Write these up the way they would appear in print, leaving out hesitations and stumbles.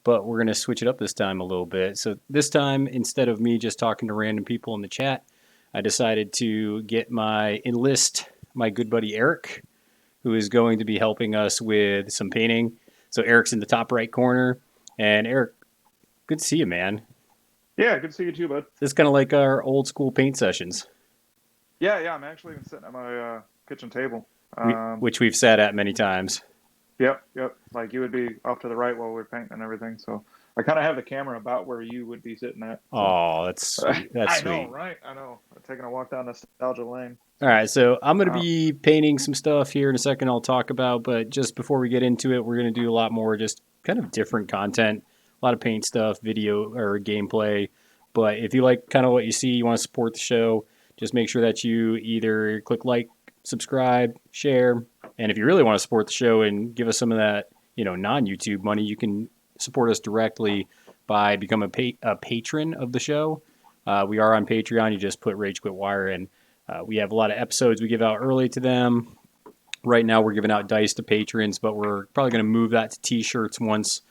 but we're going to switch it up this time a little bit. So this time, instead of me just talking to random people in the chat, I decided to enlist my good buddy Erik, who is going to be helping us with some painting. So Erik's in the top right corner. And Erik, good to see you, man. Yeah, good to see you too, bud. This is kind of like our old school paint sessions. Yeah. I'm actually even sitting at my kitchen table. Which we've sat at many times. Yep. Like you would be off to the right while we're painting and everything. So I kind of have the camera about where you would be sitting at. So. Oh, that's sweet. That's I know, sweet. right? I know. Taking a walk down nostalgia lane. All right, so I'm going to be painting some stuff here in a second I'll talk about, but just before we get into it, we're going to do a lot more just kind of different content, a lot of paint stuff, video or gameplay. But if you like kind of what you see, you want to support the show, just make sure that you either click like, subscribe, share, and if you really want to support the show and give us some of that, non-YouTube money, you can support us directly by becoming a patron of the show. We are on Patreon. You just put Rage Quit Wire in. We have a lot of episodes we give out early to them. Right now, we're giving out dice to patrons, but we're probably going to move that to T-shirts once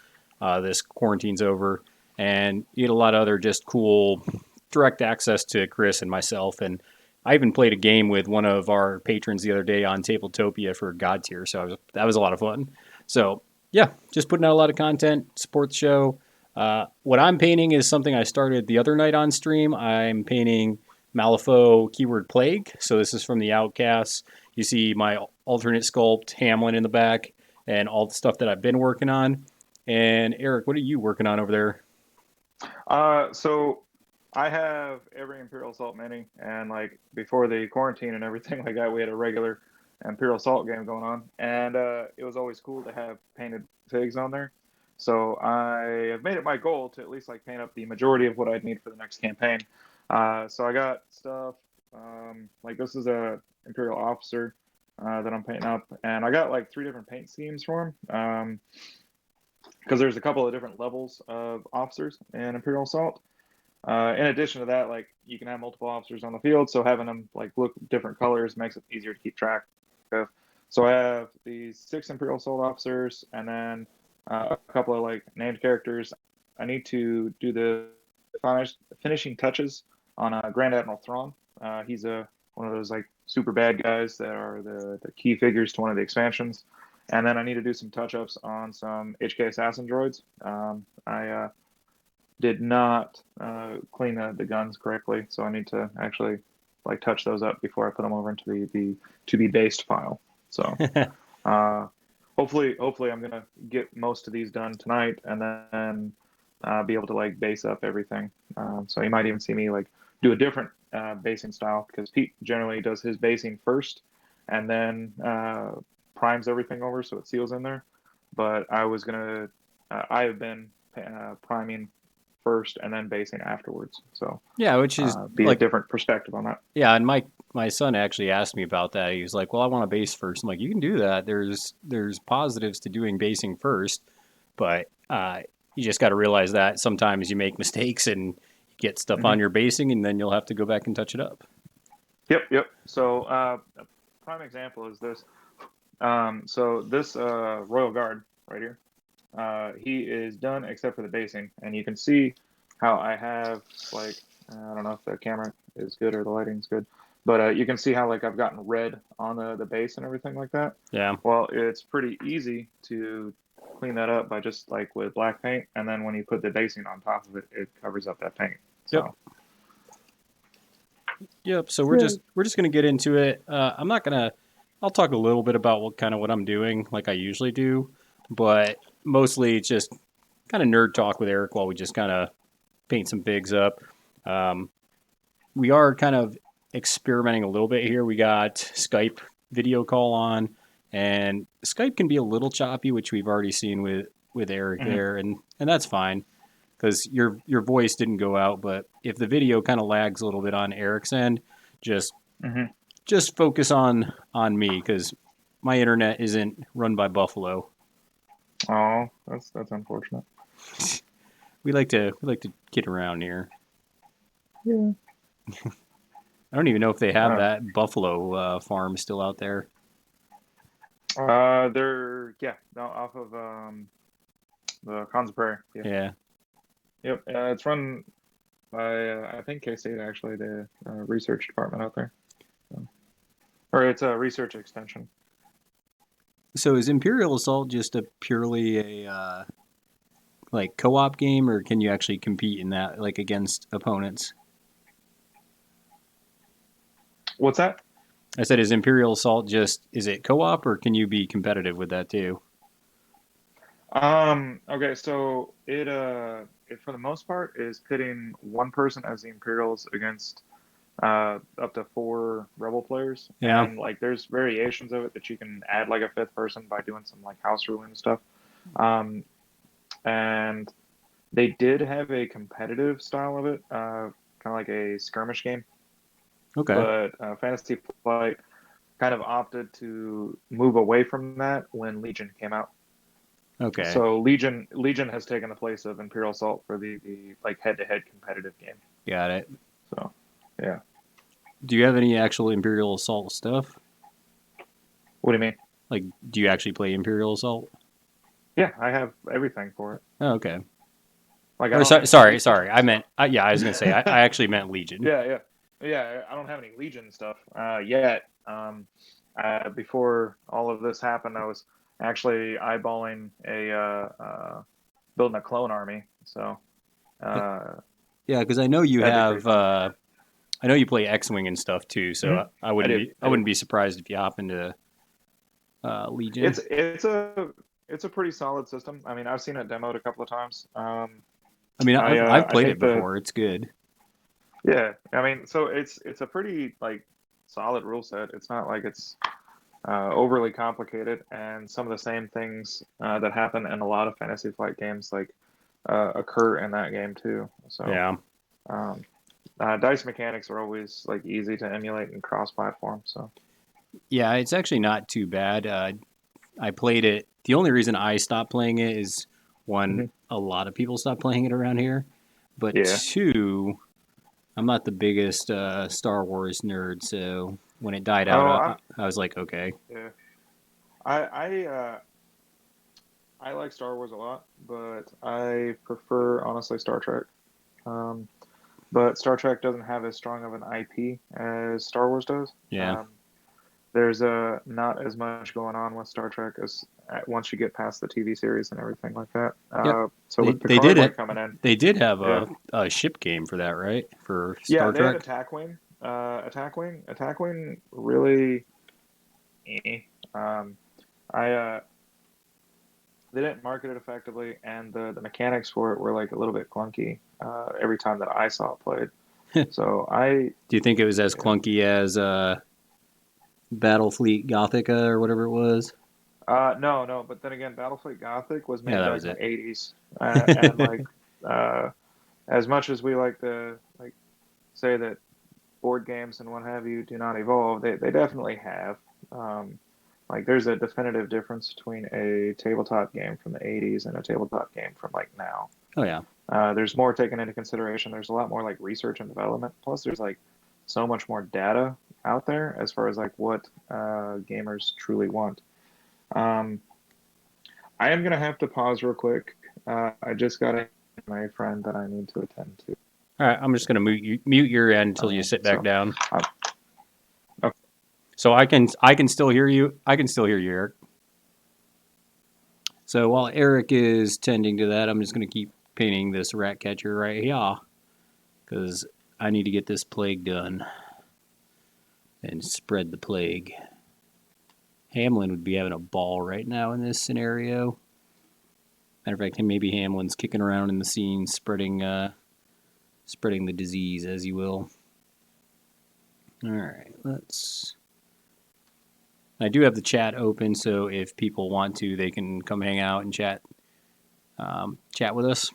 this quarantine's over. And you get a lot of other just cool direct access to Chris and myself. And I even played a game with one of our patrons the other day on Tabletopia for God Tier, so that was a lot of fun. So, yeah, just putting out a lot of content, support the show. What I'm painting is something I started the other night on stream. I'm painting Malifaux keyword Plague. So this is from the Outcasts. You see my alternate sculpt, Hamlin in the back, and all the stuff that I've been working on. And Erik, what are you working on over there? So I have every Imperial Assault mini, and like before the quarantine and everything like that, we had a regular Imperial Assault game going on, and it was always cool to have painted figs on there. So I have made it my goal to at least like paint up the majority of what I'd need for the next campaign. So I got stuff like this is a Imperial officer that I'm painting up, and I got like 3 different paint schemes for him because there's a couple of different levels of officers in Imperial Assault. In addition to that, like you can have multiple officers on the field, so having them like look different colors makes it easier to keep track of. So I have these 6 Imperial Assault officers, and then a couple of like named characters. I need to do the finishing touches on Grand Admiral Thrawn. He's one of those like super bad guys that are the key figures to one of the expansions. And then I need to do some touch-ups on some HK Assassin droids. I did not clean the guns correctly, so I need to actually like touch those up before I put them over into the to be based file. So hopefully I'm gonna get most of these done tonight, and then be able to like base up everything. So you might even see me like do a different basing style, because Pete generally does his basing first and then primes everything over so it seals in there. But I have been priming first and then basing afterwards. So yeah, which is be like a different perspective on that. Yeah, and my son actually asked me about that. He was like, "Well, I want to base first." I'm like, "You can do that. There's positives to doing basing first, but you just got to realize that sometimes you make mistakes and you get stuff on your basing, and then you'll have to go back and touch it up." Yep. So a prime example is this. So this Royal Guard right here, he is done except for the basing, and you can see how I have like I don't know if the camera is good or the lighting's good, but you can see how like I've gotten red on the base and everything like that. Yeah. Well, it's pretty easy to clean that up by just like with black paint, and then when you put the basing on top of it, it covers up that paint. So. Yep. So we're just gonna get into it. I'll talk a little bit about what I'm doing, like I usually do, but mostly it's just kind of nerd talk with Erik while we just kind of paint some figs up. We are kind of experimenting a little bit here. We got Skype video call on, and Skype can be a little choppy, which we've already seen with Erik there, and that's fine because your voice didn't go out. But if the video kind of lags a little bit on Erik's end, just focus on me because my internet isn't run by Buffalo. Oh, that's unfortunate. We like to get around here. Yeah. I don't even know if they have that buffalo farm still out there. They're off of the Cons of Prairie. Yeah. Yeah. Yep. It's run by I think K-State actually, the research department out there, so, or it's a research extension. So is Imperial Assault just a purely a like co-op game, or can you actually compete in that like against opponents? What's that? I said, is Imperial Assault just is it co-op, or can you be competitive with that too? Okay, so it for the most part is pitting one person as the Imperials against up to four Rebel players, Yeah. and like there's variations of it that you can add like a fifth person by doing some like house ruling and stuff. Um, and they did have a competitive style of it, kind of like a skirmish game, Okay. but Fantasy Flight kind of opted to move away from that when Legion came out. Okay. So Legion has taken the place of Imperial Assault for the like head-to-head competitive game. Got it. So, yeah. Do you have any actual Imperial Assault stuff? What do you mean? Like, do you actually play Imperial Assault? Yeah, I have everything for it. Oh, okay. Like I Or don't have any sorry, Legion I stuff. meant yeah. I was gonna say I actually meant Legion. Yeah. I don't have any Legion stuff yet. Before all of this happened, I was actually eyeballing a building a clone army. So uh, Yeah, because I know you that'd be pretty have. fun. I know you play X-wing and stuff too, so Hmm. I I wouldn't do. be I I do. wouldn't be surprised if you hop into Legion. It's a pretty solid system. I mean, I've seen it demoed a couple of times. I mean, I've I played think it the before. It's good. Yeah, I mean, so it's a pretty like solid rule set. It's not like it's overly complicated, and some of the same things that happen in a lot of Fantasy Flight games like occur in that game too. So Yeah. um, dice mechanics are always like easy to emulate and cross-platform. So Yeah, it's actually not too bad. I played it. The only reason I stopped playing it is one, hmm a lot of people stopped playing it around here, but yeah. two, I'm not the biggest Star Wars nerd, so when it died out, Oh, I was like, okay. yeah. I I like Star Wars a lot, but I prefer honestly Star Trek. Um, but Star Trek doesn't have as strong of an IP as Star Wars does. Yeah. There's not as much going on with Star Trek as once you get past the TV series and everything like that. Yep. So with They Picard did like it. coming in, They did have yeah, a ship game for that, right? For yeah, Star they had Trek. Attack Wing. Attack Wing really. Eh. Um, I They didn't market it effectively, and the mechanics for it were like a little bit clunky every time that I saw it played. So Do you think it was as yeah. clunky as Battlefleet Gothica or whatever it was? No, but then again, Battlefleet Gothic was Yeah, made that back was in the it. '80s, and like uh, as much as we like to like say that board games and what have you do not evolve, they definitely have. Um, like there's a definitive difference between a tabletop game from the '80s and a tabletop game from like now. Oh yeah. There's more taken into consideration. There's a lot more like research and development. Plus, there's like so much more data out there as far as like what gamers truly want. Um, I am gonna have to pause real quick. I just got my friend that I need to attend to. All right, I'm just gonna mute your end until you sit back So, down. uh, okay. So I can still hear you. I can still hear you, Eric. So while Eric is tending to that, I'm just gonna keep painting this rat catcher right here because I need to get this plague done and spread the plague. Hamlin would be having a ball right now in this scenario. Matter of fact, maybe Hamlin's kicking around in the scene, spreading the disease, as you will. All right, let's. I do have the chat open, so if people want to, they can come hang out and chat with us.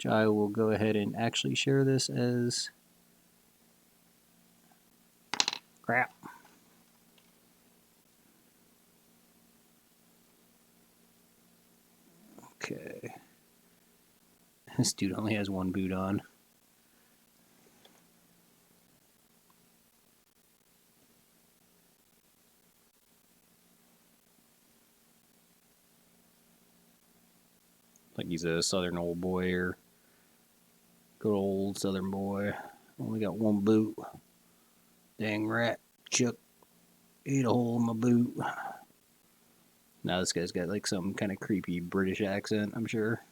I will go ahead and actually share this as crap. Okay. This dude only has one boot on. Like he's a southern old boy or good old southern boy. Only got one boot. Dang rat. Chuck ate a hole in my boot. Now this guy's got like some kind of creepy British accent, I'm sure.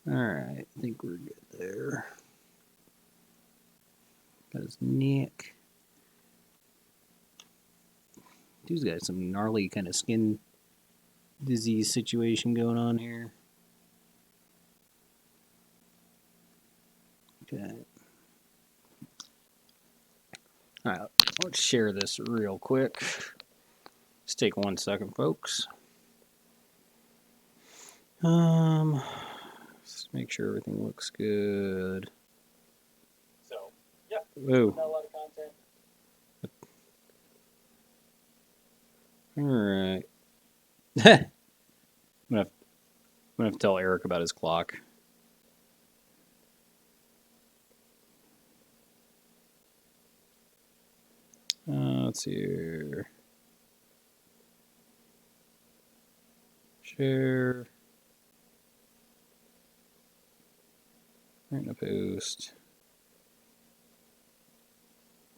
Alright, I think we're good there. Got his neck. Dude's got some gnarly kind of skin disease situation going on here. Okay. Alright, let's share this real quick. Just take 1 second, folks. Let's make sure everything looks good. So, yeah, Whoa. not a lot of content. Alright. I'm gonna have to tell Erik about his clock. Let's see here. Share. Right in a post.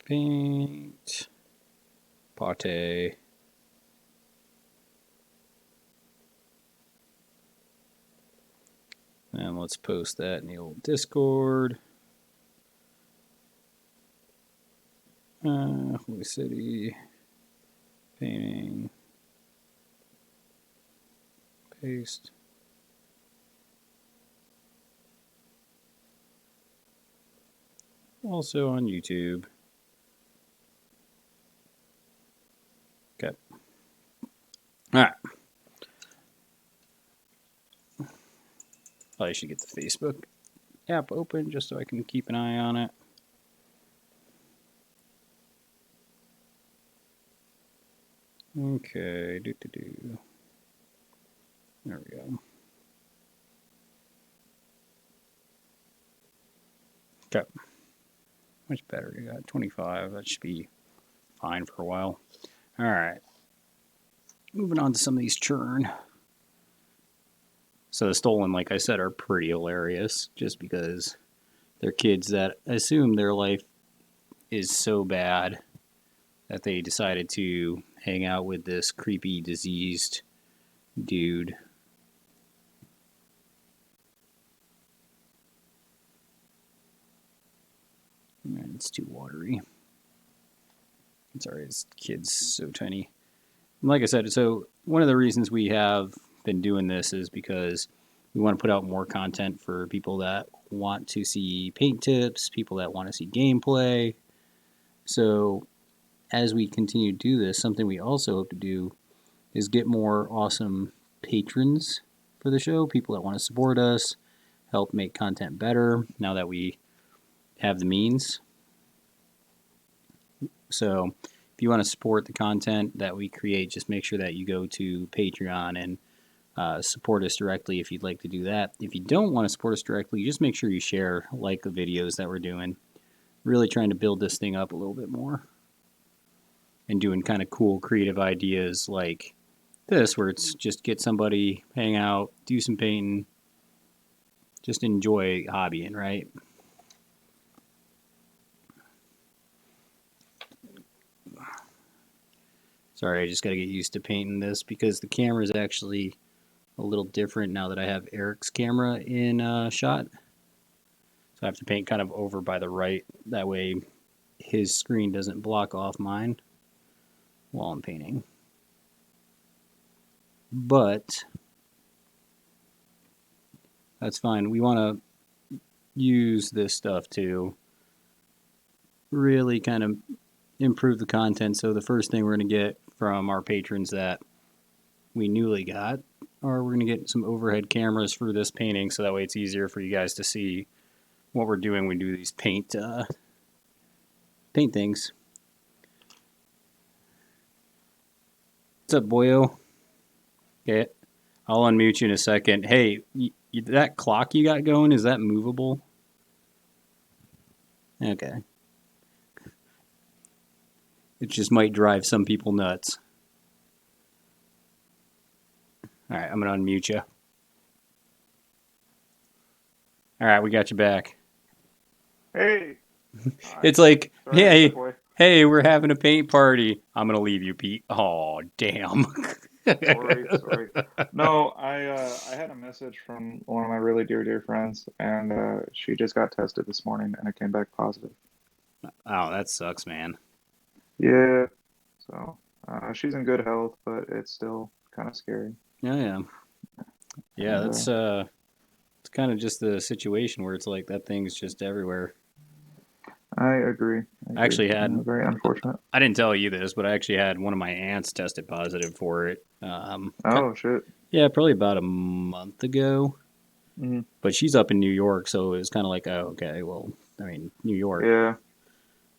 Paint. Party. And let's post that in the old Discord. Holy City. Painting. Paste. Also on YouTube. Okay. Alright. Probably should get the Facebook app open just so I can keep an eye on it. Okay, There we go. Okay. How much battery I got? 25. That should be fine for a while. Alright. Moving on to some of these churn. So the stolen, like I said, are pretty hilarious just because they're kids that assume their life is so bad that they decided to hang out with this creepy, diseased dude. It's too watery. It's alright, this kid's so tiny. And like I said, so one of the reasons we have been doing this is because we want to put out more content for people that want to see paint tips, people that want to see gameplay. So as we continue to do this, something we also hope to do is get more awesome patrons for the show, people that want to support us, help make content better now that we have the means. So if you want to support the content that we create, just make sure that you go to Patreon and support us directly if you'd like to do that. If you don't want to support us directly, just make sure you share, like the videos that we're doing. Really trying to build this thing up a little bit more. And doing kind of cool creative ideas like this, where it's just get somebody, hang out, do some painting, just enjoy hobbying, right? Sorry, I just got to get used to painting this because the camera is actually a little different now that I have Erik's camera in shot. So I have to paint kind of over by the right. That way his screen doesn't block off mine while I'm painting. But that's fine. We want to use this stuff to really kind of improve the content. So the first thing we're going to get from our patrons that we newly got, or we're going to get some overhead cameras for this painting so that way it's easier for you guys to see what we're doing when we do these paint things. What's up, boyo? Okay, I'll unmute you in a second. Hey, that clock you got going, is that movable? Okay. It just might drive some people nuts. Alright, I'm going to unmute you. All right, we got you back. Hey. It's like, Sorry, hey, we're having a paint party. I'm gonna leave you, Pete. Oh, damn. sorry. No, I had a message from one of my really dear friends, and she just got tested this morning, and it came back positive. Oh, that sucks, man. Yeah. So she's in good health, but it's still kind of scary. Yeah. Yeah, And, that's it's kind of just the situation where it's like that thing's just everywhere. I agree. I actually had very unfortunate. I didn't tell you this, but I actually had one of my aunts tested positive for it. Oh shit. Yeah, probably about a month ago. Mm-hmm. But she's up in New York, so it was kind of like, oh, okay, well, I mean, New York. Yeah.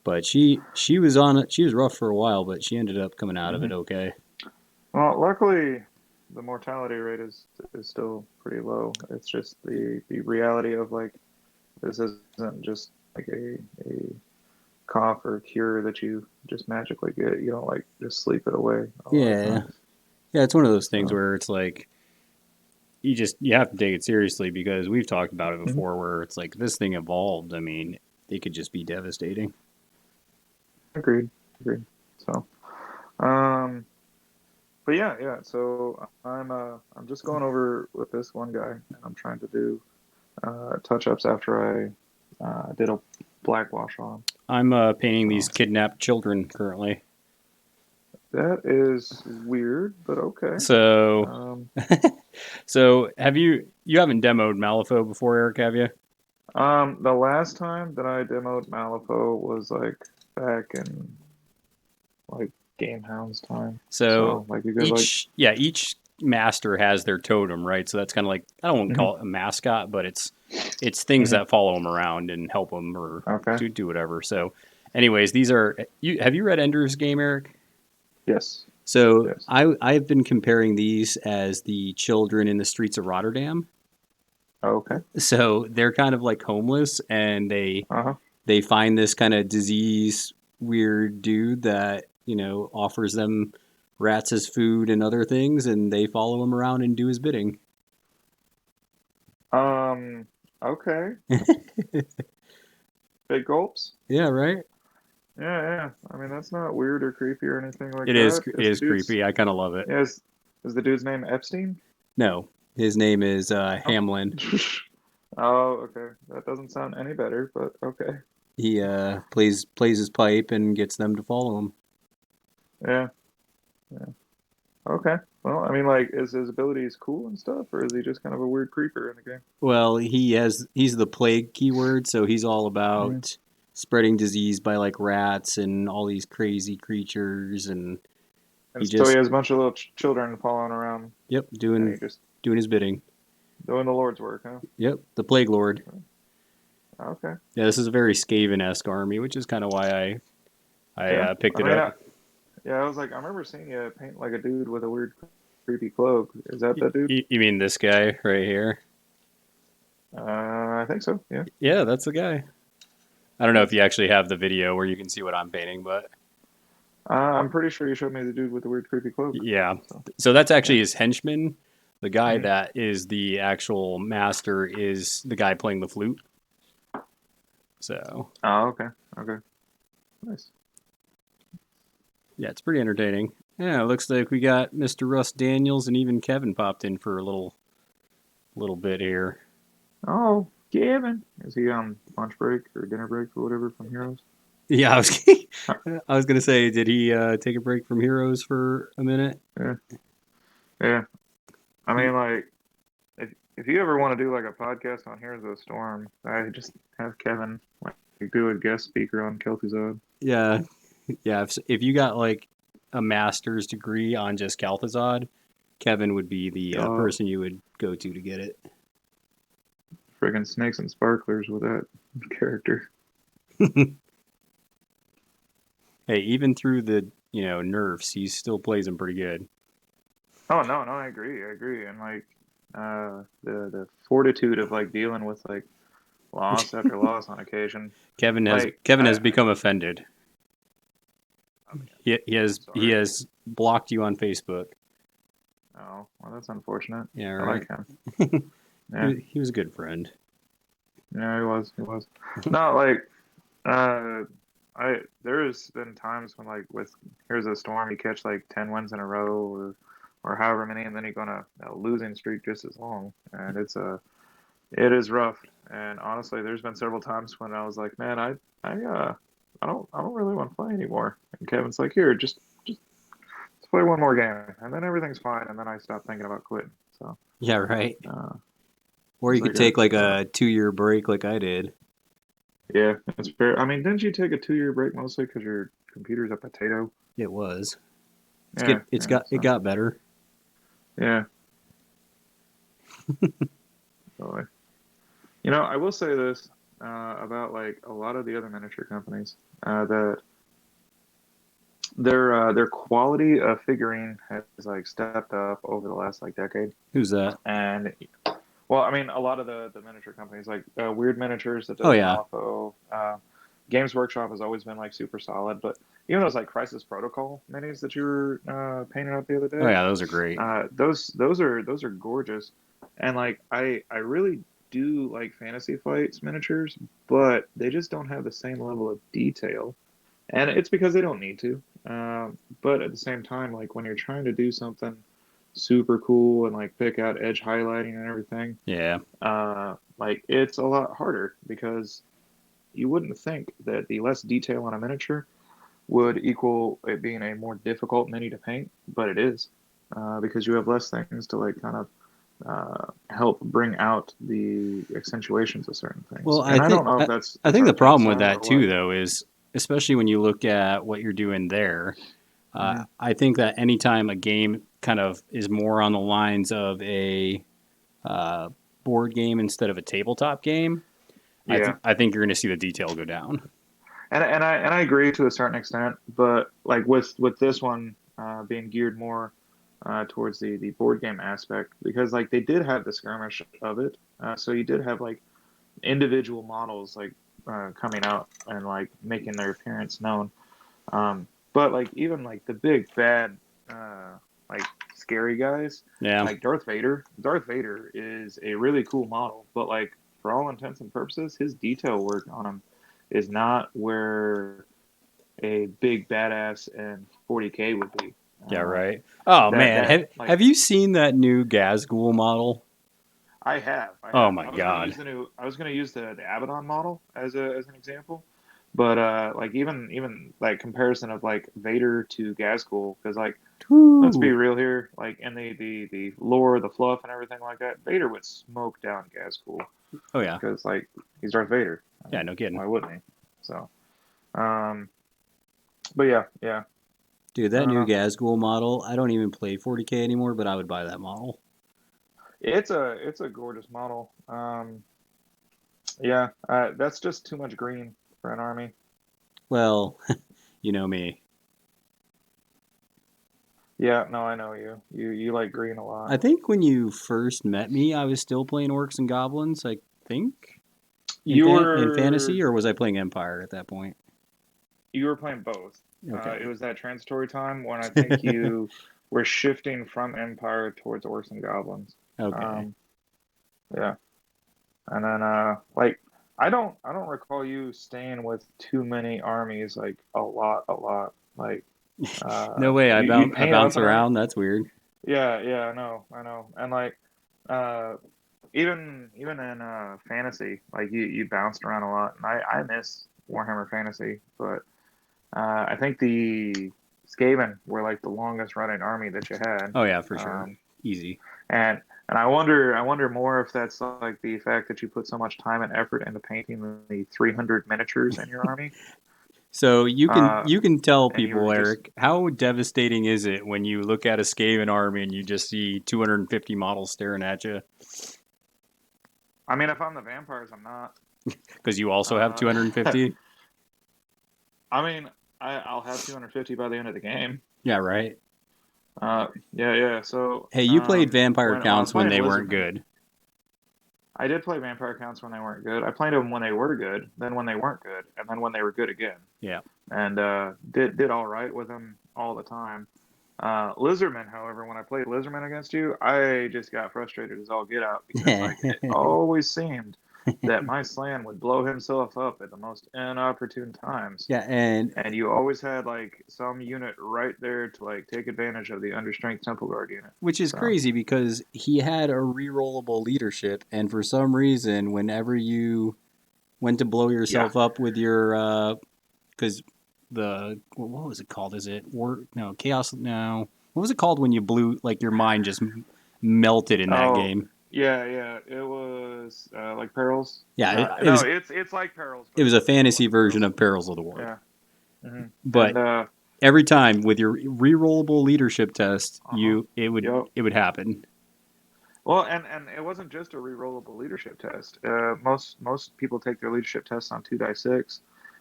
But she was on it. She was rough for a while, but she ended up coming out of Mm-hmm. it okay. Well, luckily, the mortality rate is still pretty low. It's just the reality of like this isn't just like a cough or a cure that you just magically get. You don't like just sleep it away. Yeah, it's one of those things So. where it's like you have to take it seriously because we've talked about it before. Where it's like this thing evolved. I mean, it could just be devastating. Agreed. So, but yeah. So I'm just going over with this one guy, and I'm trying to do touch-ups after I did a black wash on him. I'm painting these kidnapped children currently. That is weird, but okay. So, so you haven't demoed Malifaux before, Eric? Have you? The last time that I demoed Malifaux was like back in like Gamehound's time. So like you could each master has their totem, right? So that's kind of like I don't want to call it a mascot, but it's things that follow them around and help them or do whatever. So, anyways, these are you. Have you read Ender's Game, Eric? Yes. So I've been comparing these as the children in the streets of Rotterdam. Okay. So they're kind of like homeless, and they find this kind of disease weird dude that offers them rats as food and other things, and they follow him around and do his bidding. Okay. Big gulps. Yeah. Right. Yeah. I mean, that's not weird or creepy or anything like that. It is creepy. I kind of love it. Is the dude's name Epstein? No, his name is Hamlin. Oh, okay. That doesn't sound any better, but okay. He plays his pipe and gets them to follow him. Yeah. Okay. Well, I mean, like, is his abilities cool and stuff, or is he just kind of a weird creeper in the game? Well, he's the plague keyword, so he's all about spreading disease by like rats and all these crazy creatures, and he has a bunch of little children following around. Yep, doing his bidding. Doing the Lord's work, huh? Yep, the Plague Lord. Okay. Yeah, this is a very Skaven-esque army, which is kind of why I picked it up. I was like, I remember seeing you paint like a dude with a weird, creepy cloak. Is that dude? You mean this guy right here? I think so. Yeah. Yeah, that's the guy. I don't know if you actually have the video where you can see what I'm painting, but I'm pretty sure you showed me the dude with the weird, creepy cloak. Yeah. So that's actually his henchman. The guy that is the actual master is the guy playing the flute. So. Oh, okay. Nice. Yeah, it's pretty entertaining. Yeah, it looks like we got Mr. Russ Daniels and even Kevin popped in for a little bit here. Oh, Kevin. Is he on lunch break or dinner break or whatever from Heroes? Yeah, I was gonna say, did he take a break from Heroes for a minute? Yeah. I mean, like, if you ever want to do like a podcast on Heroes of the Storm, I just have Kevin like do a guest speaker on Kel'Thuzad. Yeah. If you got like a master's degree on just Kel'Thuzad, Kevin would be the person you would go to get it. Friggin' snakes and sparklers with that character. Hey, even through the nerfs, he still plays them pretty good. Oh no, I agree, and like the fortitude of like dealing with like loss after loss on occasion. Kevin has become offended. He has blocked you on Facebook. Oh, well, that's unfortunate. Yeah, right. I like him. Yeah. He was a good friend. Yeah, he was. He was. Not like there's been times when like with here's a storm you catch like 10 wins in a row or however many and then you go on a losing streak just as long and it is rough and honestly there's been several times when I was like man I don't really want to play anymore and Kevin's like here just let's play one more game and then everything's fine and then I stop thinking about quitting so Yeah, right. uh Or you it's could like take like a 2 year break like I did. yeah it's fair I mean didn't you take a 2 year break mostly because your computer's a potato It was. yeah yeah It so got better. yeah so I will say this about like a lot of the other miniature companies that their quality of figuring has like stepped up over the last like decade. Who's that? And well, I mean, a lot of the miniature companies like Weird Miniatures that Oh does yeah. Malifaux, Games Workshop has always been like super solid. But even those like Crisis Protocol minis that you were painting up the other Oh day, yeah, those are great. those are gorgeous. And like I really do like Fantasy Flight's miniatures, but they just don't have the same level of detail, and it's because they don't need to. But at the same time, like when you're trying to do something super cool and like pick out edge highlighting and everything, Yeah. like it's a lot harder because you wouldn't think that the less detail on a miniature would equal it being a more difficult mini to paint, but it is because you have less things to like kind of help bring out the accentuations of certain things. Well, And I don't know if that's I that's think our the paint problem with style that or what. too, though, is especially when you look at what you're doing there. Hmm. I think that anytime a game kind of is more on the lines of a uh, board game instead of a tabletop game, Yeah, I think you're going to see the detail go down. and I agree to a certain extent, but like with this one being geared more towards the board game aspect, because like they did have the skirmish of it, so you did have like individual models like coming out and like making their appearance known. But like even like the big bad like scary guys, Yeah, like Darth Vader. Darth Vader is a really cool model, but like for all intents and purposes, his detail work on him is not where a big badass and 40K would be. yeah, Uh, right. Oh man, that like have you seen that new Gazgul model? I have, I Oh have. my god. I was gonna use the Abaddon model as an example, but like even like comparison of like Vader to Gazgul, because like let's be Woo. real here, like in the lore, the fluff, and everything like that, Vader would smoke down Gazgul Oh yeah, because like he's Darth Vader. I yeah, mean, no kidding, why wouldn't he? So, um, but yeah, yeah. dude. I That don't new know. Gazgul model. I don't even play 40K anymore, but I would buy that model. It's a gorgeous model. Yeah, that's just too much green for an army. Well, you know me. Yeah, no, I know you. You like green a lot. I think when you first met me, I was still playing Orcs and Goblins. I think You in fantasy, were or was I playing Empire at that point? you were playing both. It Okay. was that transitory time when I think you were shifting from Empire towards Orcs and Goblins. Okay. Um, yeah, and then like I don't recall you staying with too many armies like a lot. Like No way. you I paint up bounce an army. around. That's weird. Yeah, yeah, I know, and like uh even in fantasy, like you bounced around a lot, and I miss Warhammer Fantasy, but I think the Skaven were like the longest running army that you had, Oh yeah, for sure. um, Easy. and I wonder more if that's like the fact that you put so much time and effort into painting the 300 miniatures in your army, So uh, you can tell and you were people, just. Eric, how devastating is it when you look at a Skaven army and you just see 250 models staring at you I mean, if I'm the vampires, I'm not. because you also have Uh, 250? I mean, I'll have 250 by the end of the game. Yeah, right. Yeah, yeah. So, Hey, you played vampire when I was counts when playing they weren't Lizardmen, good. I did play vampire counts when they weren't good. I played them when they were good, then when they weren't good, and then when they were good again. Yeah. And did all right with them all the time. Lizardmen, however, when I played Lizardmen against you, I just got frustrated as all get out because like it always seemed that my slan would blow himself up at the most inopportune times. Yeah, and And you always had like some unit right there to like take advantage of the understrength Temple Guard unit. which is So crazy because he had a rerollable leadership, and for some reason, whenever you went to blow yeah. yourself up with your, because what was it called? Is it chaos? No, what was it called when you blew like your mind just melted in that Oh, game? yeah. It was like Perils. Yeah, Not it no, was it's like Perils, it but was a it's not fantasy like version Perils. of Perils of the War. Yeah. But And every time with your rerollable leadership test, uh-huh. Yep. it would happen. Well, and it wasn't just a rerollable leadership test. Most people take their leadership tests on 2 die 6.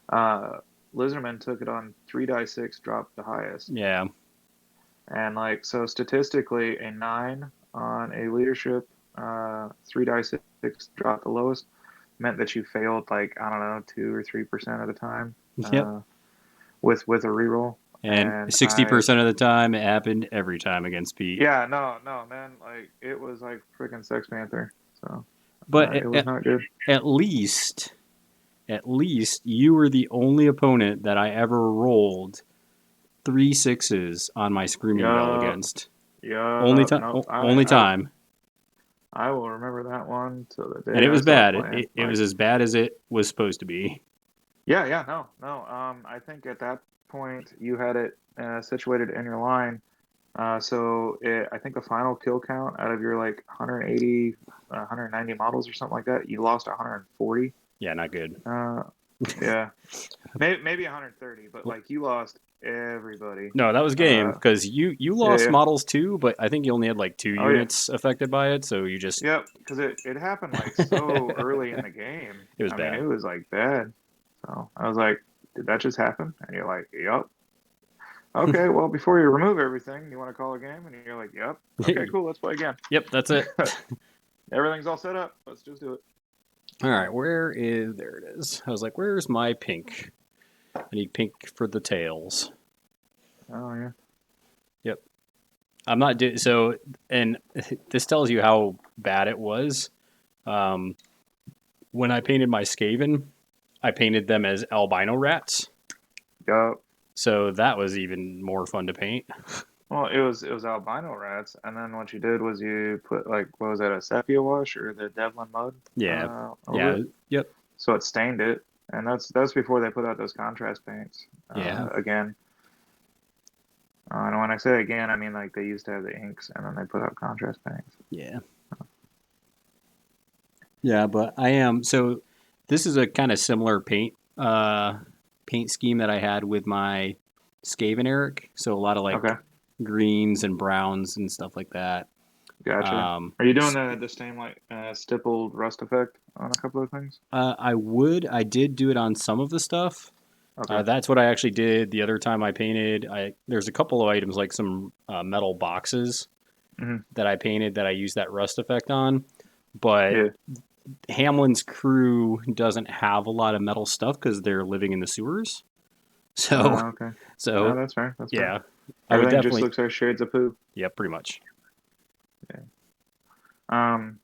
Uh, Lizardman took it on 3 die 6, dropped the highest. Yeah, And like so, statistically, a 9 on a leadership, 3 die 6, dropped the lowest, meant that you failed like I don't know 2 or 3% of the time yep. with a reroll. And And 60% of the time, it happened every time against Pete. yeah, no, man, like it was like freaking Sex Panther. So But it was not good. at least, at least you were the only opponent that I ever rolled 3 6s on my screaming bell Yeah, against. yeah, no, Only time, I will remember that one till the and day it I was stop bad. playing. It Like, was as bad as it was supposed to be. yeah, no. I think at that point you had it situated in your line. I think the final kill count out of your like 180, 190 models or something like that, you lost 140. Yeah, not good. Uh, yeah, maybe 130, but like you lost everybody. No, that was game Uh, because you lost yeah. models too, but I think you only had like two Oh yeah. units affected by it, so you just Yep, because it happened like so early in the game. it was I mean, it bad. was like bad. So I was like, did that just happen? And you're like, yep. Okay, well, before you remove everything, you want to call a game? And you're like, yep. Okay, cool, let's play again. Yep, that's it. Everything's all set up. Let's just do it. All right, there it is. I was like, where's my pink? I need pink for the tails. Oh, yeah. Yep. I'm not so, and this tells you how bad it was. Um, when I painted my Skaven, I painted them as albino rats, Yup. so that was even more fun to paint. Well, it was albino rats, and then what you did was you put like what was that, a sepia wash or the Devlin mud Yeah, over yeah, it, yep, so it stained it, and that's before they put out those contrast paints yeah, again. And when I say again, I mean like they used to have the inks, and then they put out contrast paints. yeah, yeah. But I am so. This is a kind of similar paint scheme that I had with my Skaven Erik. So a lot of Okay, like greens and browns and stuff like that. gotcha. Um, Are you doing the same like stippled rust effect on a couple of things? I did do it on some of the stuff. Okay. That's what I actually did the other time I painted. There's a couple of items like some metal boxes Hmm. that I painted that I used that rust effect on. But Yeah. Hamlin's crew doesn't have a lot of metal stuff because they're living in the sewers. So, Okay. No, so that's fair. That's fair. yeah, I would Everything just definitely, looks like shades of poo. yeah, pretty much. Yeah. Um,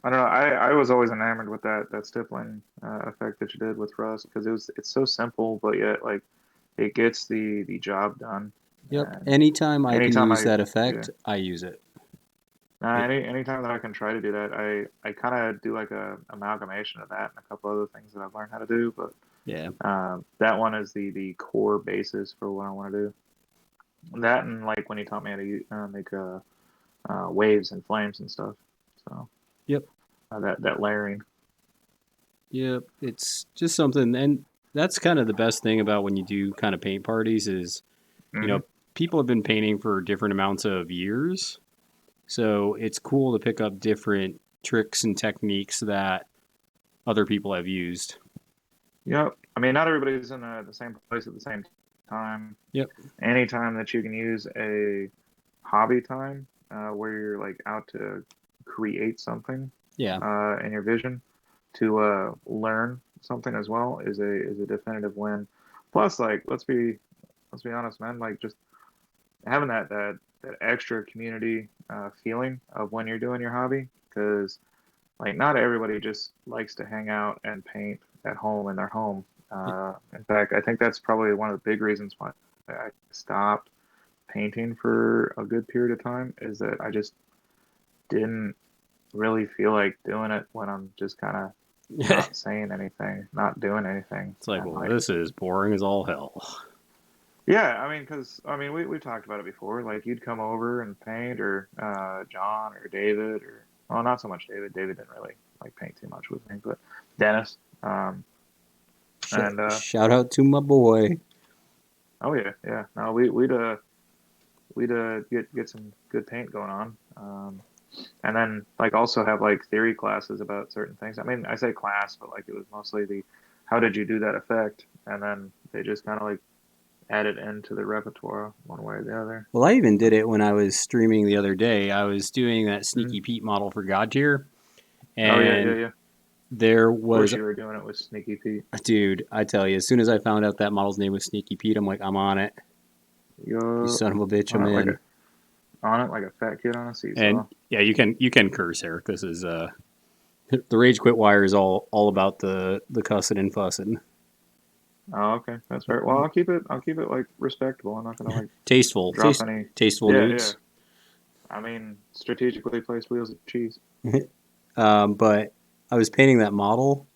I don't know. I was always enamored with that stippling effect that you did with rust because it's so simple, but yet like it gets the job done. Yep. And Anytime I can anytime use I that yeah. effect, I use it. It Anytime that I can try to do that, I kind of do like a amalgamation of that and a couple other things that I've learned how to do. But yeah, that one is the core basis for what I want to do. That and like when you taught me how to make waves and flames and stuff. So yep, that layering. yep. It's just something, and that's kind of the best thing about when you do kind of paint parties is, you Hmm. know, people have been painting for different amounts of years, so it's cool to pick up different tricks and techniques that other people have used. Yep. I mean, not everybody's in the same place at the same time. Yep. Anytime that you can use a hobby time where you're like out to create something Yeah. in your vision to learn something as well is a definitive win. Plus, like let's be honest, man. Like just having that extra community feeling of when you're doing your hobby, because like not everybody just likes to hang out and paint at home in their home. In fact, I think that's probably one of the big reasons why I stopped painting for a good period of time is that I just didn't really feel like doing it when I'm just kind of not saying anything, not doing anything. It's like, And well, like, this is boring as all hell. yeah, I mean, because I mean, we talked about it before. Like, you'd come over and paint, or John or David, or well, not so much David. David didn't really like paint too much with me, but Dennis. And Shout out to my boy. oh yeah, yeah. No, we'd get some good paint going on. And then like also have like theory classes about certain things. I mean, I say class, but like it was mostly the how did you do that effect, and then they just kind of like add it into the repertoire one way or the other. Well, I even did it when I was streaming the other day. I was doing that Mhm. Sneaky Pete model for God Tier, Oh yeah, yeah, and yeah. there Of course was, you were doing it with Sneaky Pete. dude, I tell you, as soon as I found out that model's name was Sneaky Pete, I'm like, I'm on it. You You're son of a bitch, I'm on it like in. a fat kid on a And seesaw. yeah, you can curse, Eric. This is the Rage Quit Wire is all about the cussing and fussing. Oh, okay, that's fair. Well, I'll keep it like respectable. I'm not gonna like Tasteful, drop any. tasteful Yeah, yeah. nudes. I mean, strategically placed wheels of cheese. But I was painting that model,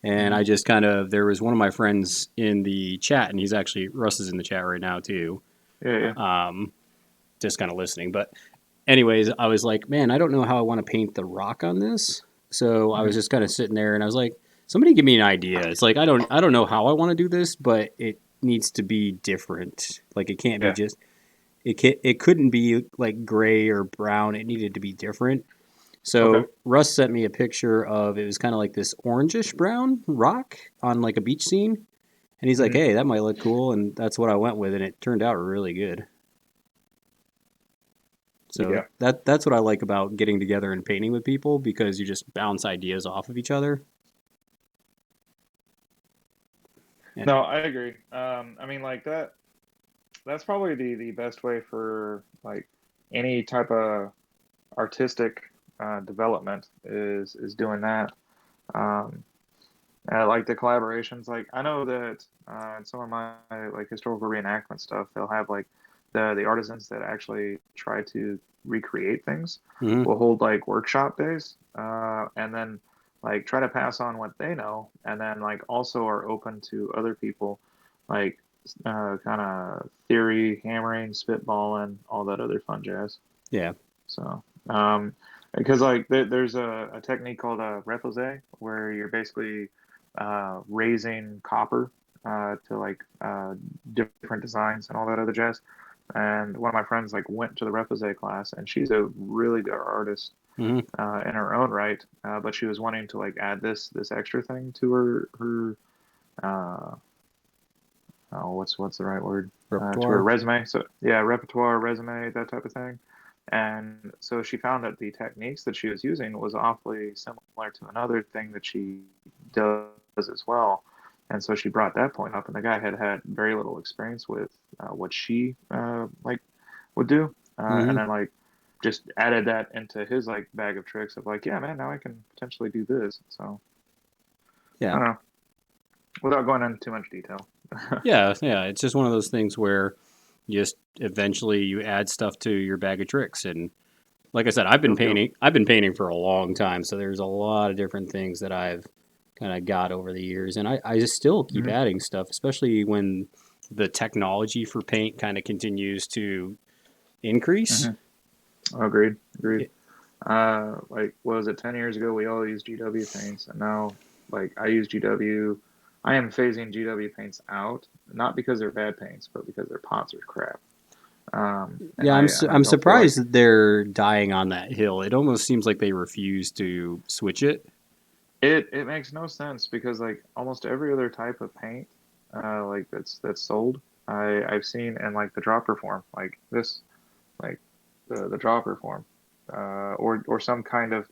and Hmm. I just kind of there was one of my friends in the chat, and he's actually Russ is in the chat right now too. Yeah, yeah. Um, just kind of listening. But anyways, I was like, man, I don't know how I want to paint the rock on this. So I was Hmm. just kind of sitting there, and I was like, somebody give me an idea. It's like I don't know how I want to do this, but it needs to be different. Like it can't be Yeah. just it couldn't be like gray or brown. It needed to be different. Okay. So Russ sent me a picture of it was kind of like this orangish brown rock on like a beach scene, and he's like, Hmm. "Hey, that might look cool," and that's what I went with, and it turned out really good. So Yeah. that's what I like about getting together and painting with people because you just bounce ideas off of each other. And No, I agree. I mean, like that. That's probably the best way for like any type of artistic development is doing that. Um, like the collaborations. Like I know that in some of my like historical reenactment stuff, they'll have like the artisans that actually try to recreate things mhm. will hold like workshop days, and then like try to pass on what they know, and then like also are open to other people, like kind of theory, hammering, spitballing, all that other fun jazz. Yeah, So, because like there's a technique called a refosé where you're basically raising copper to like different designs and all that other jazz. And one of my friends like went to the refosé class, and she's a really good artist hmm in her own right, but she was wanting to like add this extra thing to her uh, oh, what's the right word, to her repertoire. resume. So yeah, repertoire, resume, that type of thing. And so she found that the techniques that she was using was awfully similar to another thing that she does as well. And so she brought that point up, and the guy had very little experience with what she like would do, and hmm then like just added that into his like bag of tricks of like, yeah, man, now I can potentially do this. So I Yeah, don't know, without going into too much detail. yeah. It's just one of those things where you just eventually you add stuff to your bag of tricks, and like I said, I've been Yep, yep. painting. I've been painting for a long time, so there's a lot of different things that I've kind of got over the years, and I just still keep Hmm. adding stuff, especially when the technology for paint kind of continues to increase. Hmm. Agreed, agreed. It, Like, what was it, 10 years ago, we all used GW paints, and now, like, I use GW. I am phasing GW paints out, not because they're bad paints, but because their pots are crap. And yeah, I I'm don't feel surprised like that they're dying on that hill. It almost seems like they refuse to switch it. it makes no sense because, like, almost every other type of paint, like, that's sold, I've seen in, like, the dropper form, like this, like, the dropper form, or some kind of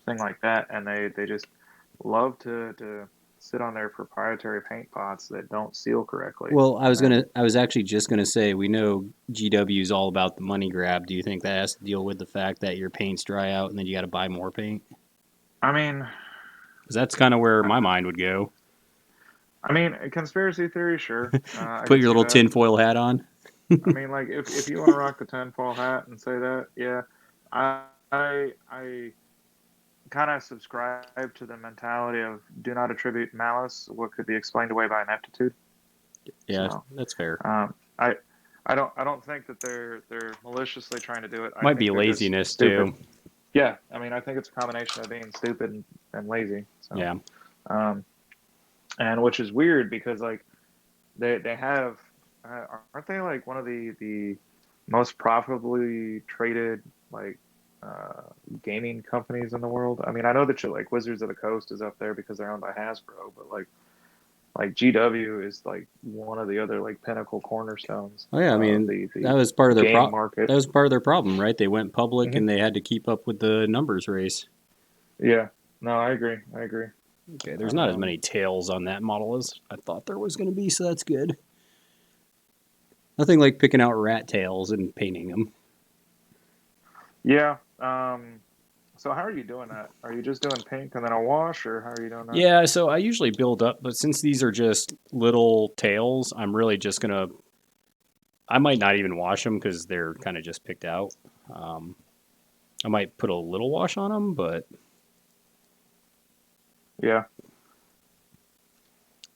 thing like that, and they just love to sit on their proprietary paint pots that don't seal correctly. Well, And I was actually just gonna say, we know GW is all about the money grab. Do you think that has to deal with the fact that your paints dry out and then you got to buy more paint? I mean, Because that's kind of where my mind would go. a conspiracy theory, sure. I Put can your see little that. tinfoil hat on. I mean, like if you want to rock the tinfoil hat and say that, yeah, I kind of subscribe to the mentality of do not attribute malice what could be explained away by ineptitude. Yeah, So, that's fair. I I don't think that they're maliciously trying to do it. I Might be think they're just laziness stupid. too. Yeah, I think it's a combination of being stupid and lazy. So, Yeah. um, and which is weird because like they have aren't they like one of the most profitably traded like uh, gaming companies in the world? I mean, I know that you like Wizards of the Coast is up there because they're owned by Hasbro, but like GW is like one of the other like pinnacle cornerstones Oh yeah, I of mean the that was part of their game market. that was part of their problem, right? They went public Hmm. and they had to keep up with the numbers race. Yeah, no, I agree. I agree. Okay, there's not as Um, many tails on that model as I thought there was going to be, so that's good. Nothing like picking out rat tails and painting them. yeah. So how are you doing that? Are you just doing pink and then a wash, or how are you doing that? Yeah, so I usually build up, but since these are just little tails, I'm really just gonna. I might not even wash them because they're kind of just picked out. Um, I might put a little wash on them, but Yeah.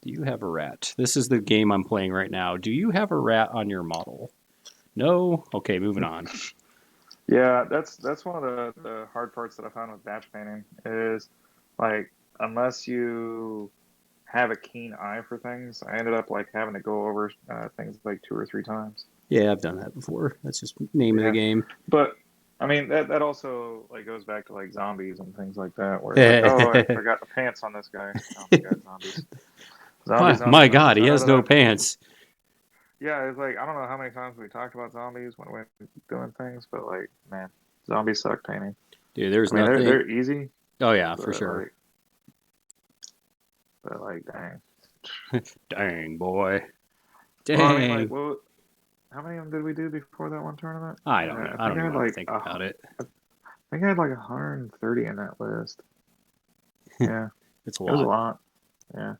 do you have a rat? This is the game I'm playing right now. Do you have a rat on your model? No? Okay, moving on. Yeah, that's one of the hard parts that I found with batch painting is like unless you have a keen eye for things, I ended up like having to go over things like 2 or 3 times. Yeah, I've done that before. That's just name of the Yeah, game. but that also like goes back to like zombies and things like that, where it's like, oh, I forgot the pants on this guy. Oh my God, zombies, zombies, zombies, My God, zombies. he I has don't no know. pants. Yeah, it's like I don't know how many times we talked about zombies when we're doing things, but like, man, zombies suck painting. Dude, there's I mean, nothing. they're easy, Oh, yeah, for but sure. dang. Dang, boy. Well, I mean, like, Dang. what? How many of them did we do before that one tournament? I don't know. I I think don't I even had want to like think about it. I think I had like 130 in that list. Yeah, It's a it was a lot. lot. Yeah,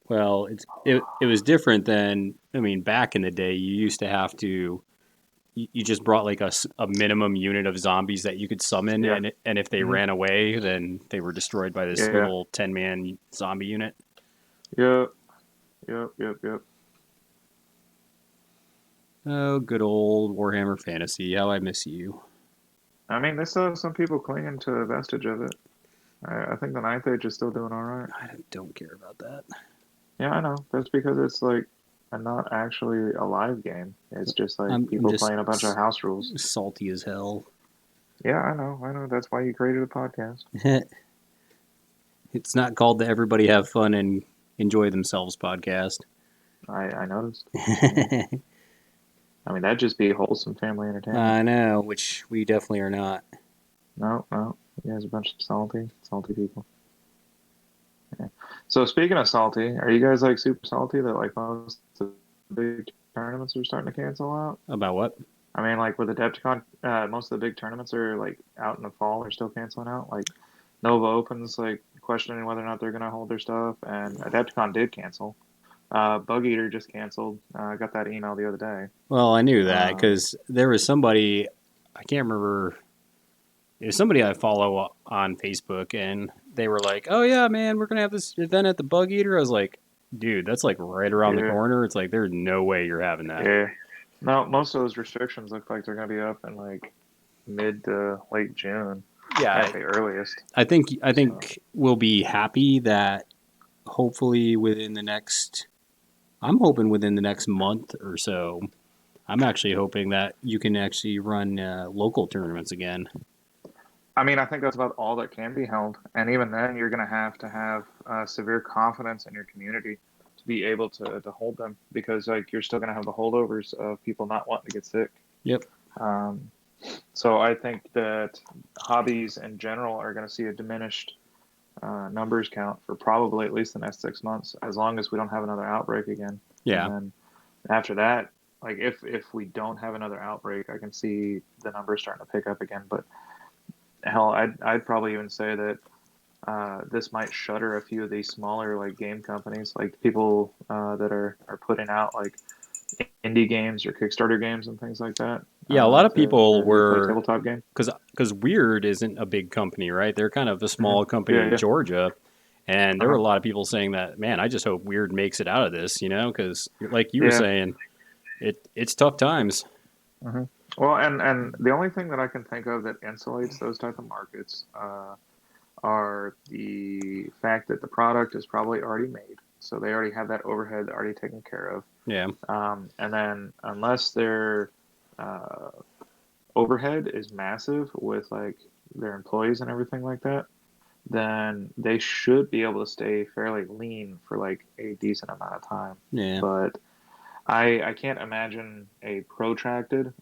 Well, it was different than, I mean, back in the day, you used to have to, you just brought like a minimum unit of zombies that you could summon, yeah, and if they hmm, ran away, then they were destroyed by this yeah, little 10-man zombie unit. yep, yep. Oh, good old Warhammer Fantasy. How I miss you. I mean, there's still some people clinging to a vestige of it. I think the Ninth Age is still doing all right. I don't care about that. Yeah, I know. That's because it's like a not actually a live game. It's just like I'm people just playing a bunch of house rules. salty as hell. Yeah, I know. That's why you created a podcast. It's not called the Everybody Have Fun and Enjoy Themselves podcast. I noticed. Yeah. I mean, that'd just be wholesome family entertainment. I know, which we definitely are not. No, no. You guys are a bunch of salty people. Yeah. So speaking of salty, are you guys like super salty that like most of the big tournaments are starting to cancel out? About what? I mean, like with Adepticon, most of the big tournaments are like out in the fall. Are still canceling out. Like Nova Opens, like questioning whether or not they're gonna hold their stuff, and Adepticon did cancel. Bug Eater just canceled. I got that email the other day. Well, I knew that Um, because there was somebody, I can't remember, it was somebody I follow on Facebook, and they were like, oh, yeah, man, we're going to have this event at the Bug Eater. I was like, dude, that's like right around the yeah, corner. It's like, there's no way you're having that. yeah. No, most of those restrictions look like they're gonna be up in like mid to late June Yeah, at the earliest. I So, think we'll be happy that hopefully within the next, I'm hoping within the next month or so, I'm actually hoping that you can actually run local tournaments again. I mean, I think that's about all that can be held, and even then, you're going to have severe confidence in your community to be able to hold them because like you're still going to have the holdovers of people not wanting to get sick. Yep. Um, so I think that hobbies in general are going to see a diminished numbers count for probably at least the next 6 months, as long as we don't have another outbreak again. And Yeah. then after that, like if we don't have another outbreak, I can see the numbers starting to pick up again. But hell, I'd probably even say that this might shutter a few of these smaller like game companies, like people that are putting out like indie games or Kickstarter games and things like that. Yeah, a lot of people To play were tabletop game. because Weird isn't a big company, right? They're kind of a small company Yeah, in yeah. Georgia, and there were a Uh-huh. lot of people saying that, man, I just hope Weird makes it out of this, because like you were Yeah. saying, it's tough times. Hmm. Well, and the only thing that I can think of that insulates those type of markets are the fact that the product is probably already made, so they already have that overhead already taken care of. Yeah, And then unless their uh, overhead is massive with like their employees and everything like that, then they should be able to stay fairly lean for like a decent amount of time. yeah, But I can't imagine a protracted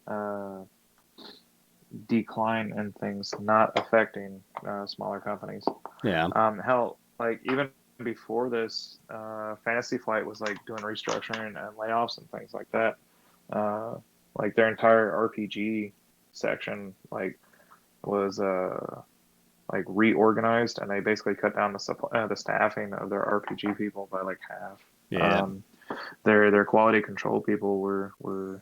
decline in things not affecting smaller companies. yeah, Hell, like even before this, Fantasy Flight was like doing restructuring and layoffs and things like that. Like their entire RPG section was like reorganized, and they basically cut down the staffing of their RPG people by like half. yeah. Their quality control people were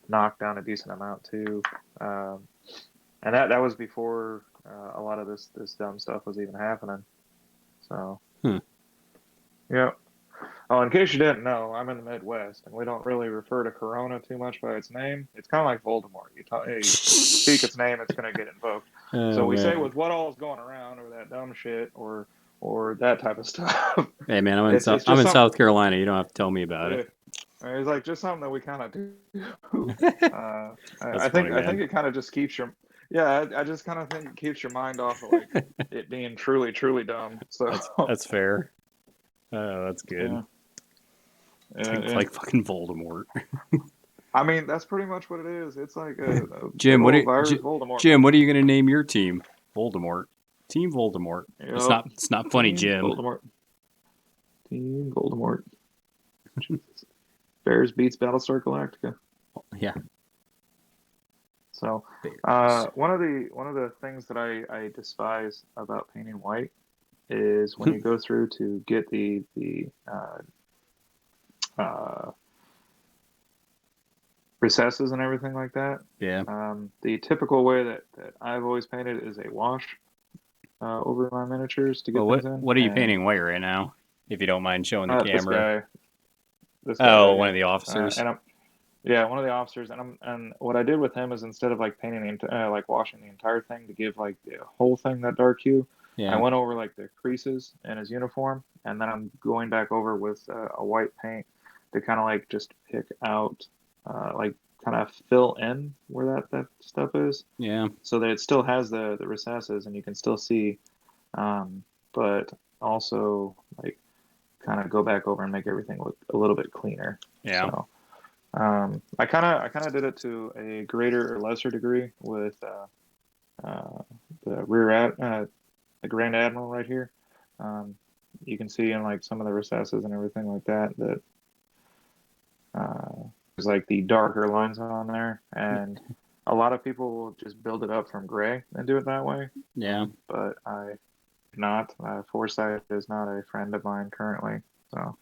knocked down a decent amount too, and that was before a lot of this dumb stuff was even happening. So Hmm. yeah. Oh, in case you didn't know, I'm in the Midwest, and we don't really refer to Corona too much by its name. It's kind of like Voldemort. You speak its name, it's going to get invoked. So Oh we say man, with what all is going around, or that dumb shit, or that type of stuff. hey man, It's I'm just in something. South Carolina. You don't have to tell me about it. It's like just something that we kind of do. That's funny, I think man. it kind of just keeps your yeah. I just kind of think it keeps your mind off of like it being truly dumb. So That's fair. Oh, that's good. yeah, yeah, It's yeah. like fucking Voldemort. I mean, that's pretty much what it is. It's like a big Jim, old virus Voldemort, Jim, man. what are you gonna name your team? Voldemort. Team Voldemort. Yep. It's not funny, Team Jim. Voldemort. Team Voldemort. Jesus. Bears beats Battlestar Galactica. Yeah. So, Bears. one of the things that I despise about painting white is when you go through to get the uh, recesses and everything like that. Yeah. The typical way that I've always painted is a wash over my miniatures to Well, get things in. what are you And painting white right now? If you don't mind showing the camera. this guy Oh, right one of here, the officers. and I'm yeah, one of the officers, and what I did with him is instead of like painting like washing the entire thing to give like the whole thing that dark hue, I Yeah. went over like the creases in his uniform, and then I'm going back over with a white paint to kind of like just pick out, like kind of fill in where that stuff is, Yeah. so that it still has the recesses and you can still see, but also like kind of go back over and make everything look a little bit cleaner. Yeah. So. I kind of did it to a greater or lesser degree with the the Grand Admiral right here. Um, you can see in like some of the recesses and everything like that there's like the darker lines on there, and a lot of people will just build it up from gray and do it that way. Yeah. But I not. Foresight is not a friend of mine currently, so.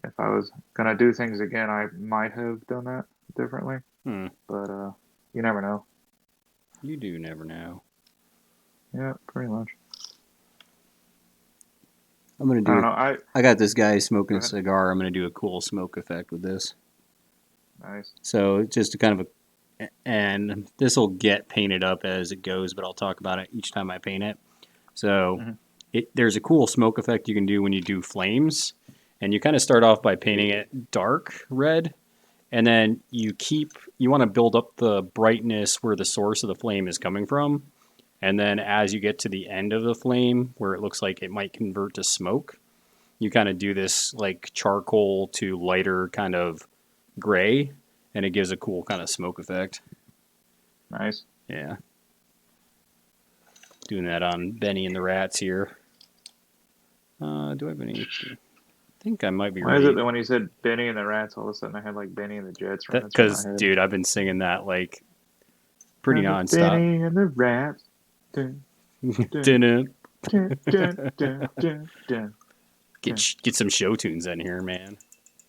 If I was gonna do things again, I might have done that differently, Hmm. but you never know. You do never know. Yeah, pretty much. I'm gonna I do don't it. know. I got this guy Go smoking a ahead. cigar. I'm gonna do a cool smoke effect with this. Nice. So just a kind of and this will get painted up as it goes, but I'll talk about it each time I paint it. So Hmm. there's a cool smoke effect you can do when you do flames, and you kind of start off by painting it dark red, and then you want to build up the brightness where the source of the flame is coming from, and then as you get to the end of the flame where it looks like it might convert to smoke, you kind of do this like charcoal to lighter kind of gray, and it gives a cool kind of smoke effect. Nice. Yeah. Doing that on Benny and the Rats here. Do I have any? I think I might be Why is it ready. that when you said Benny and the Rats, all of a sudden I had like Benny and the Jets running through my Because, head? dude, I've been singing that like pretty nonstop. Benny and the Rats. dun, dun, Dinner. dun, dun, dun, dun, dun. Get some show tunes in here, man.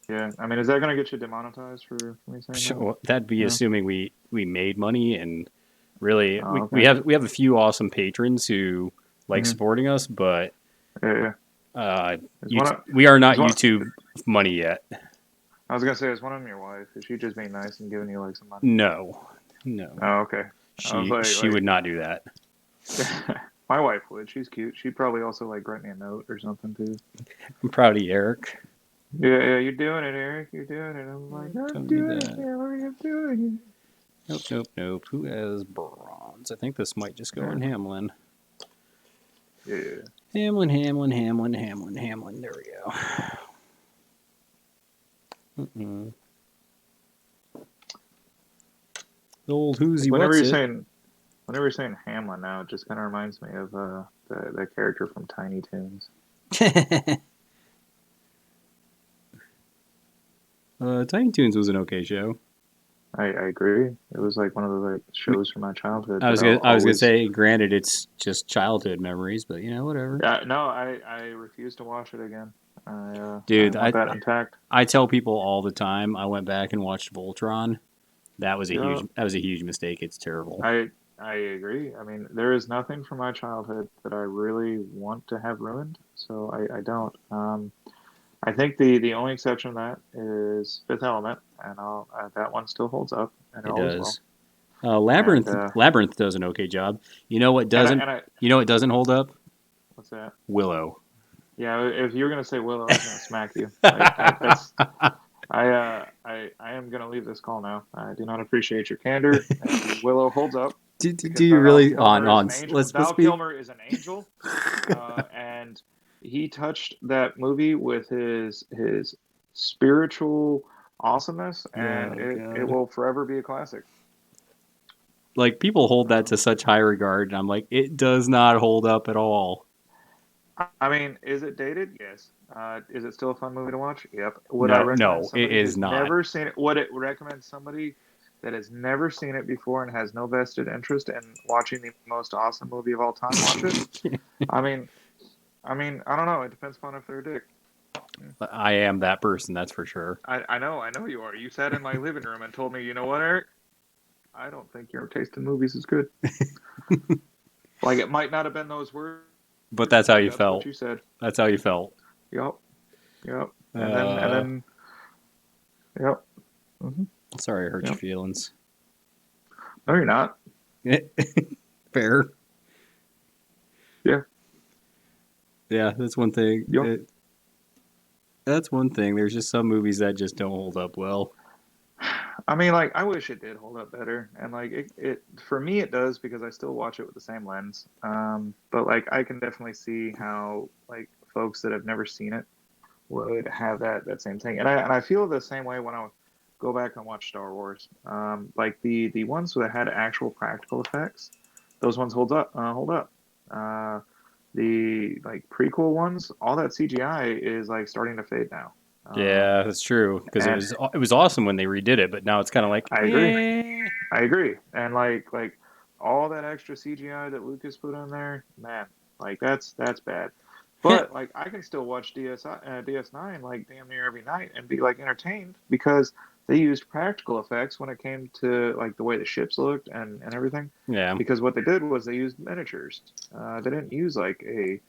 Yeah, I mean, is that gonna get you demonetized for me saying that? Well, that'd be Yeah. assuming we made money, and really Oh, we okay. have a few awesome patrons who like Mhm. supporting us, but Yeah, yeah. Is one of we are not is one? YouTube money yet. I was gonna say, is one of them your wife? Is she just being nice and giving you like some money? No. Oh, okay. I was She would not do that. my wife would. She's cute. She'd probably also like write me a note or something too. I'm proud of you, Eric. Yeah, you're doing it, Eric. You're doing it. I'm like, Tell I'm me doing that. it, Hillary. I'm doing Nope. Who has bronze? I think this might just go Yeah. in Hamlin. it. Hamlin. There we go. The old Yeah. who's he Whenever what's you're it? saying, whenever you're saying Hamlin now, it just kind of reminds me of the character from Tiny Toons. Tiny Toons was an okay show. I agree. It was like one of the like shows from my childhood. I was that I'll gonna always- say, granted, it's just childhood memories, but whatever. No, I refuse to watch it again. Dude, I want that intact. I tell people all the time. I went back and watched Voltron. That was a Yeah. huge mistake. It's terrible. I agree. I mean, there is nothing from my childhood that I really want to have ruined, so I don't. I think the only exception to that is Fifth Element, and that one still holds up, and it It always does. will. Labyrinth And, Labyrinth does an okay job. You know what doesn't? You know what doesn't hold up? What's that? Willow. Yeah, if you were gonna say Willow, I was gonna smack you. That's I am gonna leave this call now. I do not appreciate your candor. Willow holds up. Do you really Let's be Kilmer is an angel, and he touched that movie with his spiritual awesomeness, and it will forever be a classic. Like, people hold that to such high regard, and I'm like, it does not hold up at all. I mean, is it dated? Yes. Is it still a fun movie to watch? Yep. Would I recommend somebody it is who's not. never seen it? Would it recommend somebody that has never seen it before and has no vested interest in watching the most awesome movie of all time watch it? I mean, I don't know. It depends upon if they're a dick. I am that person, that's for sure. I know you are. You sat in my living room and told me, you know what, Eric? I don't think your taste in movies is good. Like, it might not have been those words. But that's how you felt. What you said. That's how you felt. Yep. And then. Yep. Mm-hmm. Sorry I hurt your feelings. No, you're not. Fair. Yeah. Yeah, that's one thing. Yep. That's one thing. There's just some movies that just don't hold up well. I mean, like, I wish it did hold up better, and like it for me it does because I still watch it with the same lens. But like I can definitely see how like folks that have never seen it would have that same thing, and I feel the same way when I go back and watch Star Wars. Like the ones that had actual practical effects, those ones hold up. The like prequel ones, all that CGI is like starting to fade now. Yeah, that's true. Because it was awesome when they redid it, but now it's kind of like I agree, and like all that extra CGI that Lucas put in there, man, like that's bad. But like I can still watch DS9 like damn near every night and be like entertained because they used practical effects when it came to like the way the ships looked and everything. Yeah. Because what they did was they used miniatures. They didn't use like a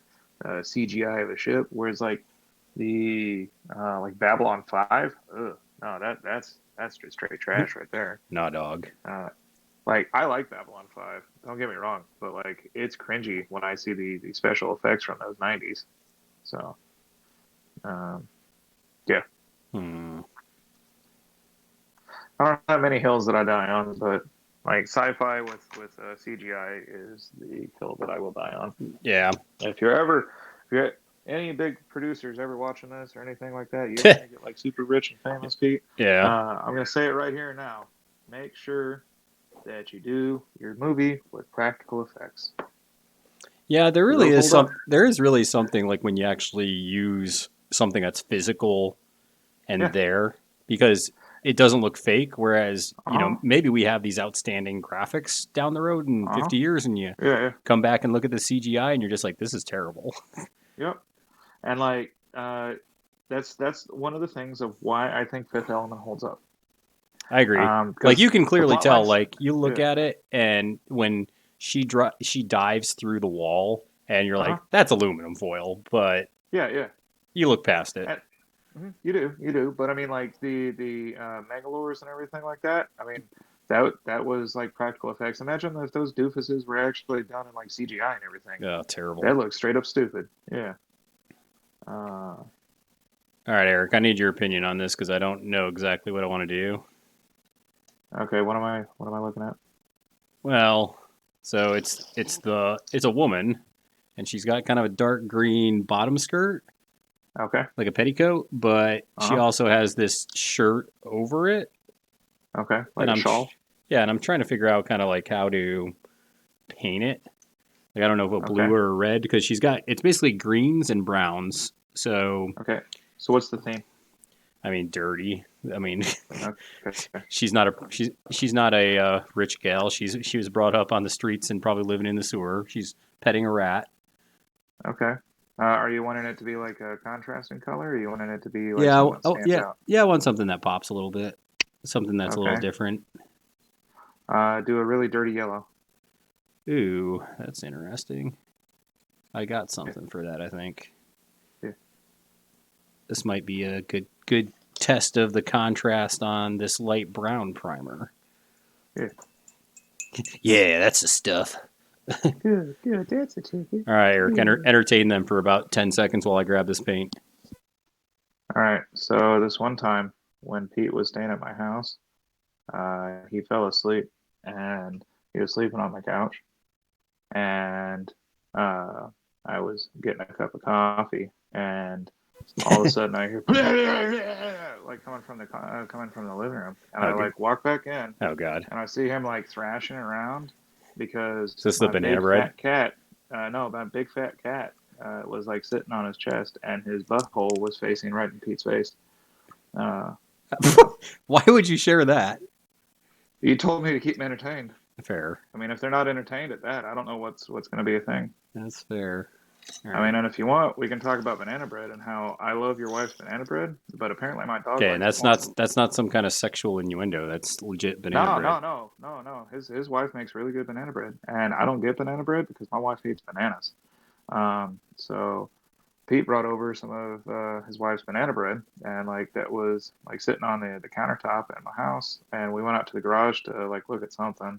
CGI of a ship, whereas like the like Babylon 5, no, that's just straight trash right there. Nah, dog. Like I like Babylon 5, don't get me wrong, but like it's cringy when I see the special effects from those 90s. So, yeah. I don't have many hills that I die on, but like sci-fi with CGI is the hill that I will die on. Yeah. If you're any big producers ever watching this or anything like that, you ever get like super rich and famous, Pete? Yeah. I'm gonna say it right here and now. Make sure that you do your movie with practical effects. Yeah, there really is there is really something like when you actually use something that's physical and there, because it doesn't look fake. Whereas, Uh-huh. maybe we have these outstanding graphics down the road in Uh-huh. 50 years and you Yeah, yeah. come back and look at the CGI and you're just like, this is terrible. Yep. And like that's one of the things of why I think Fifth Element holds up. I agree. Like Because you can the clearly plot tell, lines, like you look yeah. at it and when she dives through the wall and you're like, Uh-huh. that's aluminum foil, but Yeah, yeah. you look past it. And, you do. But I mean, like the Mangalores and everything like that. I mean, that was like practical effects. Imagine if those doofuses were actually done in like CGI and everything. Oh, terrible. That looks straight up stupid. Yeah. All right, Eric, I need your opinion on this because I don't know exactly what I want to do. Okay. What am I looking at? Well, so it's a woman, and she's got kind of a dark green bottom skirt, Okay. like a petticoat, but she Uh-huh. also has this shirt over it. Okay. Like And a shawl. yeah, and I'm trying to figure out kind of like how to paint it. Like I don't know if a Okay. blue or a red because it's basically greens and browns. So Okay. So what's the theme? I mean, dirty. I mean, Okay. she's not a rich gal. She was brought up on the streets and probably living in the sewer. She's petting a rat. Okay. Are you wanting it to be like a contrasting color, or are you wanting it to be like Yeah. something that Oh, stands yeah. out? Yeah. I want something that pops a little bit. Something that's a little Okay. different. Do a really dirty yellow. Ooh, that's interesting. I got something for that. I think Yeah. this might be a good test of the contrast on this light brown primer. Yeah. Yeah, that's the stuff. Good. That's a ticket. All right, Eric, Yeah. entertain them for about 10 seconds while I grab this paint. All right. So this one time when Pete was staying at my house, he fell asleep and he was sleeping on my couch, and I was getting a cup of coffee, and all of a sudden I hear like coming from the living room, and I Okay. like walk back in, Oh, God. and I see him like thrashing around because Is this the my banana big bread? fat cat, no, my big fat cat was like sitting on his chest, and his butthole was facing right in Pete's face. Uh, Why would you share that? you told me to keep him entertained. Fair. I mean, if they're not entertained at that, I don't know what's going to be a thing. That's fair. All I right. mean, and if you want, we can talk about banana bread and how I love your wife's banana bread, but apparently my dog Okay, and likes it more. that's not some kind of sexual innuendo. That's legit banana bread. No. His wife makes really good banana bread, and I don't get banana bread because my wife hates bananas. So Pete brought over some of his wife's banana bread, and like that was like sitting on the countertop at my house, and we went out to the garage to like look at something,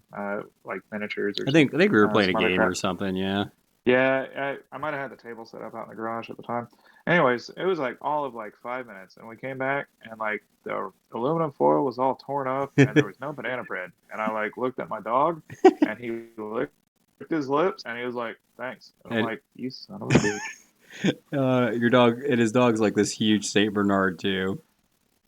like miniatures or I think we were playing a some other game crap. or something. Yeah. Yeah, I might have had the table set up out in the garage at the time. Anyways, it was like all of like 5 minutes, and we came back, and like the aluminum foil was all torn up, and there was no banana bread. And I like looked at my dog, and he licked his lips, and he was like, "Thanks." And I'm And- like, "You son of a bitch." Your dog and his dog's like this huge Saint Bernard too.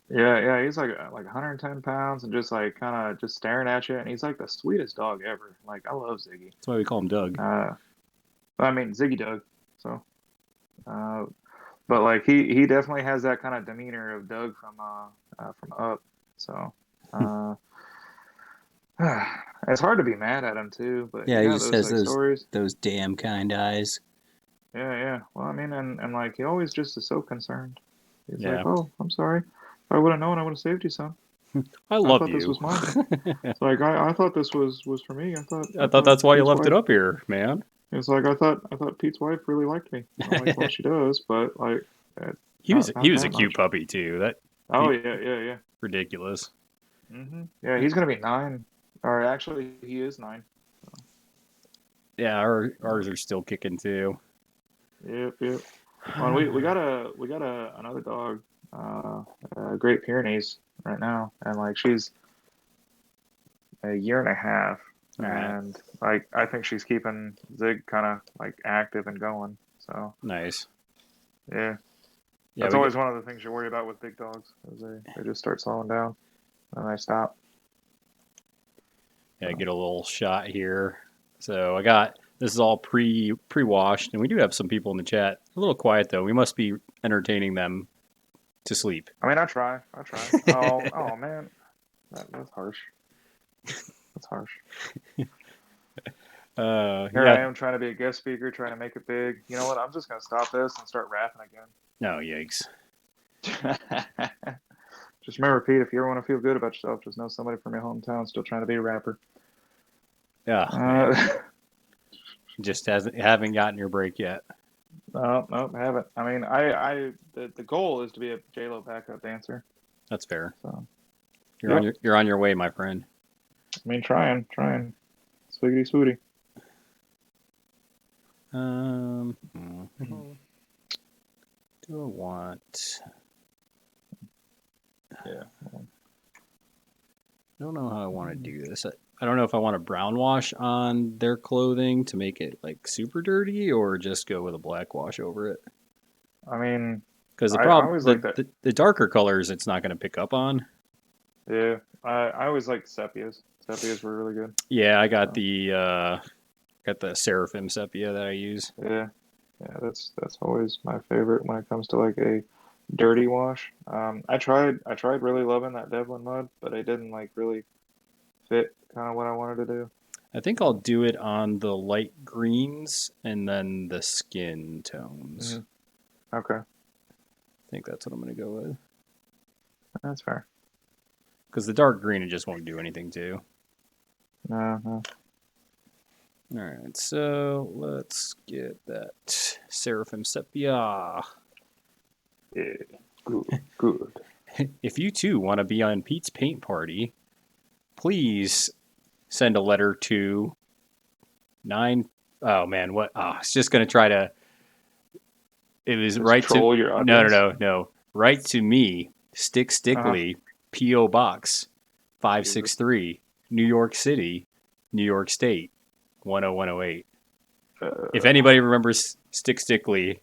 Yeah, he's like 110 pounds, and just like kind of just staring at you, and he's like the sweetest dog ever. Like I love Ziggy. That's why we call him Doug. I mean Ziggy Doug. So. But like he definitely has that kind of demeanor of Doug from Up. So it's hard to be mad at him too. But Yeah, you he got just those has like stories. those damn kind eyes. Yeah. Well, I mean, and like he always just is so concerned. He's Yeah. like, "Oh, I'm sorry. If I would have known, I would have saved you, son. I I love thought you. this was mine. It's like I thought this was for me. I thought that's why you Pete's left it wife- up here, man. It's like I thought Pete's wife really liked me. And I'm like, well, she does, but like He was not a that cute much. puppy too. That Oh yeah. ridiculous. Yeah, he's gonna be 9, or actually, he is 9. Yeah, ours are still kicking too. Yep. Well, and we got another dog, Great Pyrenees right now, and like she's a year and a half, All right. and like I think she's keeping Zig kind of like active and going. So Nice. yeah, Yeah, that's we always one of the things you worry about with big dogs, is they just start slowing down and they stop. get a little shot here. So this is all pre-washed, and we do have some people in the chat. A little quiet though. We must be entertaining them to sleep. I mean, I try. Oh man, that's harsh. That's harsh. Here I Yeah. am trying to be a guest speaker, trying to make it big. You know what? I'm just gonna stop this and start rapping No, yikes. again. Just remember, Pete, if you ever want to feel good about yourself, just know somebody from your hometown still trying to be a rapper. Yeah, man. Just haven't gotten your break yet. No, haven't. I mean, the goal is to be a J-Lo backup dancer. That's fair. So You're on your way, my friend. I mean, trying, swiggity swooty. Do I want? Yeah. I don't know how I want to do this. I don't know if I want to brown wash on their clothing to make it like super dirty, or just go with a black wash over it. I mean, Because the I problem, always like that. the darker colors, it's not going to pick up on. Yeah, I always like sepias. Sepias were really good. Yeah, I got the seraphim sepia that I use. Yeah, that's always my favorite when it comes to like a dirty wash. I tried really loving that Devlin mud, but it didn't like really fit kind of what I wanted to do. I think I'll do it on the light greens and then the skin tones. Mm-hmm. Okay, I think that's what I'm going to go with. that's fair. Because the dark green, it just won't do anything to. No. All right, so let's get that seraphim sepia. Yeah, good. If you too want to be on Pete's Paint Party, please send a letter to 9. Oh man, what? Oh, it's just gonna try to. It was Just right troll to. your audience. No. Right to me, Stickly, P.O. Box 563, New York City, New York State, 10108. If anybody remembers Stickly,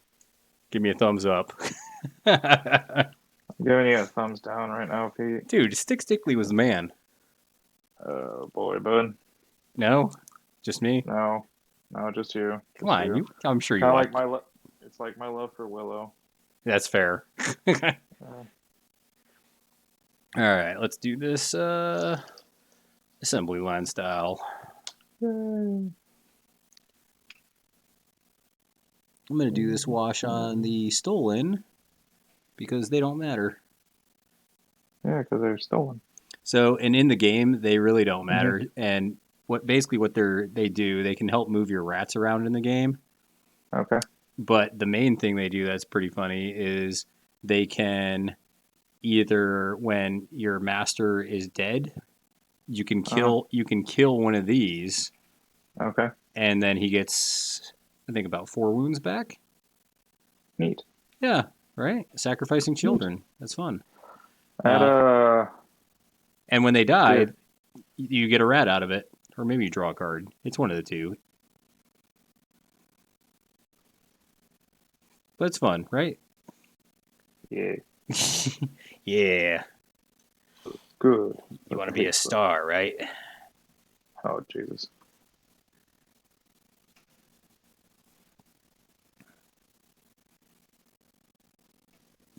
give me a thumbs up. I'm giving you a thumbs down right now, Pete. Dude, Stickly was the man. Oh boy, bud. No? Just me? No, just you. Come on, you. I'm sure you Kind of watched. like it's like my love for Willow. That's fair. Uh, All right, let's do this assembly line style. Yay. I'm going to do this wash on the stolen because they don't matter. Yeah, because they're stolen. So, and in the game, they really don't matter. And what they do, they can help move your rats around in the game. Okay. But the main thing they do that's pretty funny is they can either, when your master is dead, you can kill one of these. Okay. And then he gets, I think, about 4 wounds back. Neat. Yeah, right? Sacrificing children. That's fun. And when they die, you get a rat out of it. Or maybe you draw a card. It's one of the two. But it's fun, right? Yeah. Yeah. Good. You want to be a star, right? Oh, Jesus.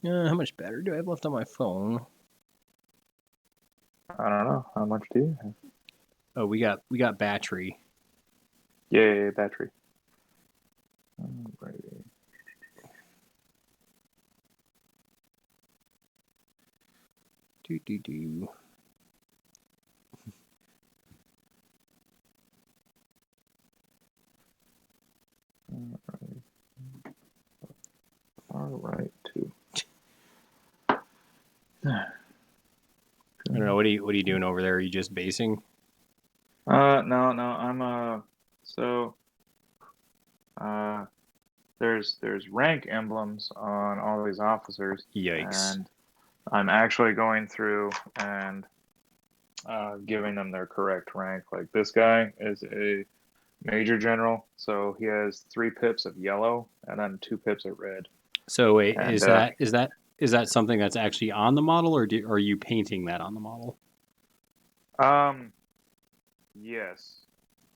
How much battery do I have left on my phone? I don't know. How much do you have? Oh, we got battery. Yay, battery. Alrighty. Do. Alright, too. I don't know. What are you doing over there? Are you just basing? No. I'm there's rank emblems on all these officers. Yikes. And I'm actually going through and giving them their correct rank. Like this guy is a major general, so he has 3 pips of yellow and then 2 pips of red. So wait, And, is that something that's actually on the model, or are you painting that on the model? Yes.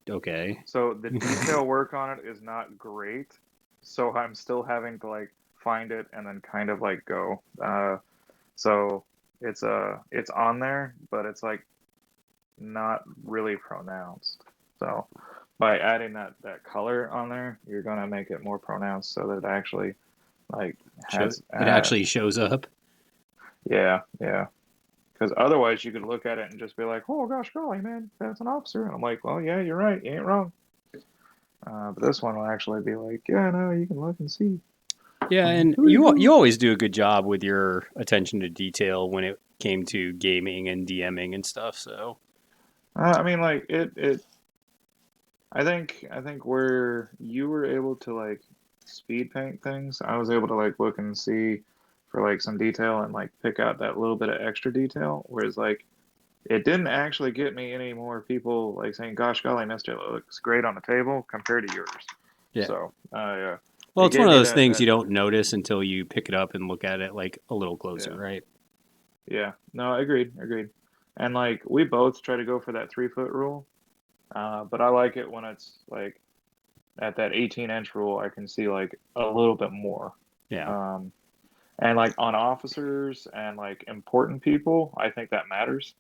Okay. So the detail work on it is not great, so I'm still having to like find it and then kind of like go. So it's on there, but it's like not really pronounced. So by adding that color on there, you're gonna make it more pronounced so that it actually like has It actually shows up. yeah, yeah. Because otherwise you could look at it and just be like, oh gosh golly man, that's an officer. And I'm like, well yeah, you're right, you ain't wrong. But this one will actually be like, yeah, no, you can look and see. Yeah, and you always do a good job with your attention to detail when it came to gaming and DMing and stuff. So I mean, like it. I think where you were able to like speed paint things, I was able to like look and see for like some detail and like pick out that little bit of extra detail. Whereas like it didn't actually get me any more people like saying, "Gosh, golly, Mister, it looks great on the table" compared to yours. yeah. So, yeah, Well, it it's one gave of me those that things that you don't notice until you pick it up and look at it like a little closer, yeah, right? yeah. No, agreed, agreed. And like we both try to go for that 3 foot rule, but I like it when it's like at that 18-inch rule. I can see like a little bit more. Yeah. Um, and like on officers and like important people, I think that matters.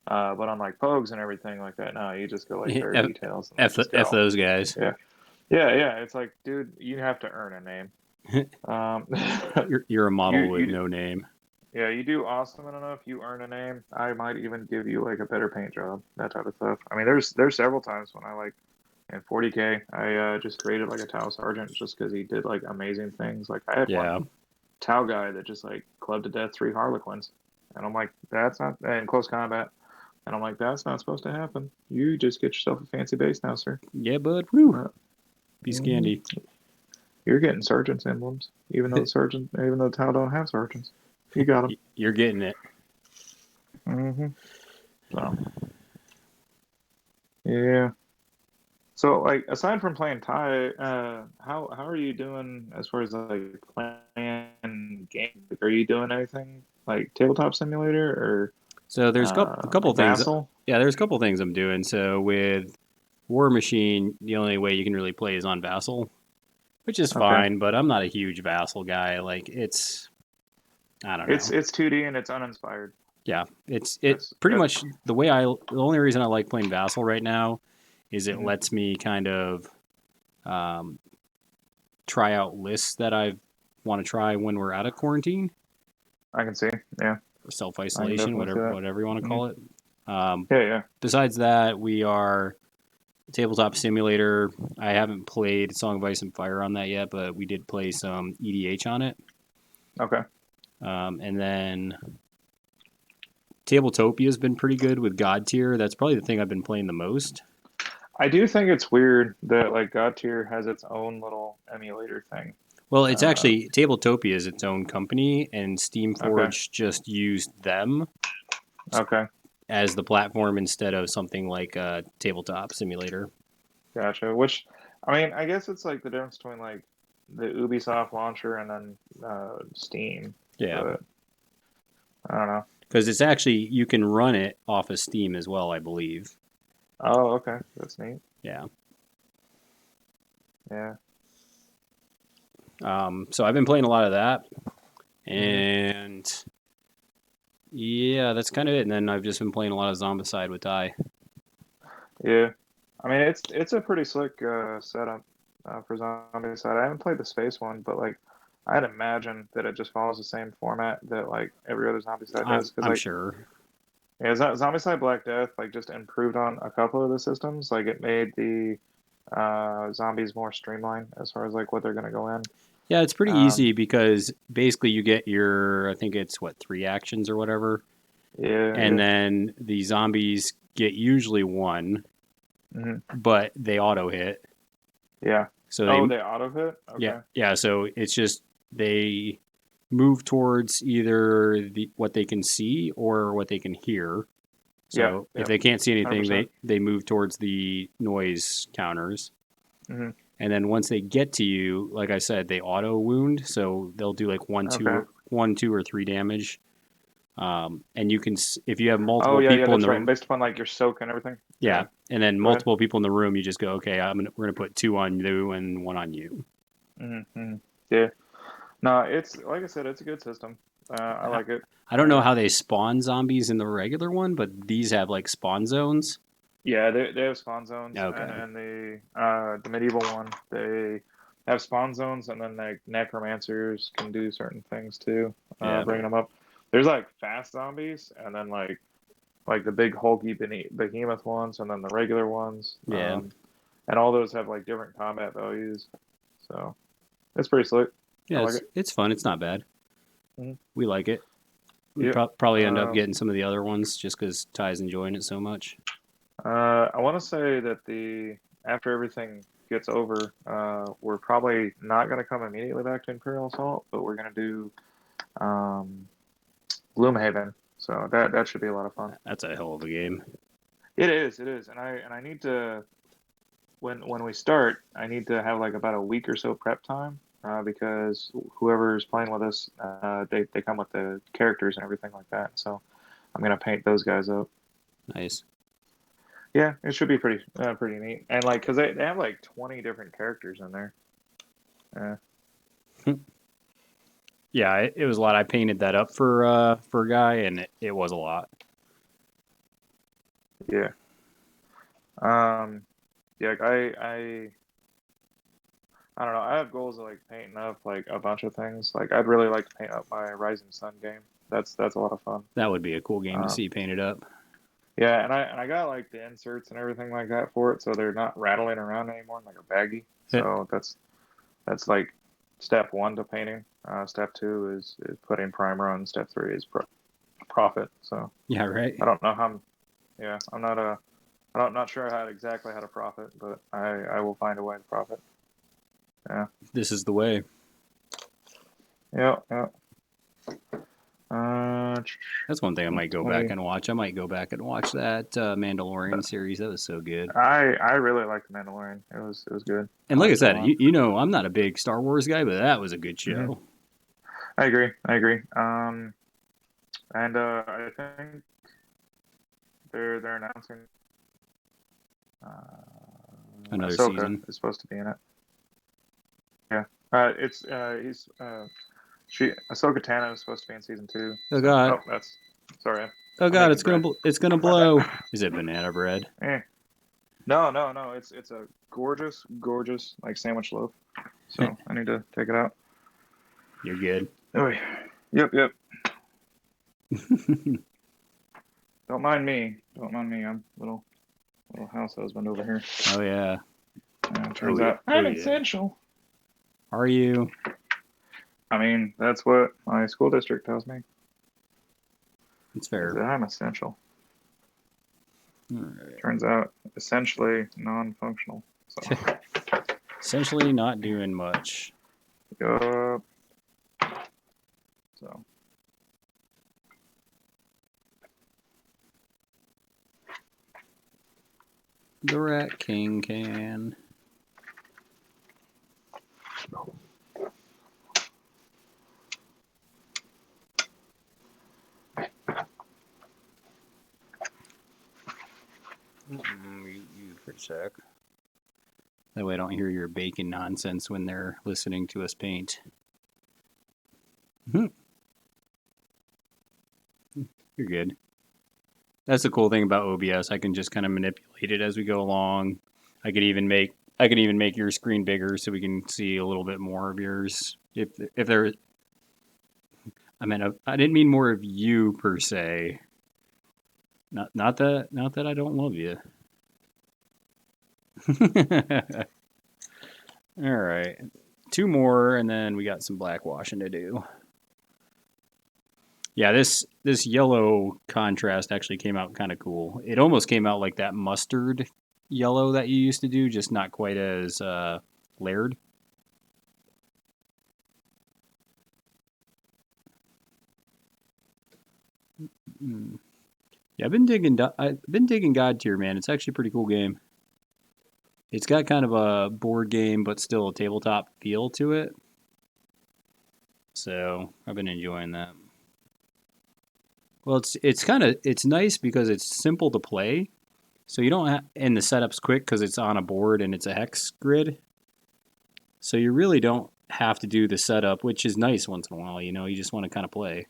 But on like pogues and everything like that, no, you just go like bare F, details and like just F go. those guys. Yeah, yeah, yeah. It's like, dude, you have to earn a name. Um, You're a model with you no name. yeah, you do awesome enough, you earn a name. I might even give you like a better paint job, that type of stuff. I mean, there's several times when I like in 40K, I just created like a Tau sergeant just because he did like amazing things. Like I had Yeah. one Tau guy that just like clubbed to death 3 Harlequins, and I'm like, that's not in close combat. And I'm like, that's not supposed to happen. You just get yourself a fancy base now, sir. Yeah, bud. Woo. Uh, Piece of mhm. candy. You're getting sergeant's emblems, even though Tau don't have sergeants. You got them. You're getting it. Hmm. So yeah. So like aside from playing Thai, how are you doing as far as like playing games? Like, are you doing anything like tabletop simulator or So there's a couple like of things. Vassal? Yeah, there's a couple of things I'm doing. So with War Machine, the only way you can really play is on Vassal, which is Okay. fine. But I'm not a huge Vassal guy. Like I don't know. It's 2D and it's uninspired. Yeah, it pretty That's much the only reason I like playing Vassal right now is it mhm. lets me kind of um, try out lists that I want to try when we're out of quarantine I can see. Yeah, or self I can isolation, definitely see that. whatever you want to Hmm. call it. Um, Yeah, yeah. besides that, we are tabletop simulator. I haven't played Song of Ice and Fire on that yet, but we did play some EDH on it. Okay. And then Tabletopia has been pretty good with God Tier. That's probably the thing I've been playing the most. I do think it's weird that like God Tier has its own little emulator thing. Well, it's Uh, actually Tabletopia is its own company, and okay. Steamforge just used them Okay. as the platform instead of something like a tabletop simulator. Gotcha. Which, I mean, I guess it's like the difference between like the Ubisoft launcher and then Steam. Yeah, But I don't know. because it's actually you can run it off of Steam as well, I believe. Oh, okay. That's neat. Yeah. Yeah. So I've been playing a lot of that, Hmm. and yeah, that's kind of it. And then I've just been playing a lot of Zombicide with Ty. Yeah. I mean, it's a pretty slick setup for Zombie Side. I haven't played the space one, but like I'd imagine that it just follows the same format that like every other Zombie Side does. Because I'm like sure. yeah, Zombie Side Black Death like just improved on a couple of the systems. Like it made the zombies more streamlined as far as like what they're gonna go in. Yeah, it's pretty Um, easy because basically you get your, I think it's what, 3 actions or whatever. yeah, And yeah. then the zombies get usually one, Hmm. but they auto hit. Yeah. So Oh, they auto hit? Okay. yeah. So it's just they move towards either what they can see or what they can hear. Yeah, So if yeah. they can't see anything, 100%. they move towards the noise counters. Hmm. And then once they get to you, like I said, they auto wound. So they'll do like Okay. 2 or 3 damage. And you can, if you have Oh, multiple yeah, yeah, people in that's the right. And room, based upon like your soak and everything. yeah, Yeah. and then Go ahead. multiple people in the room, you just go, okay, we're gonna put 2 on you and 1 on you. Hmm. Hmm. Yeah. No, it's like I said, it's a good system. I I like it. I don't know how they spawn zombies in the regular one, but these have like spawn zones. Yeah, they have spawn zones, Okay. and the medieval one they have spawn zones, and then like necromancers can do certain things too, Yeah. bringing them up. There's like fast zombies, and then like the big hulky behemoth ones, and then the regular ones. Yeah. And all those have like different combat values, so it's pretty slick. I Yeah, like it's fun. It's not bad. Mhm. We like it. We Yep. probably end up Um, getting some of the other ones just because Ty's enjoying it so much. I want to say that the after everything gets over, we're probably not going to come immediately back to Imperial Assault, but we're going to do um, Gloomhaven. So that should be a lot of fun. That's a hell of a game. It is, and I need to when we start, I need to have like about a week or so prep time. Because whoever's playing with us, they come with the characters and everything like that. So I'm gonna paint those guys up. Nice. Yeah, it should be pretty neat. And like, cause they have like 20 different characters in there. Yeah. Yeah, it was a lot. I painted that up for a guy, and it was a lot. Yeah. Um, yeah, like I don't know. I have goals of like painting up like a bunch of things. Like I'd really like to paint up my Rising Sun game. That's a lot of fun. That would be a cool game to Um, see painted up. yeah, and I got like the inserts and everything like that for it, so they're not rattling around anymore like a baggie. So that's like step one to painting. Step two is putting primer on. Step three is profit. So Yeah, right. I don't know how. Yeah, I'm not a. I'm not sure exactly how to profit, but I will find a way to profit. Yeah. This is the way. Yeah. Yeah. Uh, That's one thing I might go back 20. and watch. I might go back and watch that Mandalorian series. That was so good. I really liked the Mandalorian. It was good. And like I Liked it a said, lot. you know, I'm not a big Star Wars guy, but that was a good Mhm. show. I agree. I agree. And I think they're announcing uh, Another Ahsoka season. is supposed to be in it. Yeah. It's he's she Ahsoka Tano is supposed to be in season 2. Oh So, god. oh, that's sorry. Oh I'm god, making bread. it's gonna My bad. blow. Is it banana bread? Eh. No. It's a gorgeous like sandwich loaf. So I need to take it out. You're good. Oh, yep. Don't mind me. Don't mind me. I'm little house husband over here. Oh yeah. Turns Oh yeah. out Oh I'm yeah. essential. Are you? I mean, that's what my school district tells me. It's Is that fair. I'm essential. All right. Turns out essentially non-functional. So, Essentially not doing much. yup. So, The Rat King can. You for a sec. That way I don't hear your bacon nonsense when they're listening to us paint. You're good. That's the cool thing about OBS. I can just kind of manipulate it as we go along. I could even make your screen bigger so we can see a little bit more of yours. If there, I didn't mean more of you per se. Not that I don't love you. All right, 2 more, and then we got some black washing to do. Yeah, this yellow contrast actually came out kind of cool. It almost came out like that mustard yellow that you used to do, just not quite as layered. Mm. Yeah, I've been digging God Tier, man. It's actually a pretty cool game. It's got kind of a board game, but still a tabletop feel to it. So I've been enjoying that. Well, it's nice because it's simple to play, so you don't have, and the setup's quick because it's on a board and it's a hex grid. So you really don't have to do the setup, which is nice once in a while. You just want to kind of play.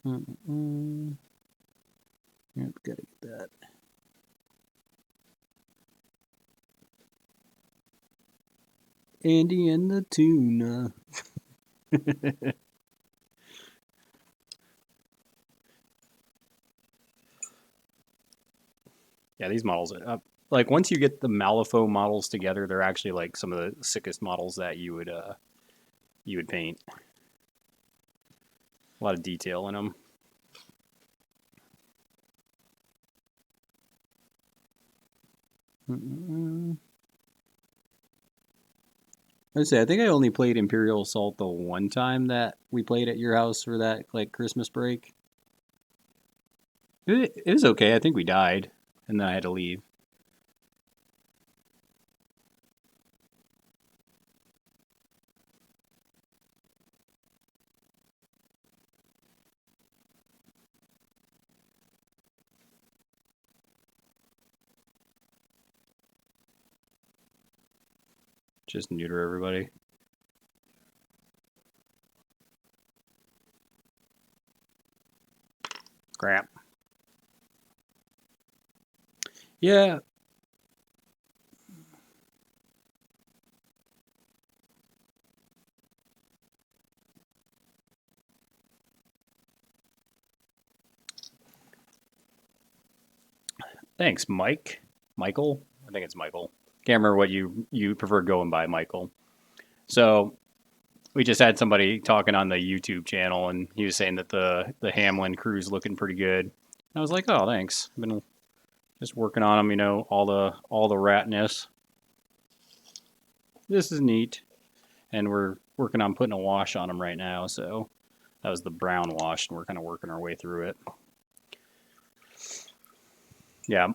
Yep, gotta get that. Andy and the tuna. Yeah, these models, like once you get the Malifaux models together, they're actually like some of the sickest models that you would paint. A lot of detail in them. I think I only played Imperial Assault the one time that we played at your house for that like Christmas break. It was okay. I think we died, and then I had to leave. Just neuter everybody. Crap. Yeah. Thanks, Mike. Michael? I think it's Michael. Can't remember what you prefer going by, Michael. So we just had somebody talking on the YouTube channel, and he was saying that the Hamlin crew's looking pretty good. And I was like, oh, thanks. I've been just working on them, all the ratness. This is neat, and we're working on putting a wash on them right now. So that was the brown wash, and we're kind of working our way through it. Yeah,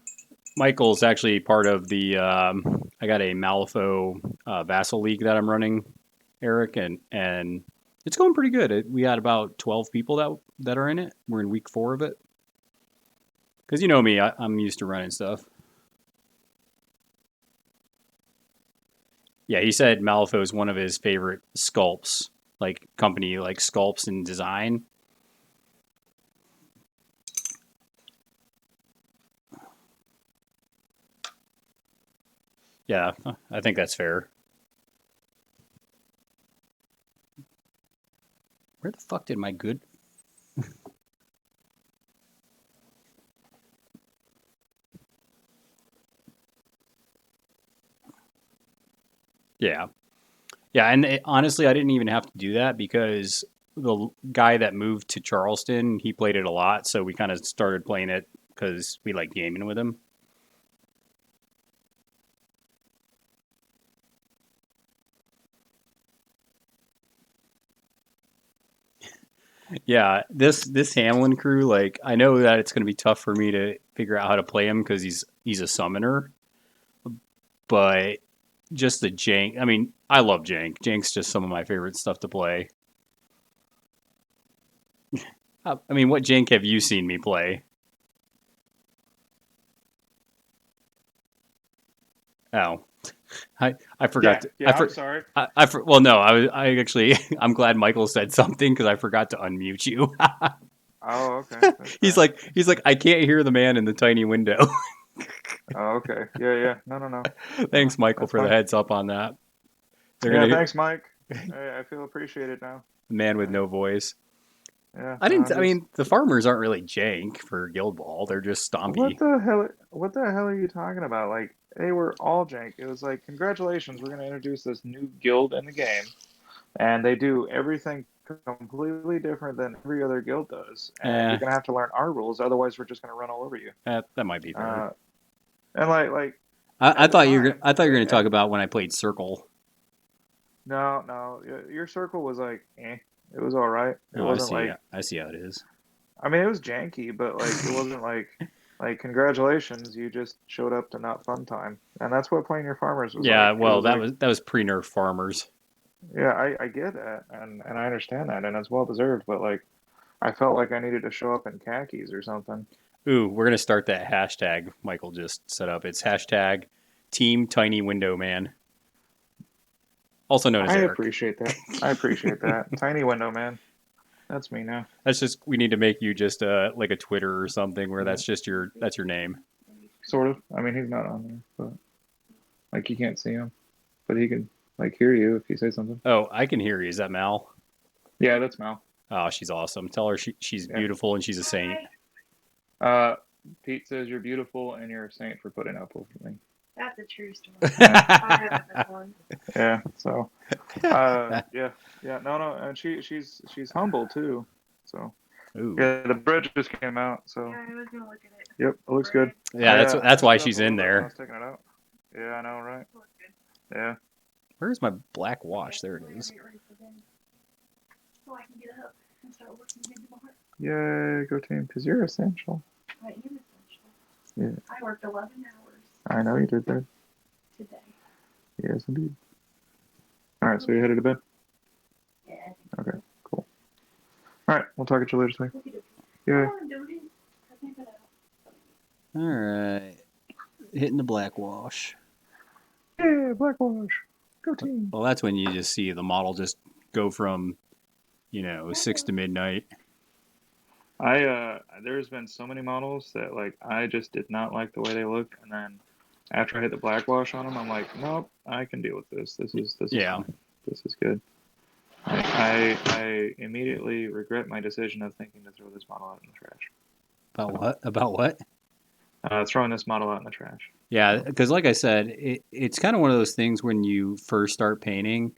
Michael's actually part of the. I got a Malifaux Vassal League that I'm running, Erik, and it's going pretty good. We got about 12 people that are in it. We're in week 4 of it. Because you know me, I'm used to running stuff. Yeah, he said Malifaux is one of his favorite sculpts, like company, like sculpts and design. Yeah, I think that's fair. Where the fuck did my good... Yeah. Yeah, and honestly, I didn't even have to do that because the guy that moved to Charleston, he played it a lot, so we kind of started playing it because we like gaming with him. Yeah, this Hamlin crew, like I know that it's going to be tough for me to figure out how to play him because he's a summoner, but just the jank. I mean, I love jank. Jank's just some of my favorite stuff to play. I mean, what jank have you seen me play? Oh, I forgot. I'm sorry. Well, no, I actually I'm glad Michael said something because I forgot to unmute you. Oh, okay. he's like I can't hear the man in the tiny window. Oh, okay. Yeah. No. Thanks, Michael, That's for the fine. heads up on that. Thanks, Mike. I feel appreciated now. Man with no voice. Yeah. I mean, the farmers aren't really jank for Guild Ball. They're just stompy. What the hell are you talking about? Like, they were all jank. It was like, congratulations, we're gonna introduce this new guild in the game, and they do everything completely different than every other guild does, and you're gonna have to learn our rules, otherwise we're just gonna run all over you. That might be fair. And like I at the thought you were time, going to talk about when I played Circle. No, your circle was like, it was all right. It Oh, wasn't like, I see how it is. I mean, it was janky, but like, it wasn't like congratulations, you just showed up to not fun time, and that's what playing your farmers was Yeah, like. It well, was like, that was pre-nerf farmers. yeah, I get that, and I understand that, and it's well deserved, but like, I felt like I needed to show up in khakis or something. Ooh, we're gonna start that hashtag Michael just set up. It's hashtag Team Tiny Window Man, also known as I Erik. appreciate that. I appreciate that. Tiny window man. That's me now. That's just we need to make you just like a Twitter or something where that's your name. Sort of. I mean, he's not on there, but like you can't see him, but he can like hear you if you say something. Oh, I can hear you. Is that Mal? Yeah, that's Mal. Oh, she's awesome. Tell her she's Yeah. beautiful and she's a saint. Pete says you're beautiful and you're a saint for putting up with me. That's a true story. Yeah. I have this one. Yeah. So, yeah. No, and she's humble too. So, Ooh. yeah, the bread just came out. So, Yeah, I was gonna look at it. yep, it looks good. Yeah, I that's why messed it up she's a in little bit when I there. was taking it out. Yeah, I know, right? It looks good. Yeah. Where's my black wash? There it is. Get ready for bed. So I can get up and start working good tomorrow. Yay, go team, because you're essential. I am essential. Yeah. I worked 11 hours I know you did that. today. Yes, indeed. All right, so you headed to bed? Yeah. Okay, cool. All right, we'll talk at you later, Slay. Look at it. Yeah. Come on, dude. I think it out. All right, hitting the black wash. Yeah, Blackwash. Go team. Well, that's when you just see the model just go from, 6 to midnight. There's been so many models that like I just did not like the way they look, and then after I hit the blackwash on them, I'm like, nope, I can deal with this. This is Yeah. fine. This is good. I immediately regret my decision of thinking to throw this model out in the trash. About what? About what? Throwing this model out in the trash. Yeah, because like I said, it's kind of one of those things when you first start painting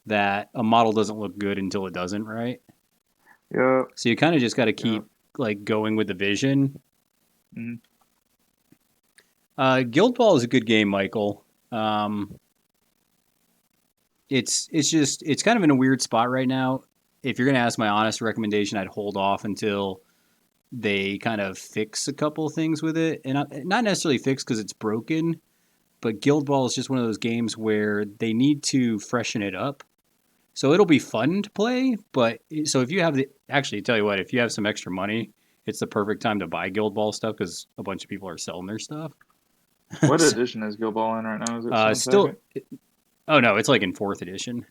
that a model doesn't look good until it doesn't, right? Yep. So you kind of just got to keep like going with the vision. Mhm. Guild Ball is a good game, Michael. It's kind of in a weird spot right now. If you're gonna ask my honest recommendation, I'd hold off until they kind of fix a couple things with it, and not necessarily fix because it's broken, but Guild Ball is just one of those games where they need to freshen it up. So it'll be fun to play, but so if you have actually tell you what, if you have some extra money, it's the perfect time to buy Guild Ball stuff because a bunch of people are selling their stuff. What So- edition is Guild Ball in right now? Is it still, second? oh no, it's like in 4th edition.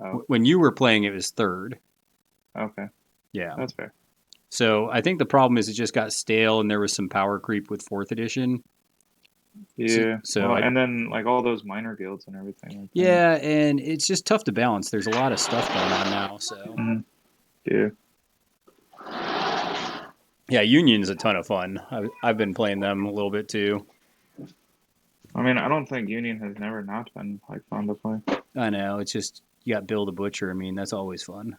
Oh, When you were playing, it was 3rd. okay, Yeah. that's fair. So I think the problem is it just got stale and there was some power creep with 4th edition. Yeah. So well, I- and then like all those minor guilds and everything. Like that. Yeah, and it's just tough to balance. There's a lot of stuff going on now. So Mhm. Yeah. yeah, Union's a ton of fun. I've been playing them a little bit too. I mean, I don't think Union has never not been like fun to play. I know, it's just you got Bill the Butcher. I mean, that's always fun.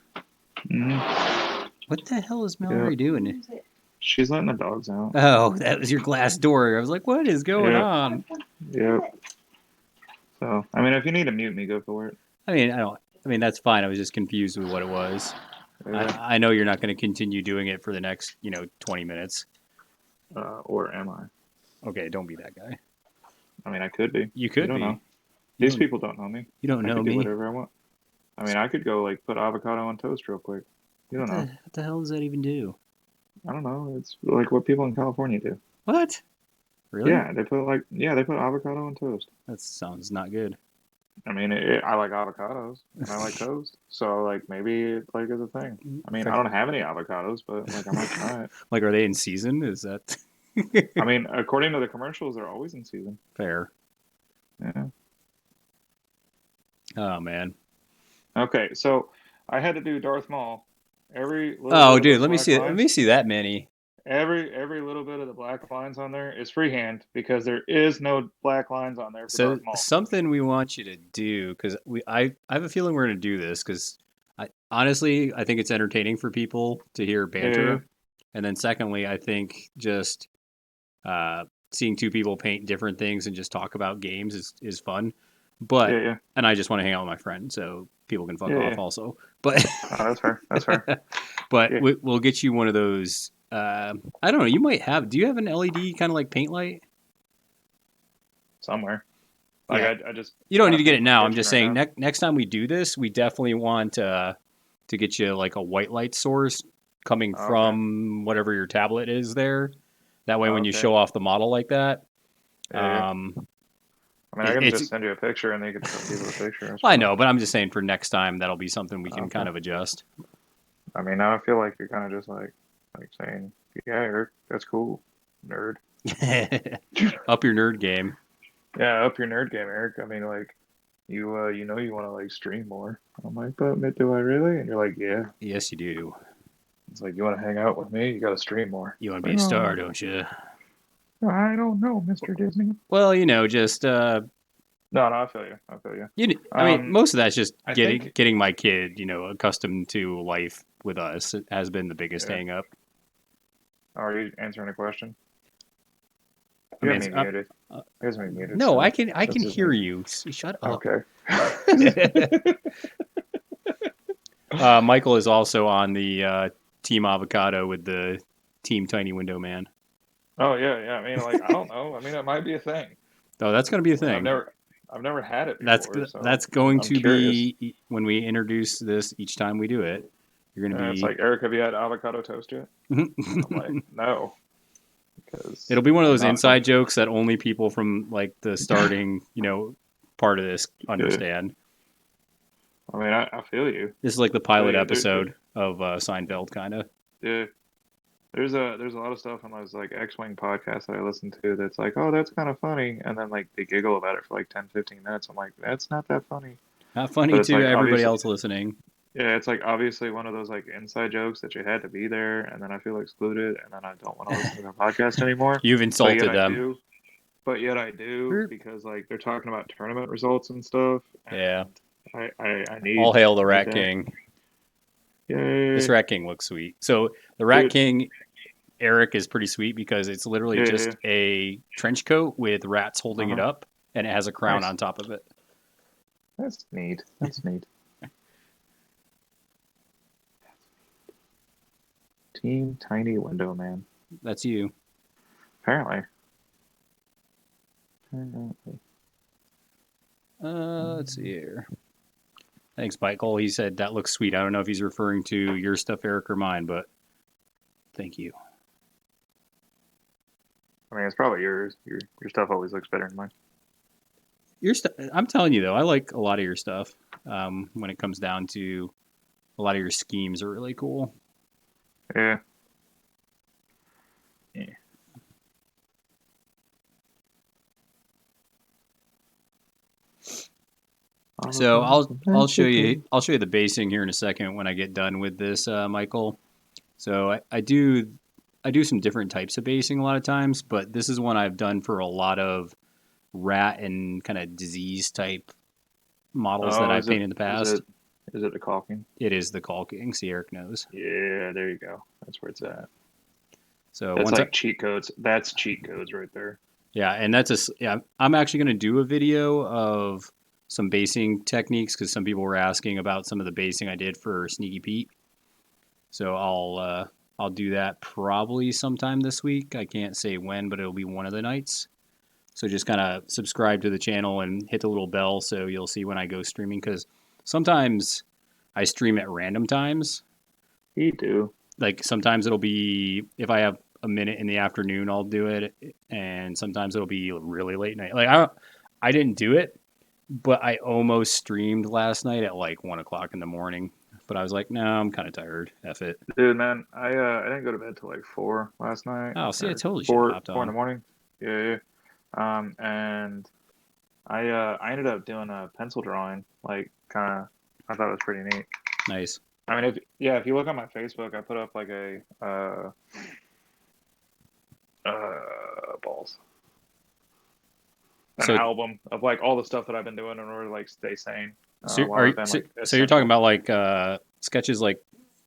Hmm. What the hell is Mallory doing? Use it. She's letting the dogs out. Oh, that was your glass door. I was like, what is going Yeah. on? Yep. So, I mean, if you need to mute me, go for it. I mean, that's fine. I was just confused with what it was. Yeah. I know you're not going to continue doing it for the next, 20 minutes. Or am I? Okay, don't be that guy. I mean, I could be. You could don't be. know. These people don't know me. You don't I know could do me. whatever I want. I mean, I could go like put avocado on toast real quick. You don't know. What the hell does that even do? I don't know. It's like what people in California do. What? Really? Yeah, they put avocado on toast. That sounds not good. I mean, I like avocados and I like toast, so like maybe it like is a thing. I mean, I don't have any avocados, but like I might try it. Like, are they in season? Is that I mean, according to the commercials, they're always in season. fair? Yeah. Oh man. Okay, so I had to do Darth Maul. Every little Oh, bit of dude, those let me black see. Let lines- me see that many. Every little bit of the black lines on there is freehand because there is no black lines on there for So Darth Maul. something we want you to do because I have a feeling we're gonna do this because honestly I think it's entertaining for people to hear banter, Yeah. and then secondly I think just seeing two people paint different things and just talk about games is fun. But Yeah, yeah. and I just want to hang out with my friend, so people can fuck Yeah, off yeah. also. But Oh, that's fair. That's fair. but Yeah. we'll get you one of those. I don't know. You might have. Do you have an LED kind of like paint light? Somewhere. Like Yeah. I just. You don't need kinda to get it paint now. my I'm just kitchen saying right next time we do this, we definitely want to get you like a white light source coming Okay. from whatever your tablet is there. That way, when you Okay. show off the model like that, Yeah, yeah. I mean, I can It's just send you a picture and then you can show people the picture. It's I fine. know, but I'm just saying for next time that'll be something we can Okay. kind of adjust. I mean, now I feel like you're kind of just like saying, yeah, Eric, that's cool, nerd. Up your nerd game. Yeah, up your nerd game, Eric. I mean, like, you know you want to like stream more. I'm like, but do I really? And you're like, yeah. Yes, you do. It's like, you want to hang out with me? You got to stream more. You want to be a star, don't you? I don't know, Mr. Disney. Well, just No, I feel you. I feel you. I mean, most of that's just I getting my kid, accustomed to life with us. It has been the biggest hang up. Are you answering a question? I You mean, have me muted. You have me muted. no, so I can that's just hear me. you. Shut up. Okay. Michael is also on the Team Avocado with the Team Tiny Window Man. Oh yeah. I mean, like, I don't know. I mean, it might be a thing. Oh, that's going to be a I mean, thing. I've never had it That's before. So that's going I'm to curious. be when we introduce this each time we do it. You're going to It's be. like, Eric, have you had avocado toast yet? I'm like, no. Because It'll be one of those not inside jokes that only people from like the starting, part of this understand. I mean, I feel you. This is like the pilot Yeah, episode of Seinfeld, kind of. Yeah. There's a lot of stuff on those like X-Wing podcasts that I listen to that's like, oh, that's kind of funny, and then like they giggle about it for like 10-15 minutes. I'm like, that's not that funny. Not funny But it's to like, everybody obviously, else listening. yeah, it's like obviously one of those like inside jokes that you had to be there, and then I feel excluded, and then I don't want to listen to their podcast anymore. You've But insulted yet I them. do. But yet I do because like they're talking about tournament results and stuff. And Yeah. I need All hail the need Rat that. King. Yay. This Rat King looks sweet. So the Rat Dude. King, Erik, is pretty sweet because it's literally just a trench coat with rats holding it up, and it has a crown Nice. on top of it. That's neat. That's neat. Team Tiny Window Man. That's you. Apparently. Let's see here. Thanks, Michael. He said that looks sweet. I don't know if he's referring to your stuff, Erik, or mine, but thank you. I mean, it's probably yours. Your stuff always looks better than mine. Your stuff. I'm telling you though, I like a lot of your stuff. When it comes down to a lot of your schemes are really cool. Yeah. So I'll show you the basing here in a second when I get done with this, Michael. So I do some different types of basing a lot of times, but this is one I've done for a lot of rat and kind of disease type models that I've painted in the past. Is it the caulking? It is the caulking. See, Erik knows. Yeah, there you go. That's where it's at. So that's like cheat codes. That's cheat codes right there. Yeah, and I'm actually going to do a video of some basing techniques because some people were asking about some of the basing I did for Sneaky Pete. So I'll do that probably sometime this week. I can't say when, but it'll be one of the nights. So just kind of subscribe to the channel and hit the little bell so you'll see when I go streaming because sometimes I stream at random times. You do. Like sometimes it'll be if I have a minute in the afternoon, I'll do it, and sometimes it'll be really late night. Like I didn't do it, but I almost streamed last night at like 1:00 in the morning. But I was like, no, I'm kind of tired. F it. Dude, man, I didn't go to bed till like 4 last night. Oh, see, I totally should have hopped on. 4 in the morning. Yeah. And I ended up doing a pencil drawing. Like, kind of, I thought it was pretty neat. Nice. I mean, if you look on my Facebook, I put up like a album of like all the stuff that I've been doing in order to like stay sane. So you're talking about like sketches, like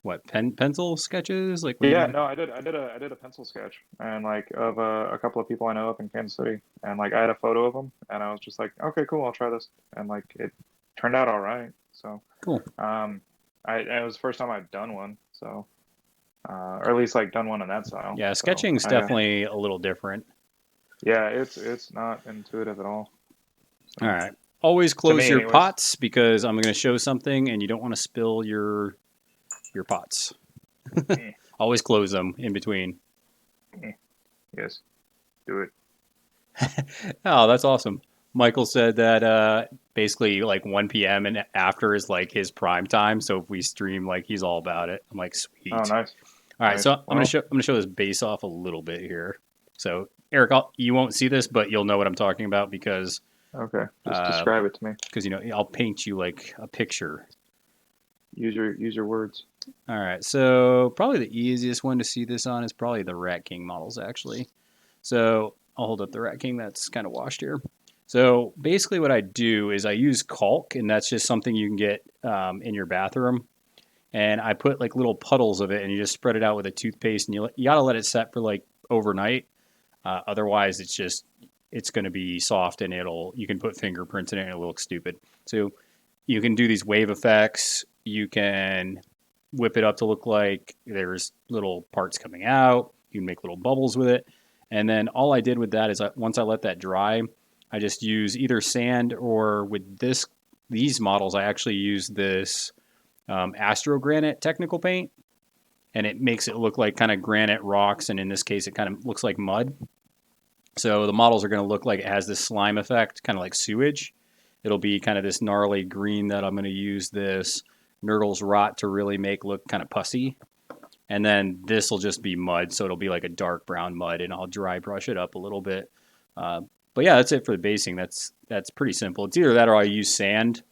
what pencil sketches, like yeah, no, I did a pencil sketch and like of a couple of people I know up in Kansas City, and like I had a photo of them, and I was just like, okay, cool, I'll try this, and like it turned out all right. So cool. It was the first time I've done one, so or at least like done one in that style. Yeah, sketching's definitely a little different. Yeah, it's not intuitive at all. So, all right. Always close your pots because I'm going to show something and you don't want to spill your pots. Always close them in between. Yes. Do it. Oh, that's awesome. Michael said that basically like 1 p.m. and after is like his prime time. So if we stream, like he's all about it. I'm like, sweet. Oh, nice. All right, Nice. so I'm Well, gonna show this base off a little bit here. So Eric, you won't see this, but you'll know what I'm talking about because okay. Just describe it to me. you know I'll paint you like a picture. Use your words. All right, so probably the easiest one to see this on is probably the Rat King models actually. So I'll hold up the Rat King that's kind of washed here. So basically what I do is I use caulk, and that's just something you can get in your bathroom. And I put like little puddles of it, and you just spread it out with a toothpaste, and you gotta let it set for like overnight. Otherwise, it's going to be soft, and you can put fingerprints in it, and it'll look stupid. So you can do these wave effects. You can whip it up to look like there's little parts coming out. You can make little bubbles with it. And then all I did with that is once I let that dry, I just use either sand or with these models, I actually use this Astro Granite technical paint, and it makes it look like kind of granite rocks, and in this case, it kind of looks like mud. So the models are going to look like it has this slime effect, kind of like sewage. It'll be kind of this gnarly green that I'm going to use this Nurdle's Rot to really make look kind of pussy. And then this will just be mud, so it'll be like a dark brown mud, and I'll dry brush it up a little bit. But yeah, that's it for the basing. That's pretty simple. It's either that or I use sand.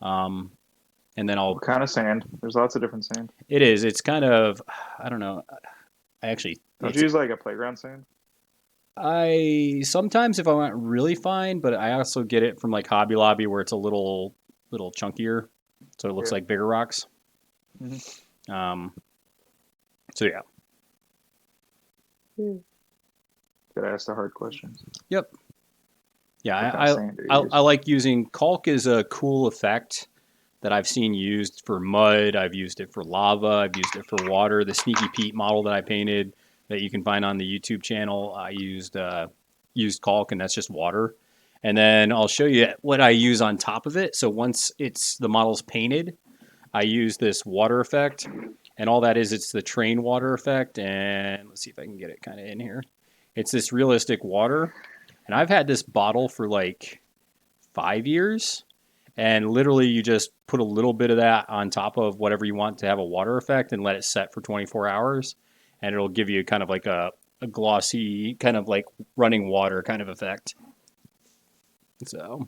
And then I'll. What kind of sand? There's lots of different sand. It is. It's kind of. I don't know. I actually. Don't you use like a playground sand? I sometimes if I want really fine, but I also get it from like Hobby Lobby where it's a little chunkier, so it looks like bigger rocks. Mm-hmm. So yeah. Gotta ask the hard questions. Yep. Yeah, What kind of sand do you use? I like using caulk is a cool effect that I've seen used for mud. I've used it for lava. I've used it for water. The Sneaky Pete model that I painted that you can find on the YouTube channel, I used caulk, and that's just water. And then I'll show you what I use on top of it. So once the model's painted, I use this water effect, and all that is it's the train water effect. And let's see if I can get it kind of in here. It's this realistic water, and I've had this bottle for like 5 years. And literally, you just put a little bit of that on top of whatever you want to have a water effect and let it set for 24 hours. And it'll give you kind of like a glossy, kind of like running water kind of effect. So,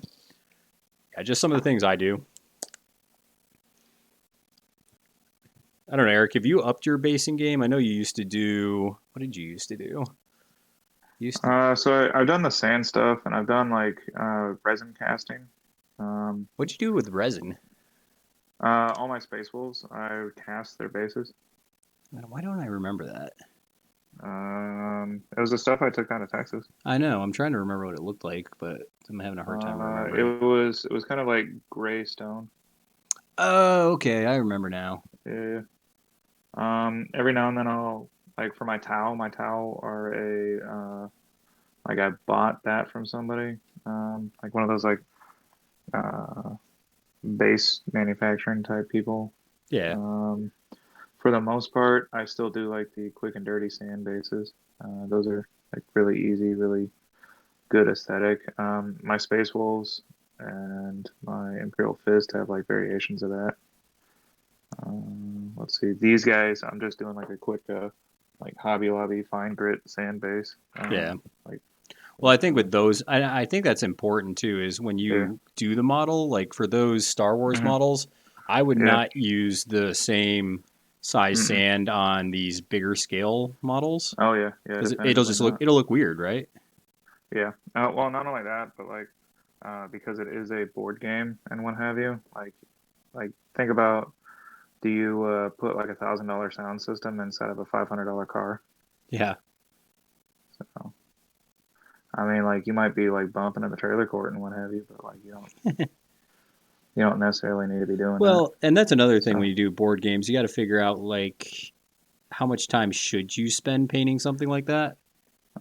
yeah, just some of the things I do. I don't know, Eric, have you upped your basing game? I know you used to do. What did you used to do? So I've done the sand stuff, and I've done like resin casting. What'd you do with resin? All my Space Wolves, I cast their bases. Why don't I remember that? It was the stuff I took down to Texas. I know. I'm trying to remember what it looked like, but I'm having a hard time remembering. It was kind of like gray stone. Oh, okay. I remember now. Yeah. Every now and then I'll like for my towel are like I bought that from somebody. Like one of those like base manufacturing type people. Yeah. For the most part, I still do like the quick and dirty sand bases. Those are like really easy, really good aesthetic. My Space Wolves and my Imperial Fist have like variations of that. Let's see. These guys, I'm just doing like a quick like Hobby Lobby fine grit sand base. Yeah. Like, Well, I think with those, I think that's important too, is when you do the model, like for those Star Wars models, I would not use the same size sand on these bigger scale models. Oh yeah, yeah. Because it'll look weird, right? Yeah. Well, not only that, but like because it is a board game and what have you. Like think about, do you put like $1,000 sound system inside of a $500 car? Yeah. So, I mean, like you might be like bumping in the trailer court and what have you, but like you don't necessarily need to be doing that. Well, and that's another thing when you do board games, you got to figure out like how much time should you spend painting something like that?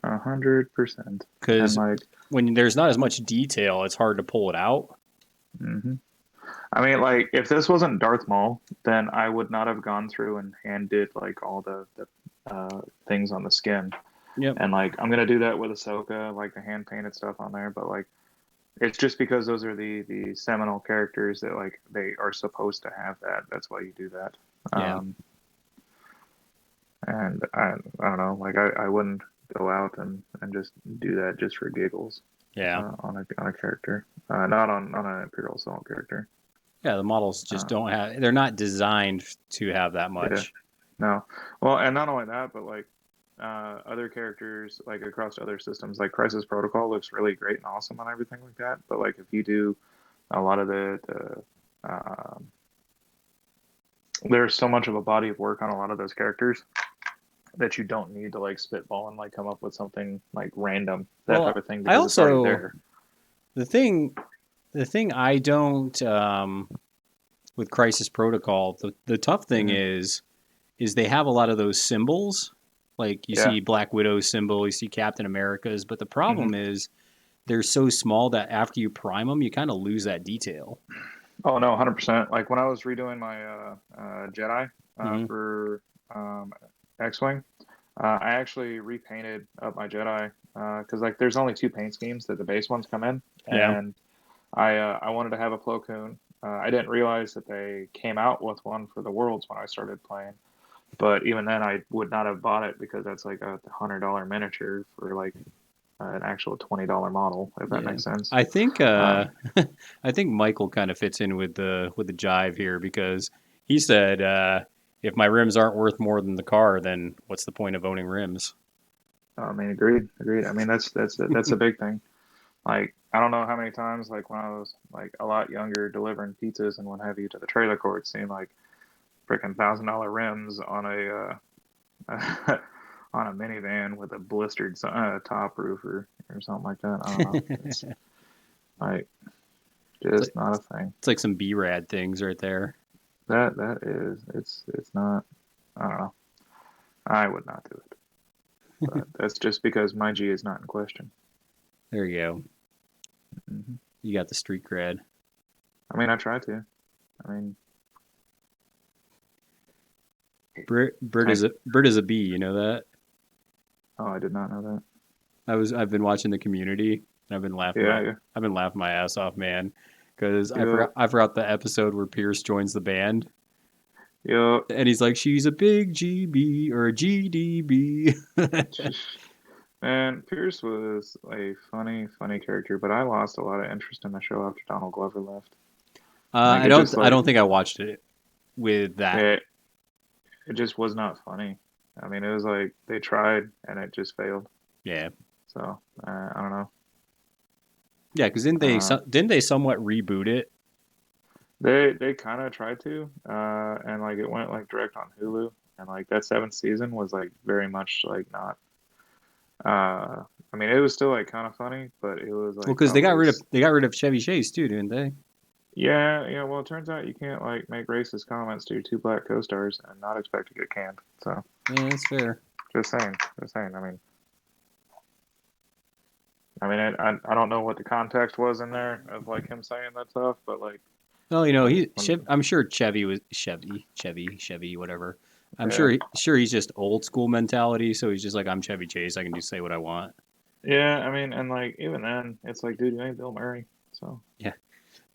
100%. Because like, when there's not as much detail, it's hard to pull it out. I mean, like if this wasn't Darth Maul, then I would not have gone through and hand did like all the things on the skin. Yep. And like I'm gonna do that with Ahsoka, like the hand painted stuff on there. But like It's just because those are the seminal characters that like they are supposed to have that. That's why you do that. Yeah. And I don't know, like I wouldn't go out and just do that just for giggles Yeah. on a character, not on an Imperial Assault character. Yeah, the models just Uh, don't have, they're not designed to have that yeah, much. no. Well, and not only that, but like other characters like across other systems, like Crisis Protocol looks really great and awesome and everything like that. But like if you do a lot of there's so much of a body of work on a lot of those characters that you don't need to like spitball and like come up with something like random, that type Well, of thing, I because it's already also, there. the thing, the thing I don't, with Crisis Protocol, the tough thing Mhm. is they have a lot of those symbols. Like you Yeah. see Black Widow's symbol, you see Captain America's, but the problem Mhm. is they're so small that after you prime them, you kind of lose that detail. Oh no, 100%. Like when I was redoing my Jedi Hmm. for X-Wing, I actually repainted up my Jedi because like there's only two paint schemes that the base ones come in, Yeah. and I wanted to have a Plo Koon. I didn't realize that they came out with one for the Worlds when I started playing, but even then I would not have bought it because that's like $100 miniature for like an actual $20 model, if that Yeah. makes sense. I think Um, I think Michael kind of fits in with the jive here because he said if my rims aren't worth more than the car, then what's the point of owning rims? I mean, agreed. I mean, that's a big thing. Like, I don't know how many times, like when I was like a lot younger, delivering pizzas and what have you to the trailer court, seeing like freaking $1,000 rims on a on a minivan with a blistered top roof or something like that. I don't know. It's like It's like just not a thing. it's like some B rad things right there. That is, it's not. I don't know. I would not do it, but that's just because my G is not in question. There you go. Hmm. You got the street cred. I mean, I try to. I mean, I Bird is a bee. You know that? oh, I did not know that. I've been watching the Community. And Yeah, yeah, I've been laughing my ass off, man. Because yeah, I forgot the episode where Pierce joins the band, yeah. and he's like, "She's a big GB or a GDB." Man, Pierce was a funny character, but I lost a lot of interest in the show after Donald Glover left. Like it just I like don't think I watched it with that. it, it just was not funny. I mean, it was like they tried and it just failed. Yeah, So I don't know. yeah. Because Uh, didn't they somewhat reboot it? they kind of tried to, and like it went like direct on Hulu, and like that seventh season was like very much like not. I mean, it was still like kind of funny, but it was Well, like because probably they got rid of Chevy Chase too, didn't they? yeah, yeah. Well, it turns out you can't like make racist comments to your two black co-stars and not expect to get canned. So Yeah, that's fair. just saying, just saying. I mean, I don't know what the context was in there of like him saying that stuff, but like Well, you know, when I'm sure Chevy, whatever. yeah, Sure he's just old school mentality. So he's just like, I'm Chevy Chase. I can just say what I want. yeah. I mean, and like even then, it's like, dude, you ain't Bill Murray, so Yeah,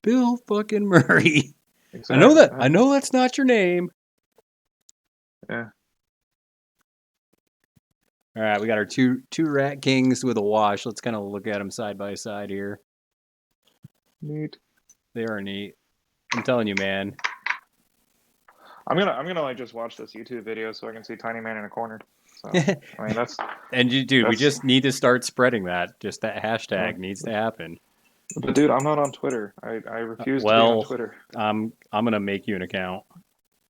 Bill fucking Murray. exactly. I know that's not your name. Yeah, All right, we got our two Rat Kings with a wash. Let's kind of look at them side by side here. neat. They are neat. I'm telling you, man. I'm gonna like just watch this YouTube video so I can see Tiny Man in a corner. So I mean, And dude, we that's just need to start spreading that. Just that yeah. hashtag needs to happen. But dude, I'm not on Twitter. I refuse to be on Well, Twitter. I'm gonna make you an account.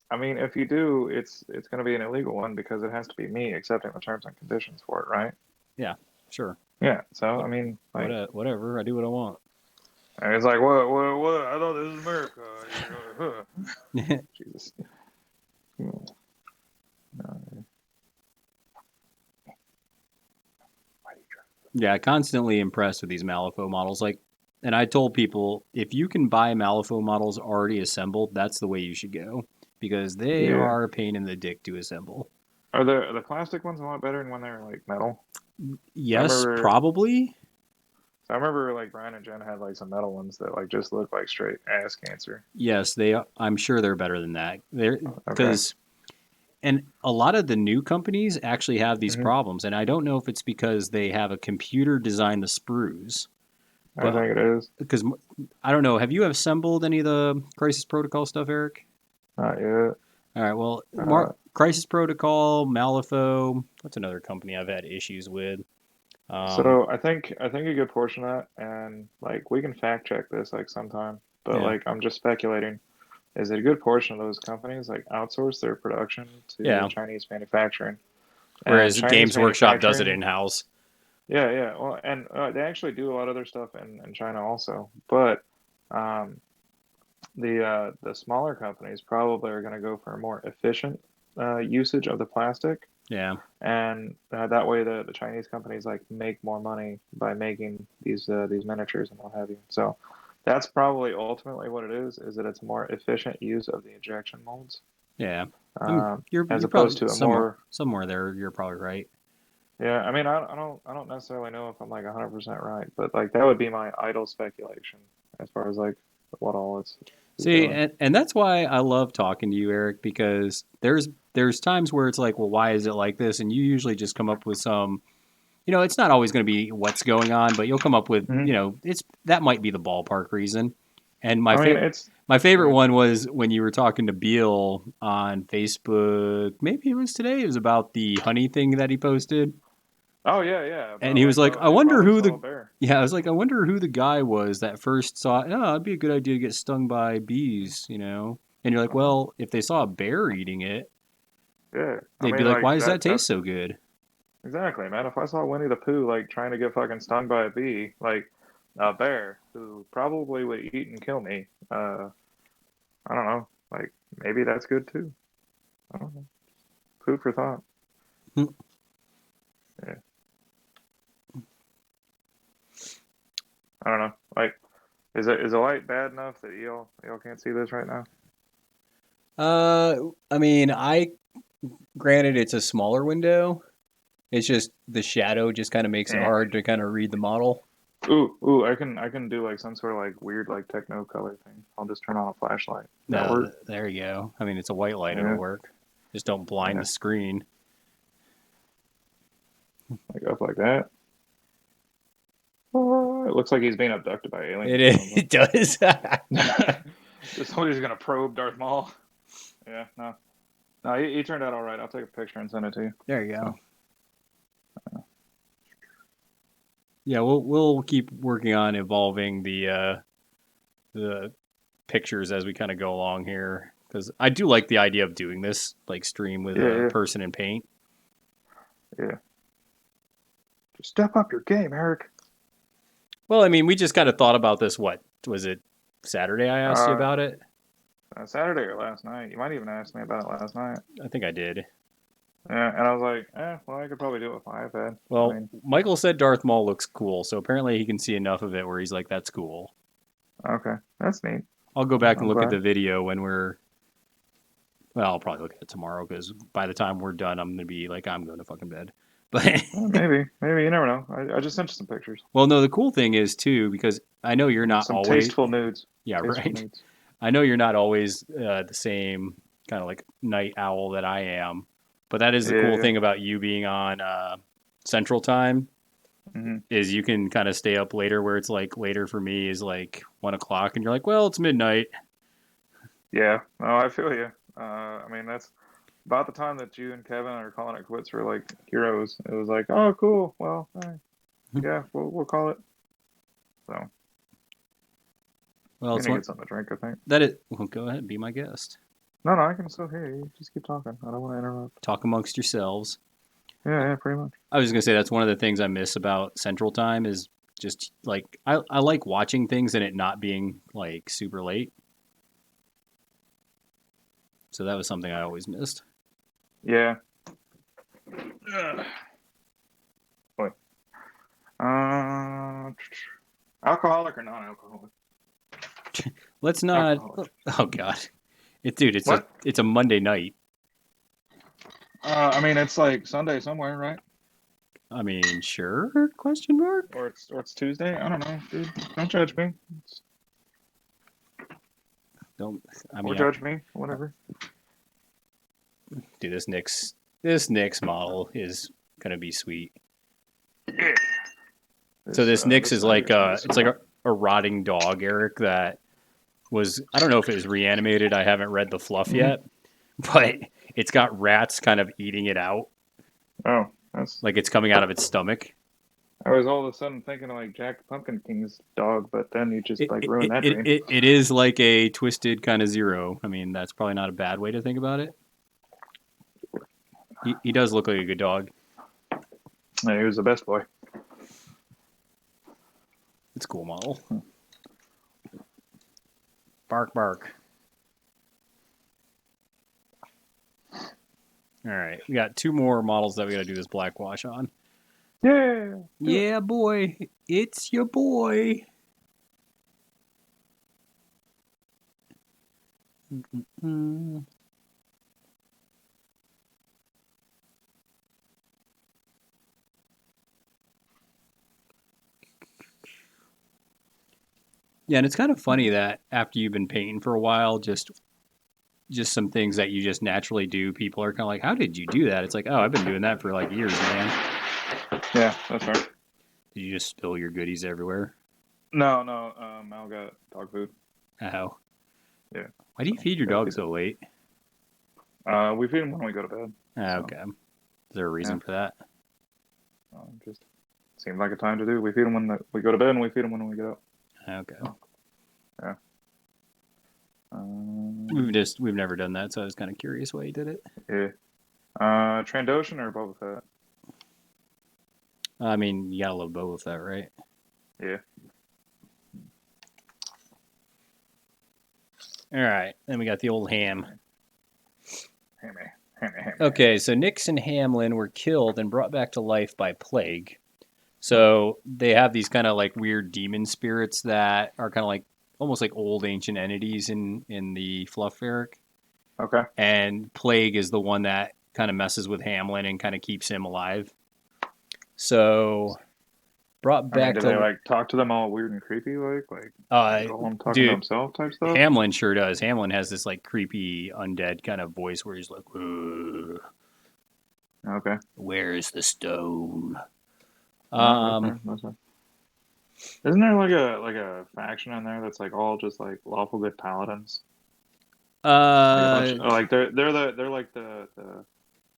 I mean, if you do, it's going to be an illegal one because it has to be me accepting the terms and conditions for it, right? Yeah, sure. Yeah. So I What, mean, like, whatever. I do what I want. and it's like, what? I thought this was America. Jesus. No. Yeah, constantly impressed with these Malifaux models. Like, and I told people if you can buy Malifaux models already assembled, that's the way you should go because they Yeah. are a pain in the dick to assemble. Are the plastic ones a lot better than when they're like metal? I Yes, remember. probably. So I remember like Brian and Jen had like some metal ones that like just looked like straight ass cancer. Yes, I'm sure they're better than that. They're Okay. because and a lot of the new companies actually have these hmm problems, and I don't know if it's because they have a computer design the sprues, I but think it is. because I don't know. Have you assembled any of the Crisis Protocol stuff, Eric? Not yet. All right. Well, Uh, Crisis Protocol, Malifaux. What's another company I've had issues with? Um, so I think a good portion of that, and like we can fact check this like sometime, but yeah, like I'm just speculating, is that a good portion of those companies like outsource their production to yeah. Chinese manufacturing, and Whereas Chinese Games Workshop does it manufacturing. in house. Yeah, yeah. Well, and they actually do a lot of their stuff in China also, but um, the smaller companies probably are going to go for a more efficient usage of the plastic, Yeah. and that way the Chinese companies like make more money by making these miniatures and what have you. So that's probably ultimately what it is that it's more efficient use of the injection molds, Yeah. um, You're as opposed probably to a more. somewhere there. You're probably right. Yeah, I mean, I don't necessarily know if I'm like 100% right, but like that would be my idle speculation as far as like what all is See, doing. and that's why I love talking to you, Eric, because there's times where it's like, well, why is it like this? And you usually just come up with some, it's not always going to be what's going on, but you'll come up with, hmm it's that might be the ballpark reason. And I mean, it's my favorite yeah. one was when you were talking to Beal on Facebook. Maybe it was today. It was about the honey thing that he posted. Oh yeah, yeah. And About he was like, like, oh, I they wonder probably who saw a the bear. yeah, I was like, I wonder who the guy was that first saw. Oh, it'd be a good idea to get stung by bees. And you're like, Uh-huh. well, if they saw a bear eating it, Yeah, I they'd be mean, like, like why does that that. taste That's so good? exactly, man. If I saw Winnie the Pooh like trying to get fucking stung by a bee, like a bear who probably would eat and kill me, I don't know. Like maybe that's good too. I don't know. Food for thought. Yeah, I don't know. Like. Is the light bad enough that y'all can't see this right now? I mean, granted it's a smaller window. It's just the shadow just kind of makes it Eh. hard to kind of read the model. Ooh, I can do like some sort of like weird like techno color thing. I'll just turn on a flashlight. That No, work? there you go. I mean, it's a white light; it'll Yeah, work. Just don't blind yeah. the screen. Like up like that. Oh, it looks like he's being abducted by It aliens or is. something. It does. Just somebody's gonna probe Darth Maul. Yeah, no, no, he turned out all right. I'll take a picture and send it to you. There you So, go. Yeah, we'll keep working on evolving the pictures as we kind of go along here because I do like the idea of doing this like stream with a yeah, person in paint. yeah. Just step up your game, Eric. Well, I mean, we just kind of thought about this. What was it? Saturday? I asked you Uh, about it. Saturday or last night. You might even ask me about it last night. I think I did. Yeah, and I was like, well, I could probably do it with my iPad. I Well, mean, Michael said Darth Maul looks cool, so apparently he can see enough of it where he's like, "That's cool." okay, that's neat. I'll go back and I'm look at glad. the video when we're. Well, I'll probably look at it tomorrow because by the time we're done, I'm gonna be like, I'm going to fucking bed. But Maybe you never know. I just sent you some pictures, well, no, the cool thing is too because I know you're not some always. tasteful nudes, Yeah, tasteful right. nudes. I know you're not always the same kind of like night owl that I am, but that is the Yeah, cool yeah. thing about you being on Central Time hmm is you can kind of stay up later where it's like later for me is like 1 o'clock and you're like, well, it's midnight. Yeah. No, I feel you. I mean, that's about the time that you and Kevin are calling it quits for like heroes. It was like, oh, cool. Well, yeah, we'll call it. So Well, we it's need to one get something to drink, I think. that it. Well, go ahead, be my guest. No, I can still hear you. Just keep talking. I don't want to interrupt. Talk amongst yourselves. Yeah, pretty much. I was just gonna say that's one of the things I miss about Central Time is just like I like watching things and it not being like super late. So that was something I always missed. Yeah. Ugh. Wait. Uh, alcoholic or non-alcoholic? Let's not. Alcoholic. Oh God, dude, What? it's a Monday night. I mean, it's like Sunday somewhere, right? I mean, sure? Question mark. Or it's Tuesday. I don't know, dude. Don't judge me. Don't. I Or mean, judge me. Whatever. dude, this Nyx model is gonna be sweet. Yeah. So this Nyx is like Irish it's like a rotting dog, Eric. That was, I don't know if it was reanimated. I haven't read the fluff Mhm. yet, but it's got rats kind of eating it out, Oh, that's. like it's coming out of its stomach. I was all of a sudden thinking of like Jack the Pumpkin King's dog, but then you just like ruined that dream. It is like a twisted kind of Zero. I mean, that's probably not a bad way to think about it. He does look like a good dog. Yeah, he was the best boy. It's a cool model. Bark, bark. All right, we got 2 more models that we got to do this black wash on. Yeah. Yeah, boy, it's your boy. Mm-mm. Yeah, and it's kind of funny that after you've been painting for a while, just some things that you just naturally do, people are kind of like, "How did you do that?" It's like, "Oh, I've been doing that for like years, man." Yeah, that's right. Did you just spill your goodies everywhere? No. Mal got dog food. Oh. Yeah. Why do you feed your dog so late? We feed him when we go to bed. So, Okay. Is there a reason for that? just seemed like a time to do. We feed him when we go to bed, and we feed him when we get up. Okay. Yeah. We've never done that, so I was kind of curious why you did it. Yeah. Trandoshan or Boba Fett? I mean, you gotta love Boba Fett, right? Yeah. All right. Then we got the old ham. Hammy. Okay, so Nyx and Hamlin were killed and brought back to life by plague. So they have these kind of like weird demon spirits that are kind of like almost like old ancient entities in the fluff, Eric. Okay. And plague is the one that kind of messes with Hamlin and kind of keeps him alive. So brought back do to they like talk to them all weird and creepy, like Gollum talking to himself type stuff? Hamlin sure does. Hamlin has this like creepy undead kind of voice where he's like, "Ugh, Okay. where's the stone?" That's fair. Isn't there like a faction in there that's like all just like lawful good paladins? Like they're like the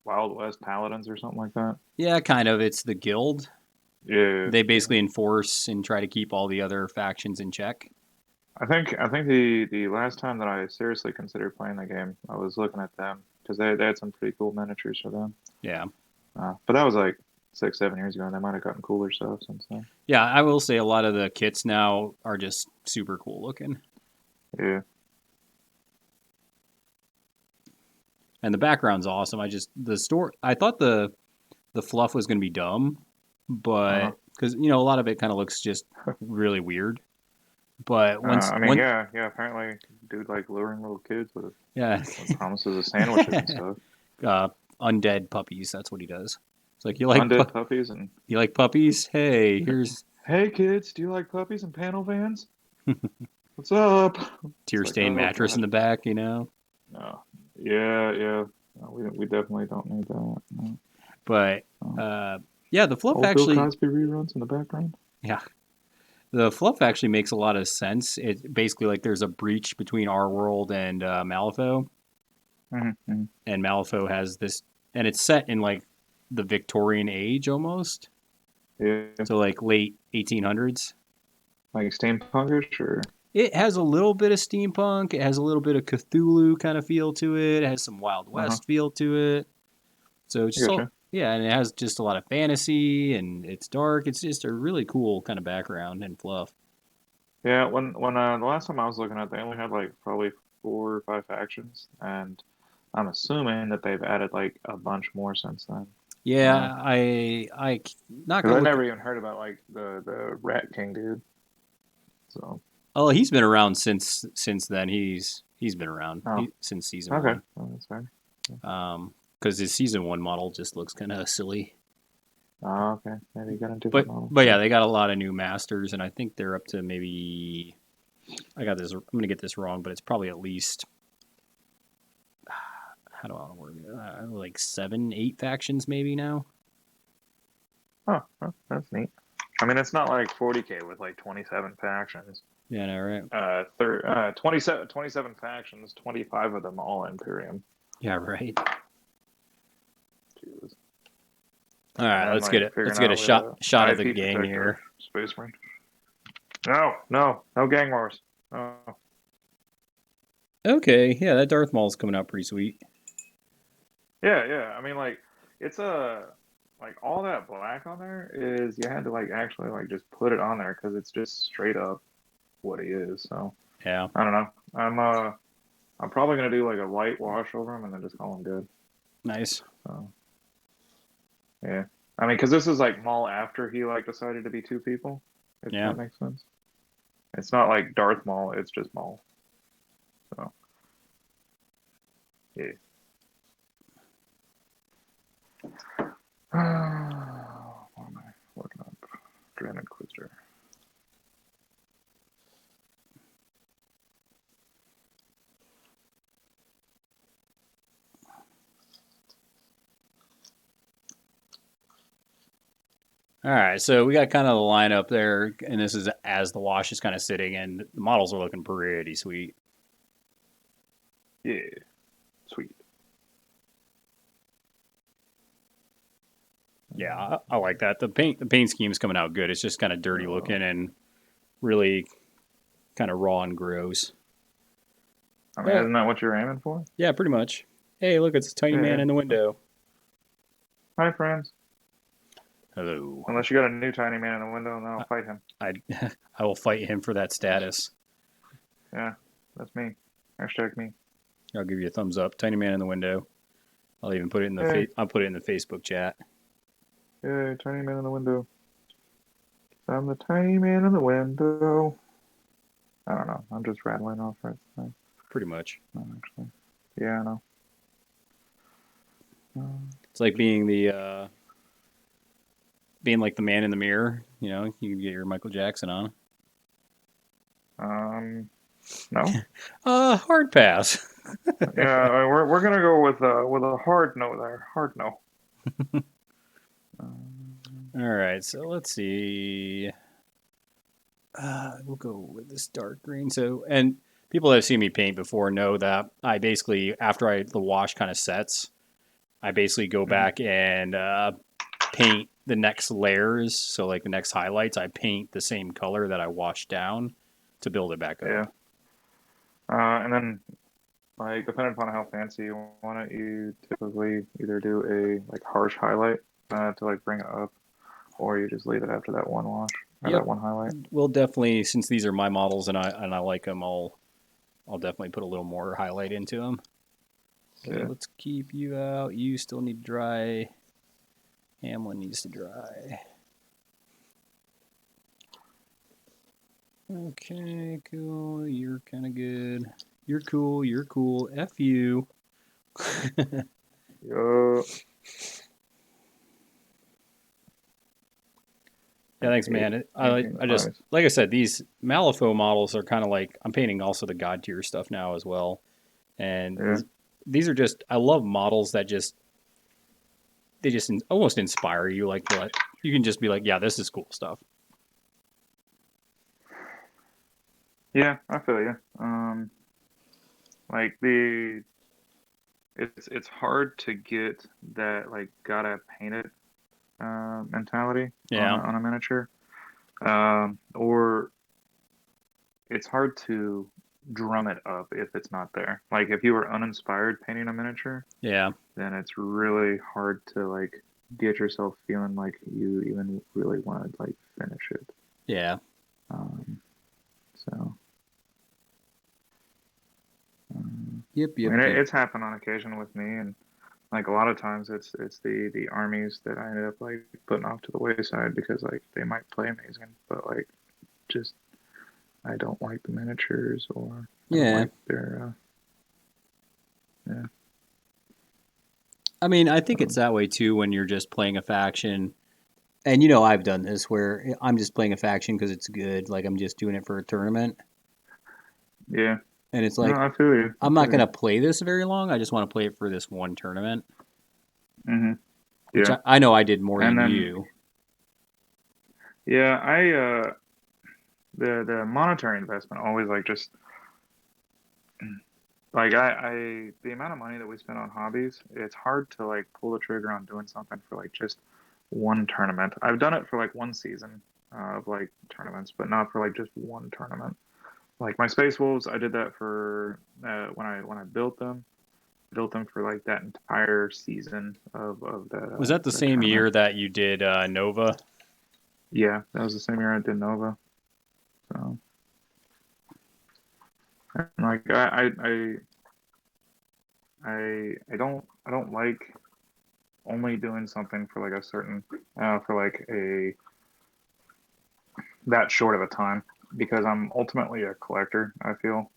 Wild West paladins or something like that. Yeah, kind of. It's the guild. Yeah. They basically enforce and try to keep all the other factions in check. I think the last time that I seriously considered playing the game, I was looking at them because they had some pretty cool miniatures for them. Yeah. But that was like 6-7 years ago, and they might have gotten cooler stuff since then. Yeah, I will say a lot of the kits now are just super cool looking. Yeah. And the background's awesome. I thought the fluff was going to be dumb, but because a lot of it kind of looks just really weird. But apparently, dude like luring little kids with promises of sandwiches and stuff. Undead puppies. That's what he does. It's like, you like undead puppies and you like puppies? Hey, here's hey kids, do you like puppies and panel vans? What's up? Tear stained mattress in the back, No. Yeah. No, we definitely don't need that. No. But the fluff old actually Bill Cosby reruns in the background. Yeah. The fluff actually makes a lot of sense. It's basically like there's a breach between our world and Malifaux. Mm-hmm. And Malifaux has this, and it's set in like the Victorian age almost. Yeah. So like late 1800s. Like steampunkish, or? It has a little bit of steampunk. It has a little bit of Cthulhu kind of feel to it. It has some Wild West feel to it. So it's just and it has just a lot of fantasy, and it's dark. It's just a really cool kind of background and fluff. Yeah, when the last time I was looking at it, they only had like probably 4 or 5 factions, and I'm assuming that they've added like a bunch more since then. Yeah, I not gonna. I never even heard about like the Rat King dude. So. Oh, he's been around since then. He's been around since season 1. Okay, well, that's fine. Because his season 1 model just looks kind of silly. Oh, okay. Maybe you got a different model. But yeah, they got a lot of new masters, and I think they're up to maybe. I got this. I'm gonna get this wrong, but it's probably at least. How do I want to word it? Like 7, 8 factions maybe now. Oh, well, that's neat. I mean, it's not like 40K with like 27 factions. Yeah, no, right. 27 factions, 25 of them all Imperium. Yeah, right. Jesus. All right, And then, let's get it. figuring Let's get a out shot of the IP gang protector, here. Space Marine. No gang wars. Oh, Okay, yeah, that Darth Maul's coming out pretty sweet. yeah. I mean, like, it's like all that black on there is you had to like actually like just put it on there because it's just straight up what he is. So Yeah, I don't know. I'm probably gonna do like a light wash over him and then just call him good. nice. So yeah, I mean, because this is like Maul after he like decided to be two people. If Yeah. that makes sense. It's not like Darth Maul. It's just Maul. So yeah. What am I looking up? Grand Inquisitor. All right, so we got kind of the lineup there, and this is as the wash is kind of sitting, and the models are looking pretty sweet. Yeah, sweet. Yeah, I like that. The paint scheme's coming out good. It's just kind of dirty looking and really kind of raw and gross. I mean, isn't that what you're aiming for? Yeah, pretty much. Hey, look, it's a tiny man Yeah. in the window. Hi, friends. Hello. Unless you got a new tiny man in the window, and then I'll fight him. I will fight him for that status. Yeah, that's me. Hashtag me. I'll give you a thumbs up. Tiny man in the window. I'll even put it in the Hey. I'll put it in the Facebook chat. Yay, tiny man in the window. I'm the tiny man in the window. I don't know. I'm just rattling off right now. Pretty much. Not actually. Yeah, I know. It's like being like the man in the mirror. You know, you can get your Michael Jackson on. No. Hard pass. Yeah, we're gonna go with a hard no there. Hard no. All right, so let's see. We'll go with this dark green. So, and people that have seen me paint before know that I basically, after the wash kind of sets, I basically go back and paint the next layers. So, like the next highlights, I paint the same color that I washed down to build it back up. Yeah. And then, like, depending upon how fancy you want it, you typically either do a like harsh highlight to like bring it up, or you just leave it after that one wash or that one highlight. We'll definitely, since these are my models and I like them, I'll definitely put a little more highlight into them. Okay, let's keep you out. You still need to dry. Hamlin needs to dry. Okay, cool. You're kind of good. You're cool. You're cool. F you. Yo. Yeah, thanks, man. I just, like I said, these Malifaux models are kind of like, I'm painting also the God tier stuff now as well. And these are just, I love models that they just almost inspire you. Like, you can just be like, yeah, this is cool stuff. Yeah, I feel you. Like it's hard to get that like gotta paint it mentality on a miniature, or it's hard to drum it up if it's not there. Like if you were uninspired painting a miniature, then it's really hard to like get yourself feeling like you even really want to like finish it. Yeah. So. Yep. I mean, it's happened on occasion with me, and like a lot of times it's the armies that I ended up like putting off to the wayside because like they might play amazing, but like just I don't like the miniatures or I don't like their I mean, I think it's that way too when you're just playing a faction And you know, I've done this where I'm just playing a faction because it's good. Like I'm just doing it for a tournament, Yeah. and it's No, like I feel you. I'm not gonna play this very long. I just want to play it for this one tournament, Mm-hmm. which Yeah. I know I did more And than then you. yeah, the monetary investment always like just like I the amount of money that we spend on hobbies, it's hard to like pull the trigger on doing something for like just one tournament. I've done it for like one season of like tournaments, but not for like just one tournament. Like my Space Wolves, I did that for when I built them for like that entire season of Was that the that same tournament. year that you did Nova? Yeah, that was the same year I did Nova. So and, like I don't like only doing something for like a certain for like a that short of a time because I'm ultimately a collector. I feel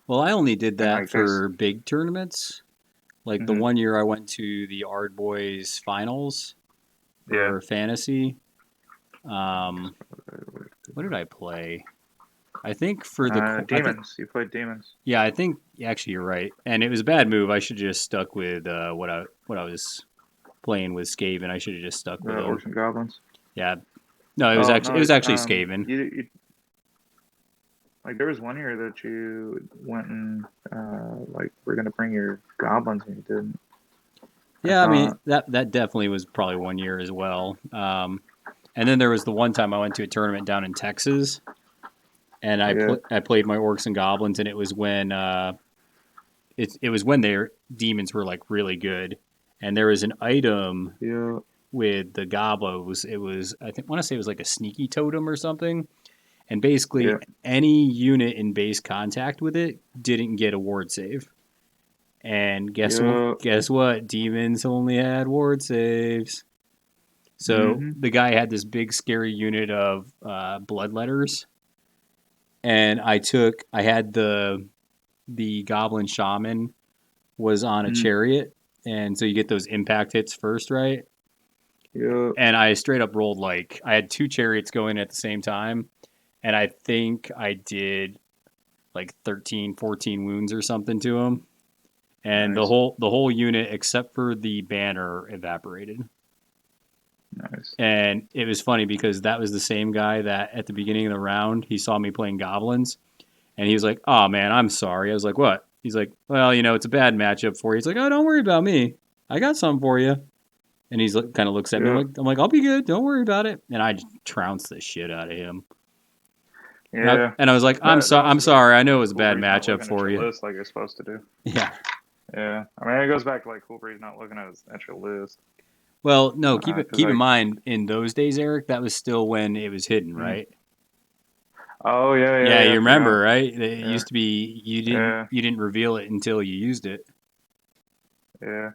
Well, I only did and that like there's for big tournaments. Like the mhm, one year I went to the Ard Boys finals yeah. for fantasy. Um, what did I play? I think for the I think Demons. You played Demons. yeah, I think actually you're right. And it was a bad move. I should have just stuck with what I was playing with Skaven. I should have just stuck The with him. Orcs and Goblins. Yeah. No, Oh it was no, actually Skaven. you like there was one year that you went and like we're gonna bring your goblins and you didn't. I Yeah, I mean thought. that definitely was probably one year as well. And then there was the one time I went to a tournament down in Texas, and Yeah, I played my orcs and goblins, and it was when it was when their demons were like really good, and there was an item yeah, with the gobos. It was I think want to say it was like a sneaky totem or something, and basically yeah, any unit in base contact with it didn't get a ward save. And yeah. guess what? Demons only had ward saves. So Mhm. the guy had this big scary unit of bloodletters, and I had the goblin shaman was on a Mm. chariot, and so you get those impact hits first, right? Yeah, And I straight up rolled like I had two chariots going at the same time, and I think I did like 13, 14 wounds or something to him, and nice, the whole unit except for the banner evaporated. nice. And it was funny because that was the same guy that at the beginning of the round he saw me playing goblins, and he was like, "Oh man, I'm sorry." I was like, "What?" He's like, "Well, you know, it's a bad matchup for you." He's like, "Oh, don't worry about me. I got something for you." And he's like, kind of looks at me. Yeah, I'm like, "I'll be good. Don't worry about it." And I just trounced the shit out of him. yeah. And I was like, That I'm was really sorry. I know it was a cool bad breeze not matchup looking at for your you." list like you're supposed to do. Yeah. Yeah, I mean it goes back to like cool breeze not looking at your list. Well, no, Because keep in like mind in those days, Eric, that was still when it was hidden, mm. right? Oh yeah, yeah, Yeah, yeah. you I remember, forgot. right? It Yeah, used to be yeah, you didn't reveal it until you used it. yeah.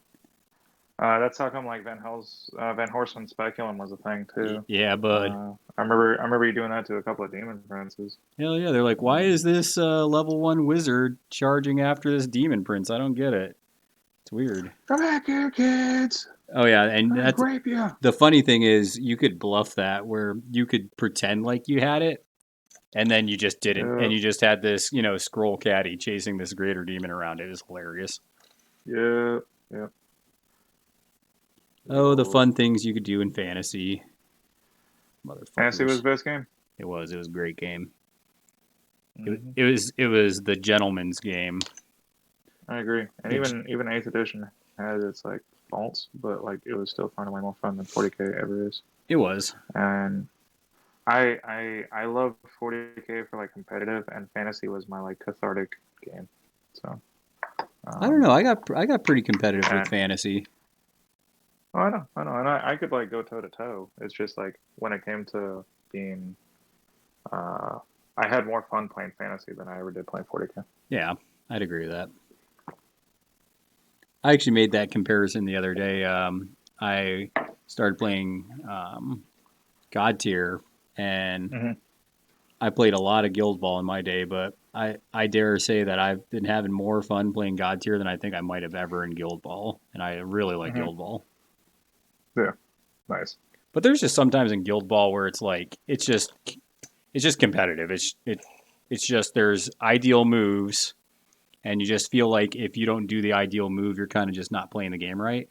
That's how come like Van Horsen speculum was a thing too. Yeah, bud. I remember you doing that to a couple of demon princes. Hell yeah, they're like, why is this level one wizard charging after this demon prince? I don't get it. It's weird. Come back here, kids! Oh yeah, and I that's grape you. the funny thing is you could bluff that where you could pretend like you had it, and then you just didn't, Yeah, and you just had this, you know, scroll caddy chasing this greater demon around. It was hilarious. yeah, yeah. Oh, the Lord. fun things you could do in fantasy, Fantasy was motherfuckers. the best game. It was a great game. Hmm. It was the gentleman's game. I agree. And The g- even Eighth Edition had its like faults, but like it was still far and away more fun than 40k ever is. it was. And I love 40k for like competitive, and fantasy was my like cathartic game. So I don't um, know. I got pretty competitive with and fantasy. oh, I know, and I could like go toe to toe. It's just like when it came to being, uh, I had more fun playing fantasy than I ever did playing 40k. Yeah, I'd agree with that. I actually made that comparison the other day. I started playing God tier, and Hmm. I played a lot of Guild Ball in my day, but I dare say that I've been having more fun playing God tier than I think I might have ever in Guild Ball, and I really like Hmm. Guild Ball. Yeah, nice. But there's just sometimes in Guild Ball where it's like it's just competitive. It's just there's ideal moves, and you just feel like if you don't do the ideal move, you're kind of just not playing the game right.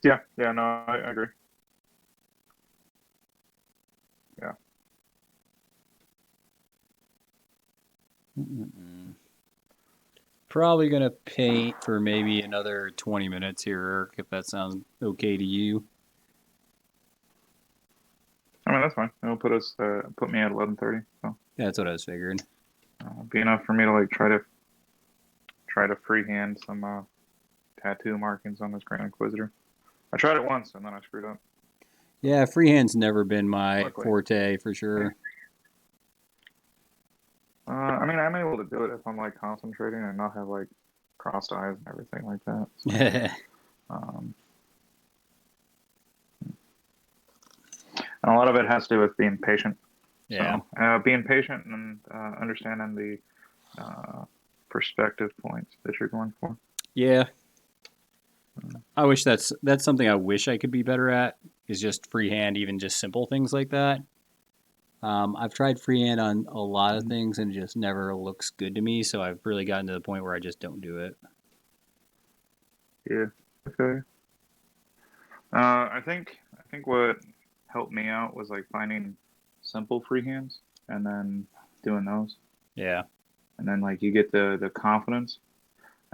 Yeah, yeah, no, I agree. Yeah. Probably gonna paint for maybe another 20 minutes here, Eric, if that sounds okay to you. I mean, that's fine. It'll put me at 11:30. So Yeah, that's what I was figuring. be enough for me to like try to freehand some tattoo markings on this Grand Inquisitor. I tried it once and then I screwed up. Yeah, freehand's never been my Luckily. forte for sure. I mean, I'm able to do it if I'm like concentrating and not have like crossed eyes and everything like that. So, Yeah. and a lot of it has to do with being patient. Yeah. So, being patient and understanding the perspective points that you're going for. Yeah. I wish that's something I wish I could be better at is just freehand, even just simple things like that. I've tried freehand on a lot of things and it just never looks good to me, so I've really gotten to the point where I just don't do it. Yeah. Okay. I think what helped me out was like finding simple freehands and then doing those, Yeah. and then like you get the confidence,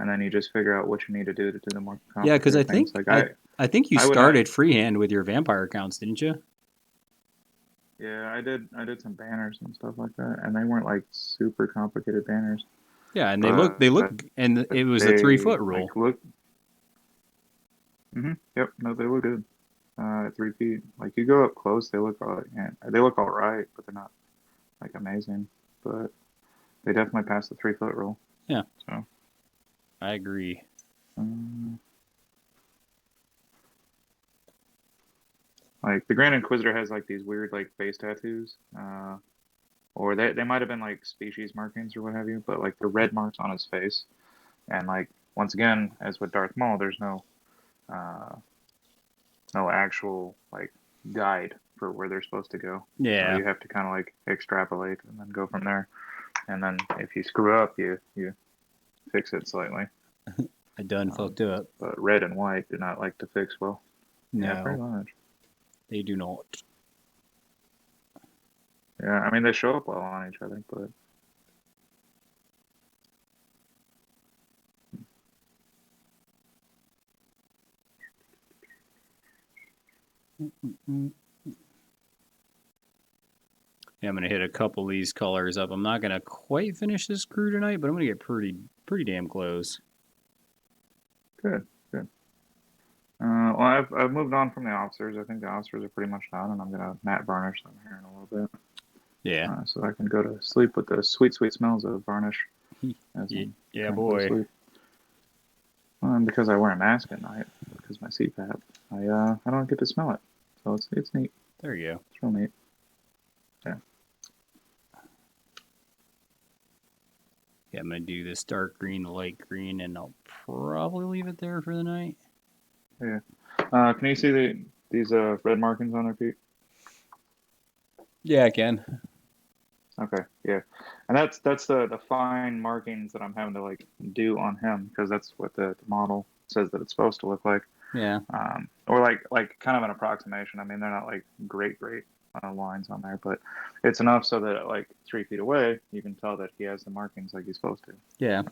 and then you just figure out what you need to do the more Yeah, because I complicated think things. Like I think you I would started freehand with your vampire accounts, didn't you? yeah, I did some banners and stuff like that, and they weren't like super complicated banners, Yeah, and they but look, and it was the they 3 foot rule. like look. Yep. No, they look good. At 3 feet, like you go up close, they look all yeah, they look all right, but they're not like amazing. But they definitely pass the 3 foot rule. Yeah. So I agree. like the Grand Inquisitor has like these weird like face tattoos, or they might have been like species markings or what have you, but like the red marks on his face, and like once again, as with Darth Maul, there's uh, no actual like guide for where they're supposed to go. Yeah. So you have to kind of like extrapolate and then go from there. And then if you screw up, you fix it slightly. I done fucked up. But red and white do not like to fix well. No, Yeah, pretty much. they do not. Yeah, I mean they show up well on each other, but Yeah, I'm gonna hit a couple of these colors up. I'm not gonna quite finish this crew tonight, but I'm gonna get pretty damn close. good. Well, I've moved on from the officers. I think the officers are pretty much done, and I'm gonna matte varnish them here in a little bit. Yeah. So I can go to sleep with the sweet smells of varnish. Yeah, boy. And because I wear a mask at night, because my CPAP, I don't get to smell it. So it's neat. There you go. It's real neat. Yeah. Yeah, I'm gonna do this dark green, light green, and I'll probably leave it there for the night. Yeah. Can you see these red markings on their feet? Yeah, I can. Okay. Yeah. And that's the fine markings that I'm having to like do on him because that's what the model says that it's supposed to look like. Yeah. Or like kind of an approximation. I mean, they're not like great lines on there, but it's enough so that like 3 feet away, you can tell that he has the markings like he's supposed to. Yeah.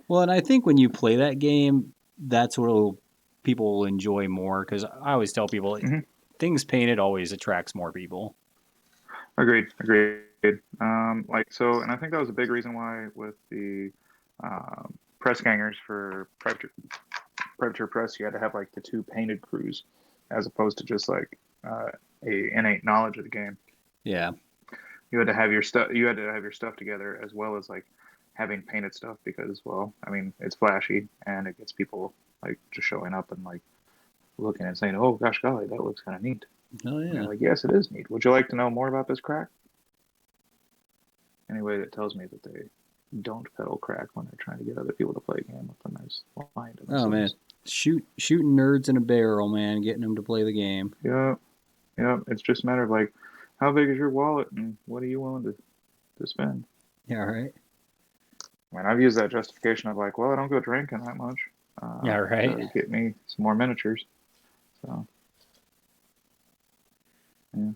Well, and I think when you play that game, that's what people will enjoy more because I always tell people things painted always attracts more people. Agreed. Like so, and I think that was a big reason why with the press gangers for Predator Press, you had to have like the 2 painted crews, as opposed to just like a innate knowledge of the game. Yeah. You had to have your stuff. You had to have your stuff together as well as like having painted stuff because, well, I mean, it's flashy and it gets people like just showing up and like looking and saying, "Oh gosh, golly, that looks kind of neat." Oh yeah. And you're like, yes, it is neat. Would you like to know more about this crack? Any way that tells me that they don't pedal crack when they're trying to get other people to play a game with them. As lying to Oh man, themselves. shooting nerds in a barrel, man, getting them to play the game. Yeah, yeah. It's just a matter of like, how big is your wallet and what are you willing to spend? Yeah, right. I mean, I've used that justification of like, well, I don't go drinking that much Yeah, right. to get me some more miniatures. So, yeah.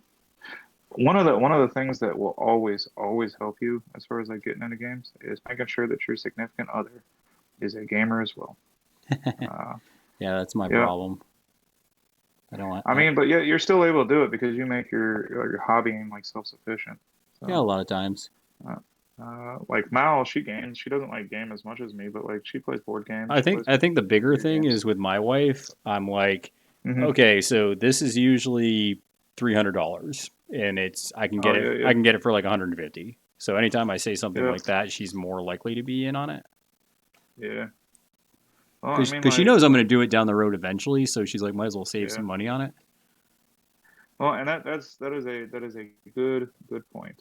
One of the things that will always help you as far as like getting into games is making sure that your significant other is a gamer as well. Yeah, that's my Yeah, problem. I don't want. I mean, but yeah, you're still able to do it because you make your hobbying like self-sufficient. Yeah, a So, lot of times. uh, like Mal, she games. She doesn't like game as much as me, but like she plays board games. I She think plays I think the bigger video thing games. is with my wife. I'm like, Hmm. okay, so this is usually $300, and I can Oh get it. yeah, I yeah, can get it for like 150. So anytime I say something yeah, like that, she's more likely to be in on it yeah. Well, I mean, because she knows I'm going to do it down the road eventually. So she's like, might as well save yeah. some money on it. Well, and that is a good point.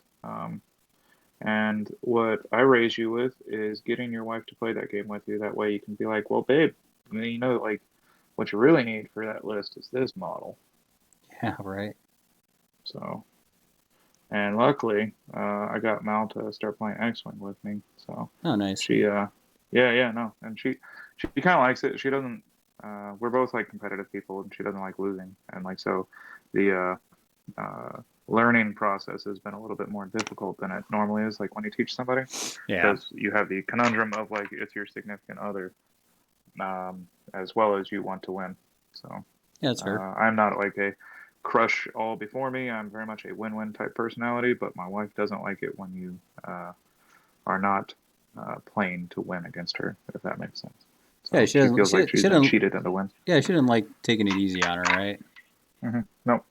And what I raise you with is getting your wife to play that game with you. That way you can be like, well, babe, like what you really need for that list is this model. Yeah, right. So, and luckily, I got Mal to start playing X-Wing with me. So Oh, nice. she, yeah, no, and she kind of likes it. She doesn't. We're both like competitive people, and she doesn't like losing. And like so, the learning process has been a little bit more difficult than it normally is. Like when you teach somebody, Yeah, because you have the conundrum of like it's your significant other, as well as you want to win. So yeah, that's fair. I'm not like a crush all before me. I'm very much a win-win type personality, but my wife doesn't like it when you are not playing to win against her, if that makes sense. Yeah, So she feels like She she's been didn't. cheated into wins. Yeah, she didn't like taking it easy on her, right? No,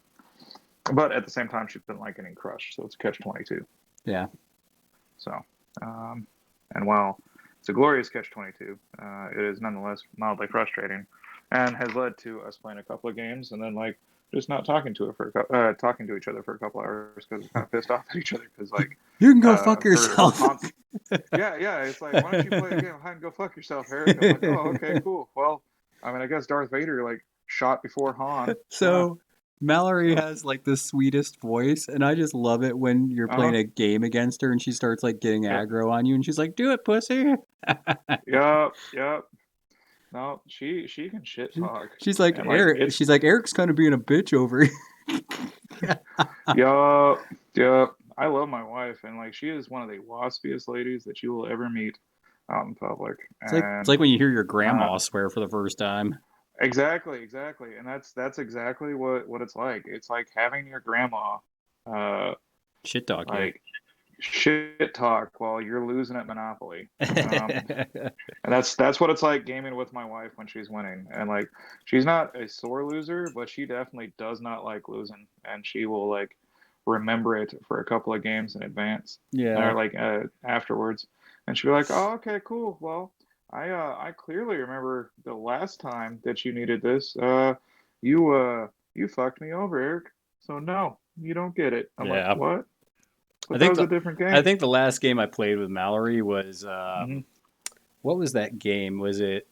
but at the same time, she doesn't like getting crushed, so it's catch-22. Yeah. So, um, and while it's a glorious catch-22, it is nonetheless mildly frustrating, and has led to us playing a couple of games and then like just not talking to each other for a couple hours because we're kind of pissed off at each other because like You can go fuck her yourself. con yeah, it's like, why don't you play a game of hide and go fuck yourself, Eric? I'm like, oh, okay, cool. Well, I mean, I guess Darth Vader like shot before Han. So Mallory has like the sweetest voice, and I just love it when you're Uh-huh. playing a game against her and she starts like getting Yeah. aggro on you, and she's like, "Do it, pussy." Yep. No, she can shit talk, She's like and like Eric. it's She's like Eric's kind of being a bitch over here. Yup. I love my wife, and like she is one of the waspiest ladies that you will ever meet out in public. It's And like when you hear your uh, grandma swear for the first time. exactly, and that's exactly what it's like. It's like having your grandma, uh, Shit talk you. like shit talk while you're losing at Monopoly. And that's what it's like gaming with my wife when she's winning. And like she's not a sore loser, but she definitely does not like losing, and she will like remember it for a couple of games in advance or Yeah. like afterwards. And she'll be like, "Oh, okay, cool. Well, I clearly remember the last time that you needed this. You fucked me over, Eric. So no, you don't get it." I'm like, Yeah. "What?" I But that think was a the different I game. think the last game I played with Mallory was Hmm. what was that game? Was it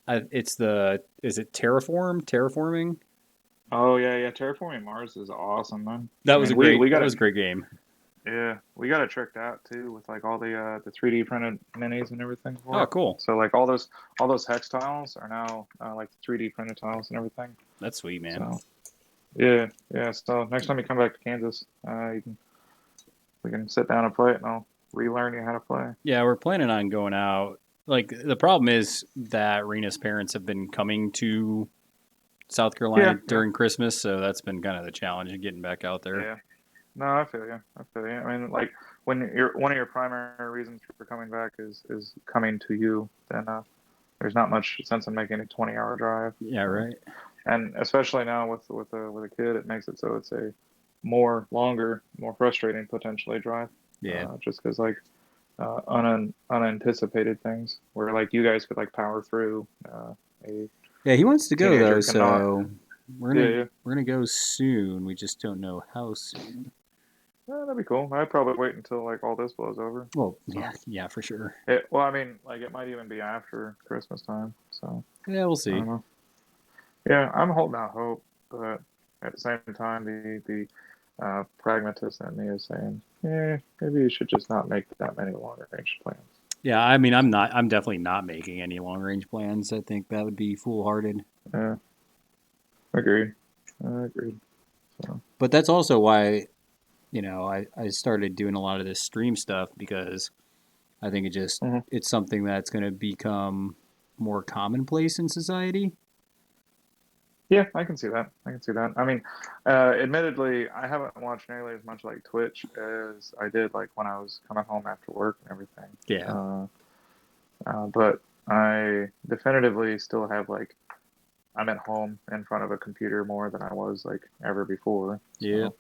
it's the is it terraforming? Oh yeah. Terraforming Mars is awesome, man. That I was mean, a we great that got it. was a great game. Yeah, we got it tricked out too with like all the 3D printed minis and everything for Oh, it. cool. So like all those hex tiles are now like 3D printed tiles and everything. That's sweet, man. So yeah. So next time you come back to Kansas, we can sit down and play it, and I'll relearn you how to play. Yeah, we're planning on going out. Like the problem is that Rena's parents have been coming to South Carolina Yeah. during Christmas, so that's been kind of the challenge of getting back out there. Yeah. No, I feel you. I mean, like when one of your primary reasons for coming back is coming to you, then there's not much sense in making a 20-hour drive. Yeah, right. And especially now with a kid, it makes it so it's a more longer, more frustrating potentially drive. Yeah. Just because like unanticipated things where like you guys could like power through. A Yeah, he wants to go though, teenager cannot. so Yeah. we're gonna go soon. We just don't know how soon. that'd be cool. I'd probably wait until like all this blows over. Well, So, yeah, for sure. well, I mean, like it might even be after Christmas time. So Yeah, we'll I see. don't know. Yeah, I'm holding out hope, but at the same time, the pragmatist in me is saying, yeah, maybe you should just not make that many longer range plans. Yeah, I mean, I'm definitely not making any long range plans. I think that would be foolhardy. Yeah, agreed. Agreed. So, But that's also why, I started doing a lot of this stream stuff because I think mhm. it's something that's going to become more commonplace in society. Yeah, I can see that. I can see that. I mean, admittedly, I haven't watched nearly as much like Twitch as I did like when I was coming home after work and everything. Yeah. But I definitively still have like I'm at home in front of a computer more than I was like ever before. Yeah.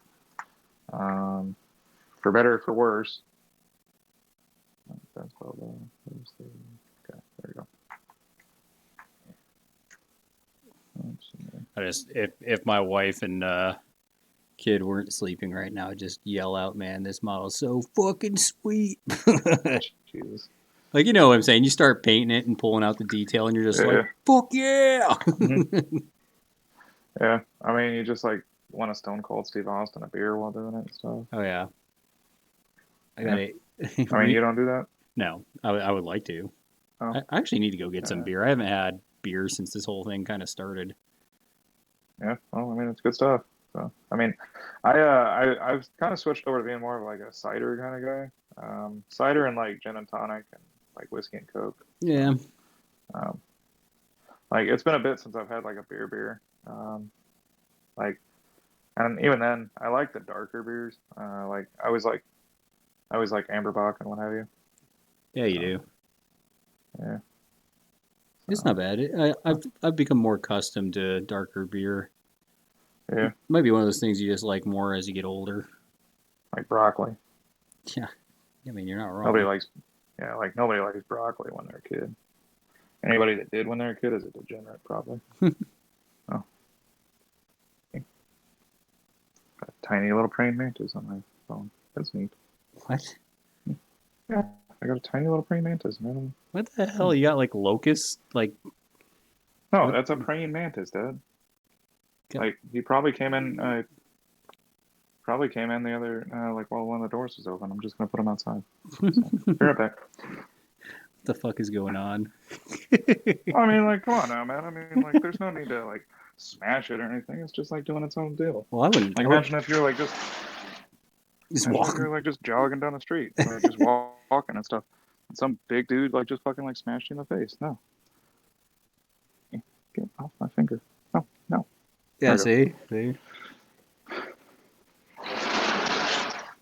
So, for better or for worse. That's called, okay, there we go. I just if my wife and kid weren't sleeping right now, I'd just yell out, "Man, this model's so fucking sweet!" Jesus. Like, you know what I'm saying? You start painting it and pulling out the detail, and you're just like, Yeah. "Fuck yeah!" Yeah. I mean, you just like want a Stone Cold Steve Austin a beer while doing it and stuff. Oh yeah. I Yeah. got it. I mean, you don't do that? No, I would like to. Oh. I actually need to go get some Yeah. beer. I haven't had beer since this whole thing kind of started. Yeah. Well, I mean, it's good stuff. So, I mean, I've kind of switched over to being more of like a cider kind of guy. Cider and like gin and tonic and like whiskey and coke. Yeah. Um, like it's been a bit since I've had like a beer. Like, and even then, I like the darker beers. Like I was like Amberbach and what have you. Yeah, you do. Yeah. It's not bad. I've become more accustomed to darker beer. Yeah. It might be one of those things you just like more as you get older. Like broccoli. Yeah. I mean, you're not wrong. Nobody likes broccoli when they're a kid. Anybody that did when they're a kid is a degenerate, probably. Oh. Got a tiny little praying mantis on my phone. That's neat. What? Yeah, I got a tiny little praying mantis, man. What the hell? You got like locusts? Like, No, what? that's a praying mantis, Dad. Okay. Like he probably came in. The other like while one of the doors was open. I'm just gonna put him outside. So, be right back. What the fuck is going on? I mean, like, come on now, man. I mean, like, there's no need to like smash it or anything. It's just like doing its own deal. Well, I wouldn't. Like, imagine if you're like just walk. if you're like just jogging down the street or just walking and stuff, and some big dude like just fucking like smashed you in the face. No, get off my finger. No. Yeah, There we see?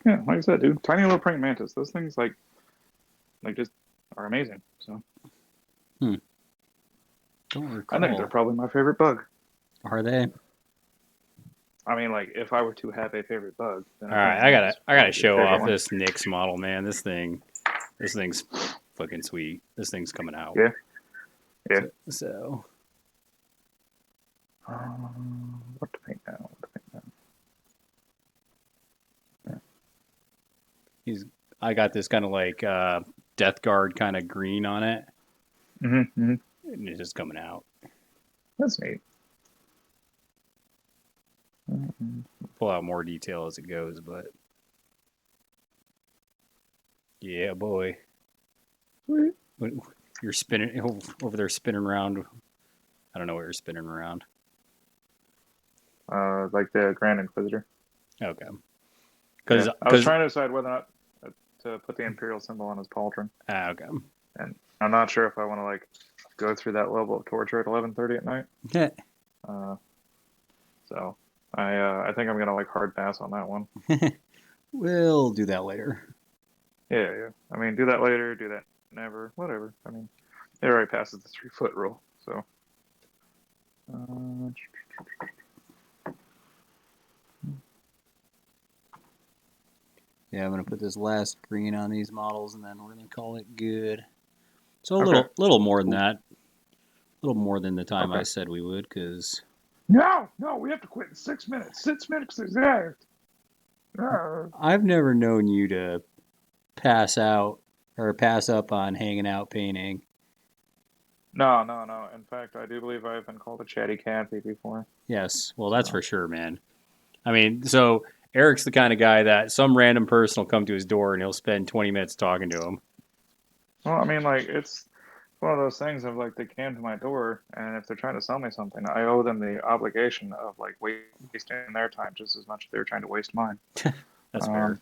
Yeah, like I said, dude, tiny little praying mantis. Those things like just are amazing. So Don't I recall. think they're probably my favorite bug. Are they? I mean, like if I were to have a favorite bug, then All right, I gotta show off this Nyx model, man. This thing's fucking sweet. This thing's coming out. Yeah. So What to paint now? I got this kind of like Death Guard kind of green on it, Mm-hmm. and it's just coming out. That's neat. Pull out more detail as it goes, but yeah, boy. Sweet. You're spinning over there, spinning around. I don't know what you're spinning around. Like the Grand Inquisitor. Okay. Because I was trying to decide whether or not to put the Imperial symbol on his pauldron, okay. and I'm not sure if I want to like go through that level of torture at 11:30 at night. Yeah. So I think I'm gonna like hard pass on that one. We'll do that later. Yeah. I mean, do that later. Do that never. Whatever. I mean, it already passes the 3-foot rule. So. Yeah, I'm gonna put this last green on these models, and then we're gonna call it good. So a little more than that, a little more than the time I said we would, because No, we have to quit in 6 minutes. 6 minutes exact. I've never known you to pass out or pass up on hanging out painting. No, no, no. In fact, I do believe I've been called a chatty Cathy before. Yes, well, that's So, for sure, man. I mean, so Eric's the kind of guy that some random person will come to his door and he'll spend 20 minutes talking to him. well, I mean, like it's one of those things of like they came to my door, and if they're trying to sell me something, I owe them the obligation of like wasting their time just as much as they're trying to waste mine. That's fair.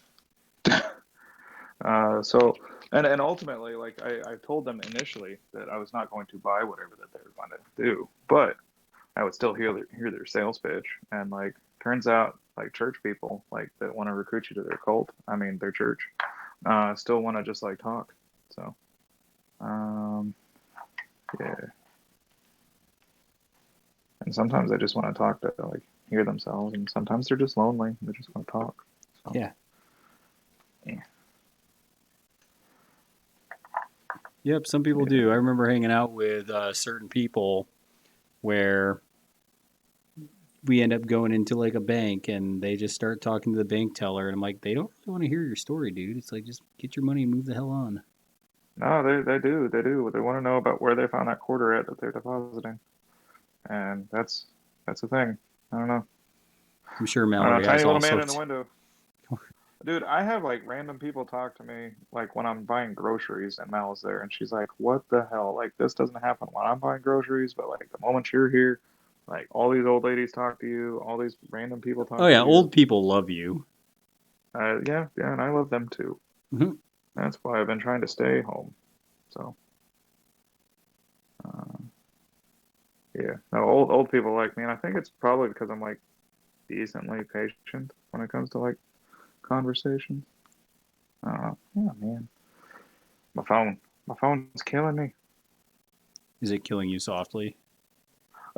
Um, so, and ultimately, like I told them initially that I was not going to buy whatever that they were going to do, but I would still hear their sales pitch, and like turns out like church people like that want to recruit you to their cult, I mean their church, still want to just like talk. So, um, yeah, and sometimes they just want to talk to like hear themselves, and sometimes they're just lonely and they just want to talk. So, Yeah. yeah. Yep, some people do. I remember hanging out with certain people where we end up going into like a bank and they just start talking to the bank teller. And I'm like, they don't really want to hear your story, dude. It's like, just get your money and move the hell on. No, they do. They want to know about where they found that quarter at that they're depositing, and that's the thing. I don't know. I'm sure I don't know. Mallory Tiny has all little man in the sorts. window. Dude, I have like random people talk to me like when I'm buying groceries and Mal's there, and she's like, "What the hell? Like this doesn't happen when I'm buying groceries, but like the moment you're here, like all these old ladies talk to you, all these random people Oh, talk to yeah, you." old people love you. Yeah, yeah, and I love them too. Hmm. That's why I've been trying to stay home. So, uh, yeah, no, old people like me, and I think it's probably because I'm like decently patient when it comes to like conversations. Yeah, man, my phone, my phone's killing me. Is it killing you softly?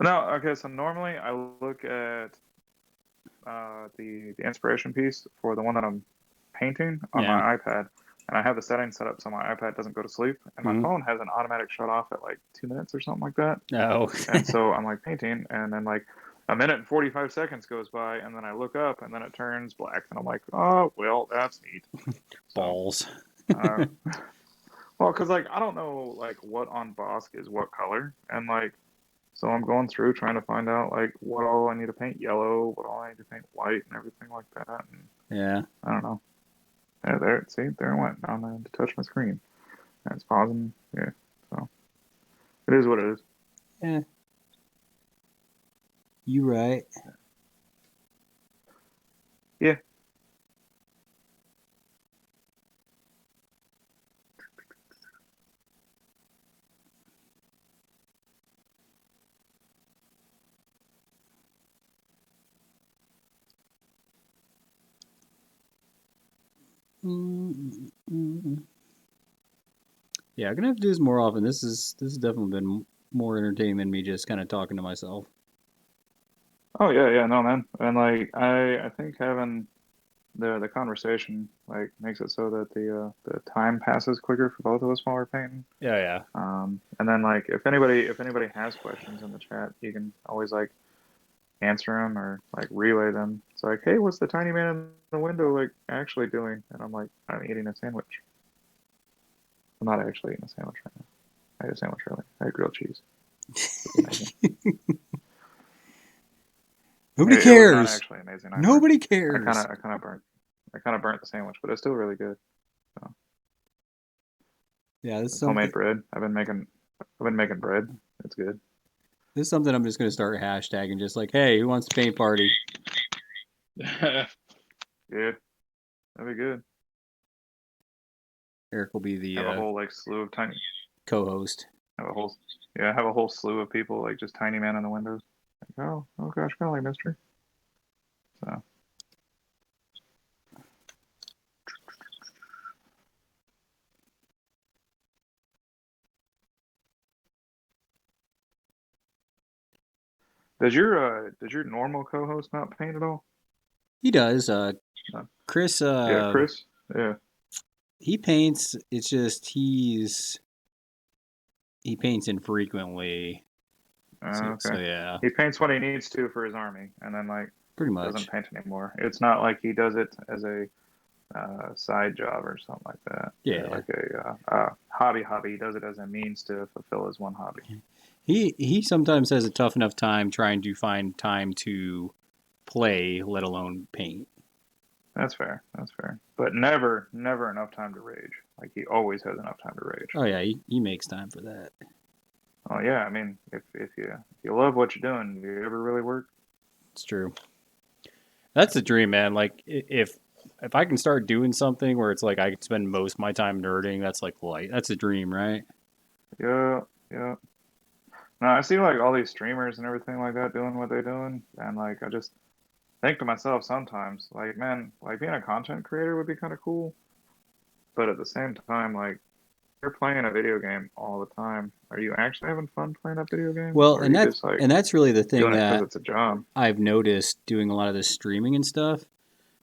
No, okay, so normally I look at the inspiration piece for the one that I'm painting on Yeah. my iPad, and I have the settings set up so my iPad doesn't go to sleep, and my Hmm. phone has an automatic shut off at like 2 minutes or something like that. No. And so I'm like painting, and then like a minute and 45 seconds goes by, and then I look up, and then it turns black, and I'm like, oh well, that's neat. So, Balls. uh, well, because like I don't know like what on Bosk is what color, and like so I'm going through trying to find out like what all I need to paint yellow, what all I need to paint white, and everything like that. And Yeah. I don't know. Yeah, there, see, there it went. Now I'm going to touch my screen, and it's pausing. Yeah, so it is what it is. Yeah. You right. Yeah. Mm-mm-mm. Yeah, I'm gonna have to do this more often. This has definitely been more entertaining than me just kind of talking to myself. Oh yeah, yeah, no man. And like I think having the conversation like makes it so that the time passes quicker for both of us while we're painting. Yeah, yeah. And then like if anybody has questions in the chat, you can always like answer them or like relay them. It's like, hey, what's the tiny man in the window like actually doing? And I'm like, I'm eating a sandwich. I'm not actually eating a sandwich right now. I had a sandwich earlier. I had grilled cheese. It was amazing. Nobody It was not cares. actually amazing. Nobody I kind cares. of, I kind of burnt, I kind of burnt the sandwich, but it's still really good. So Yeah, it's homemade bread. I've been making bread. It's good. this is something I'm just gonna start hashtagging. Just like, hey, who wants to paint party? Yeah, that'd be good. Eric will be the Have a whole like slew of tiny, co-host. have a whole, yeah, have a whole slew of people like just tiny man in the windows. Like, oh gosh, golly, mister. So. Does your normal co-host not paint at all? He does. No. Chris. Yeah, Chris. Yeah. He paints. It's just he paints infrequently. So Okay. yeah. He paints when he needs to for his army, and then like Pretty doesn't much. paint anymore. It's not like he does it as a side job or something like that. Yeah. Like a hobby. He does it as a means to fulfill his one hobby. He sometimes has a tough enough time trying to find time to play, let alone paint. That's fair. That's fair. But never enough time to rage. Like he always has enough time to rage. Oh yeah, he makes time for that. Oh yeah, I mean, if you love what you're doing, do you ever really work? It's true. That's the dream, man. Like if I can start doing something where it's like I can spend most of my time nerding, that's like light. That's a dream, right? Yeah, yeah. No, I see like all these streamers and everything like that doing what they're doing, and like I just think to myself sometimes, like, man, like being a content creator would be kind of cool, but at the same time, like you're playing a video game all the time. Are you actually having fun playing that video game, Well, or are you just like and that's really the thing doing it because that it's a job? I've noticed doing a lot of this streaming and stuff,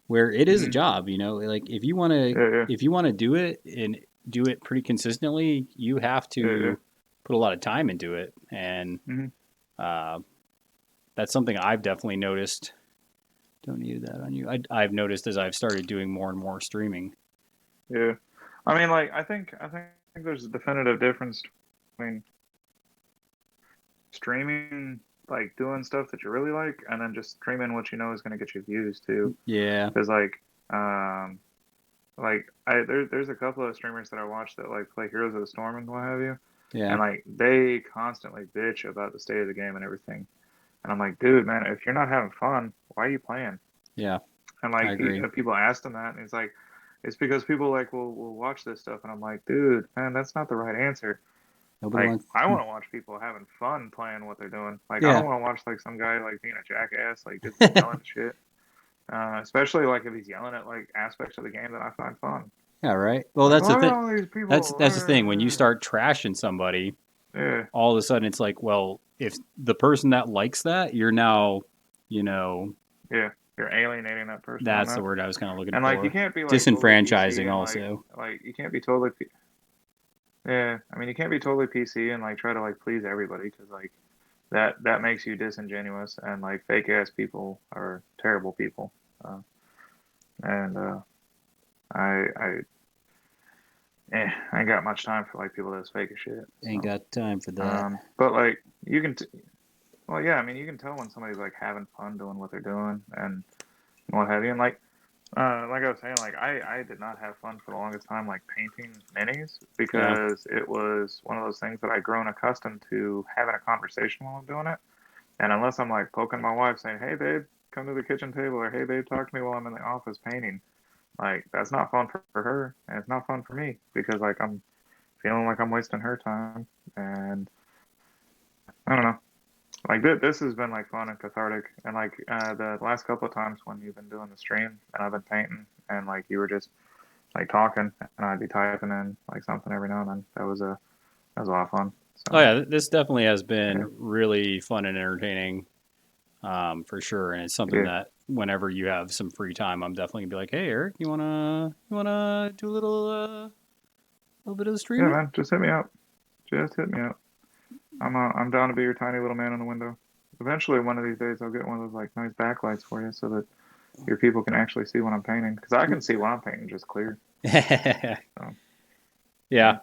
where it is a Hmm. job. You know, like Yeah, yeah, if you want to do it and do it pretty consistently, you have yeah, yeah. to put a lot of time into it, and Hmm. uh, that's something I've definitely noticed. Don't need that on you. I've noticed as I've started doing more and more streaming. Yeah. I mean, like I think there's a definitive difference between streaming, like doing stuff that you really like, and then just streaming what you know is going to get you views too. Yeah, Because um, there's a couple of streamers that I watch that like play Heroes of the Storm and what have you, yeah, and like they constantly bitch about the state of the game and everything. And I'm like, dude, man, if you're not having fun, why are you playing? yeah. And I like agree. people asked him that, and he's like, it's because people like will watch this stuff, and I'm like, dude, man, that's not the right answer. Nobody Like, wants. I want to watch people having fun playing what they're doing. Like, I Yeah, don't want to watch like some guy like being a jackass, like just yelling at shit. Especially like if he's yelling at like aspects of the game that I find fun. yeah. Right. Well, Like, that's the look at thing. all these people. That's the thing. When you start trashing somebody, Yeah, all of a sudden it's like, well, if the person that likes that, you're now, you know, yeah, you're alienating that person on that's the that. word I was kind of looking And like, you for. can't be like totally PC Disenfranchising, and also. like you can't be totally. Yeah, I mean, you can't be totally PC and like try to like please everybody because like that makes you disingenuous and like fake ass people are terrible people. Uh, and I I ain't got much time for like people that's fake as shit. Ain't So, got time for that. but like you can, well, yeah, I mean, you can tell when somebody's like having fun doing what they're doing and what have you. And like I was saying, like I did not have fun for the longest time, like painting minis Yeah, because it was one of those things that I'd grown accustomed to having a conversation while I'm doing it. And unless I'm like poking my wife saying, "Hey babe, come to the kitchen table," or "Hey babe, talk to me while I'm in the office painting," like that's not fun for her, and it's not fun for me because like I'm feeling like I'm wasting her time, and I don't know. Like this has been like fun and cathartic, and like the last couple of times when you've been doing the stream and I've been painting, and like you were just like talking, and I'd be typing in like something every now and then. That was a lot of fun. oh So yeah, this definitely has yeah, been really fun and entertaining, for sure. And it's something yeah, that whenever you have some free time, I'm definitely gonna be like, hey Eric, you wanna do a little bit of the yeah, streaming? man. Just hit me up. Just hit me up. I'm down to be your tiny little man in the window. Eventually, one of these days, I'll get one of those like nice backlights for you so that your people can actually see what I'm painting. Because I can see what I'm painting just clear. So Yeah,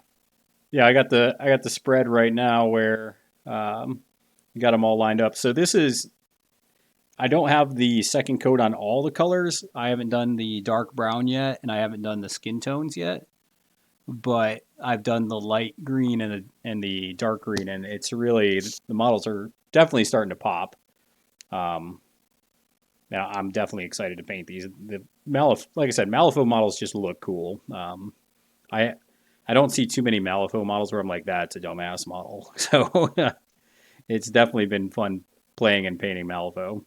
yeah, yeah. I got the spread right now where you got them all lined up. So this is I don't have the second coat on all the colors. I haven't done the dark brown yet, and I haven't done the skin tones yet. But I've done the light green and the dark green, and it's really the models are definitely starting to pop. Um, Now I'm definitely excited to paint these. The like I said, Malifaux models just look cool. I I don't see too many Malifaux models where I'm like, that's a dumbass model. So it's definitely been fun playing and painting Malifaux.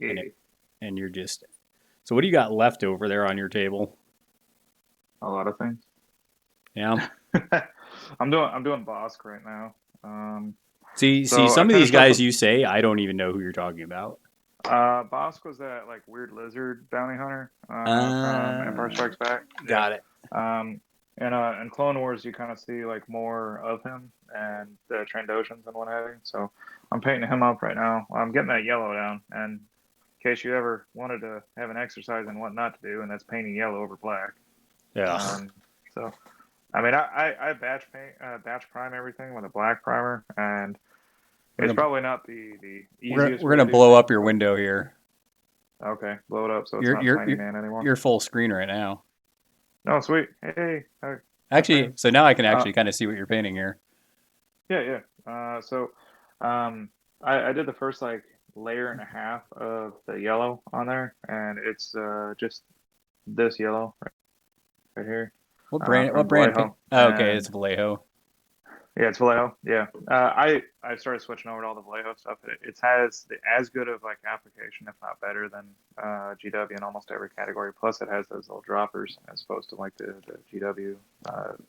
And yeah, it, and you're just so what do you got left over there on your table? a lot of things. Yeah. I'm doing Bosk right now. See, So I some of these finished up guys with you say I don't even know who you're talking about. Bosk was that like weird lizard bounty hunter from Empire Uh, Strikes Back. Yeah. got it. Um, in Clone Wars, you kind of see like more of him and the Trandoshans and what have you. So I'm painting him up right now. I'm getting that yellow down, and in case you ever wanted to have an exercise in what not to do, and that's painting yellow over black. Yeah. So I mean, I batch paint, batch prime everything with a black primer, and it's probably not the easiest. We're way gonna to do blow things, up your but- window here. Okay, blow it up so it's You're not you're Tiny you're, Man anymore. you're full screen right now. No, sweet. Hey, Actually, so now I can Uh, actually kind of see what you're painting here. yeah. So, I did the first like layer and a half of the yellow on there, and it's just this yellow right here What brand? from What brand? Vallejo, Oh, okay, it's and Vallejo. yeah, it's Vallejo. Yeah, I started switching over to all the Vallejo stuff. It has as good of like application, if not better, than GW in almost every category. Plus, it has those little droppers as opposed to like the GW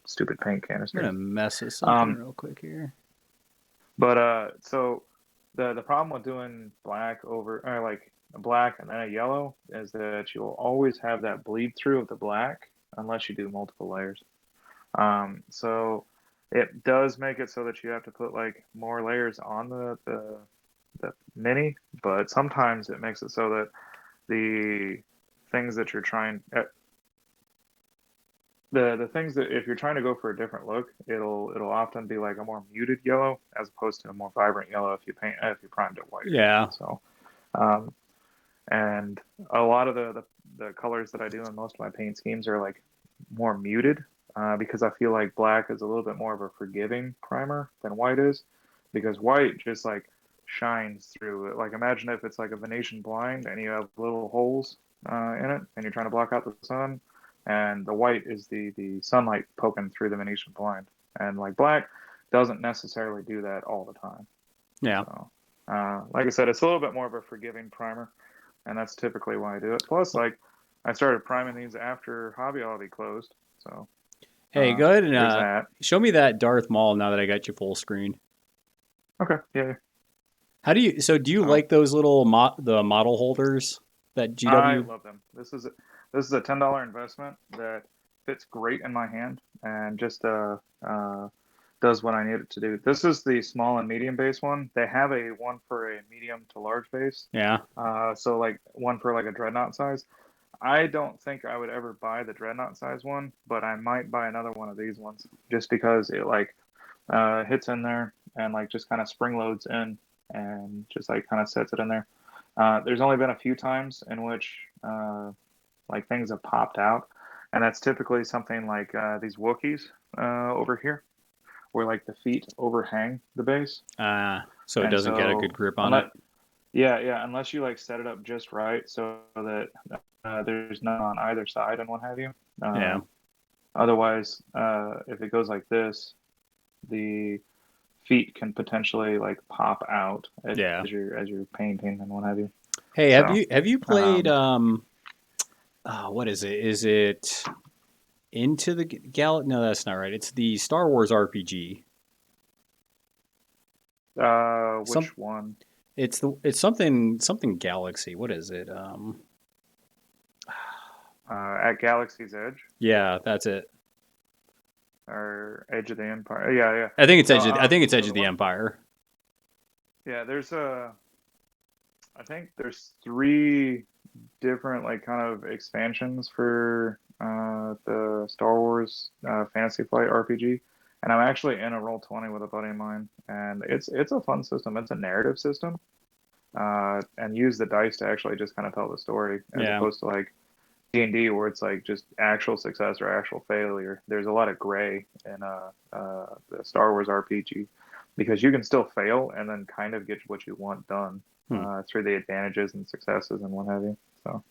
stupid paint I'm canisters. gonna mess this up Um, real quick here. But so the problem with doing black over or like a black and then a yellow is that you'll always have that bleed through of the black unless you do multiple layers. So it does make it so that you have to put like more layers on the mini, but sometimes it makes it so that the things that you're trying the things that if you're trying to go for a different look, it'll often be like a more muted yellow as opposed to a more vibrant yellow if you primed it white. Yeah. So, um, and a lot of the colors that I do in most of my paint schemes are like more muted because I feel like black is a little bit more of a forgiving primer than white is, because white just like shines through it. Like imagine if it's like a Venetian blind and you have little holes in it and you're trying to block out the sun, and the white is the sunlight poking through the Venetian blind, and like black doesn't necessarily do that all the time. Yeah. So, like I said, it's a little bit more of a forgiving primer, and that's typically why I do it. Plus, like I started priming these after Hobby Lobby closed, so Hey, go ahead and there's that. show me that Darth Maul now that I got you full screen. Okay, yeah. How do you? So do you Oh. like those little the model holders that I GW? love them. This is a $10 investment that fits great in my hand and just does what I need it to do. This is the small and medium base one. They have a one for a medium to large base. Yeah. So like one for like a dreadnought size. I don't think I would ever buy the dreadnought size one, but I might buy another one of these ones just because it like hits in there and like just kind of spring loads in and just like kind of sets it in there. There's only been a few times in which like things have popped out, and that's typically something like these Wookiees over here, where like the feet overhang the base, So it and doesn't get a so good grip on unless it. unless you like set it up just right so that there's none on either side and what have you. Yeah. Otherwise, if it goes like this, the feet can potentially like pop out as you're painting and what have you. Hey, So, have you played what is it? Is it Into the Gal? No, that's not right. It's the Star Wars RPG. which one? It's something Galaxy. What is it? At Galaxy's Edge Yeah, that's it. or Edge of the Empire. Yeah. I think it's So, I think it's so Edge the of the one- Empire. Yeah, I think there's three different like kind of expansions for the Star Wars Fantasy Flight RPG, and I'm actually in a Roll20 with a buddy of mine, and it's a fun system. It's a narrative system, and use the dice to actually just kind of tell the story as Yeah. opposed to like D&D where it's like just actual success or actual failure. There's a lot of gray in the Star Wars RPG because you can still fail and then kind of get what you want done through the advantages and successes and what have you. So,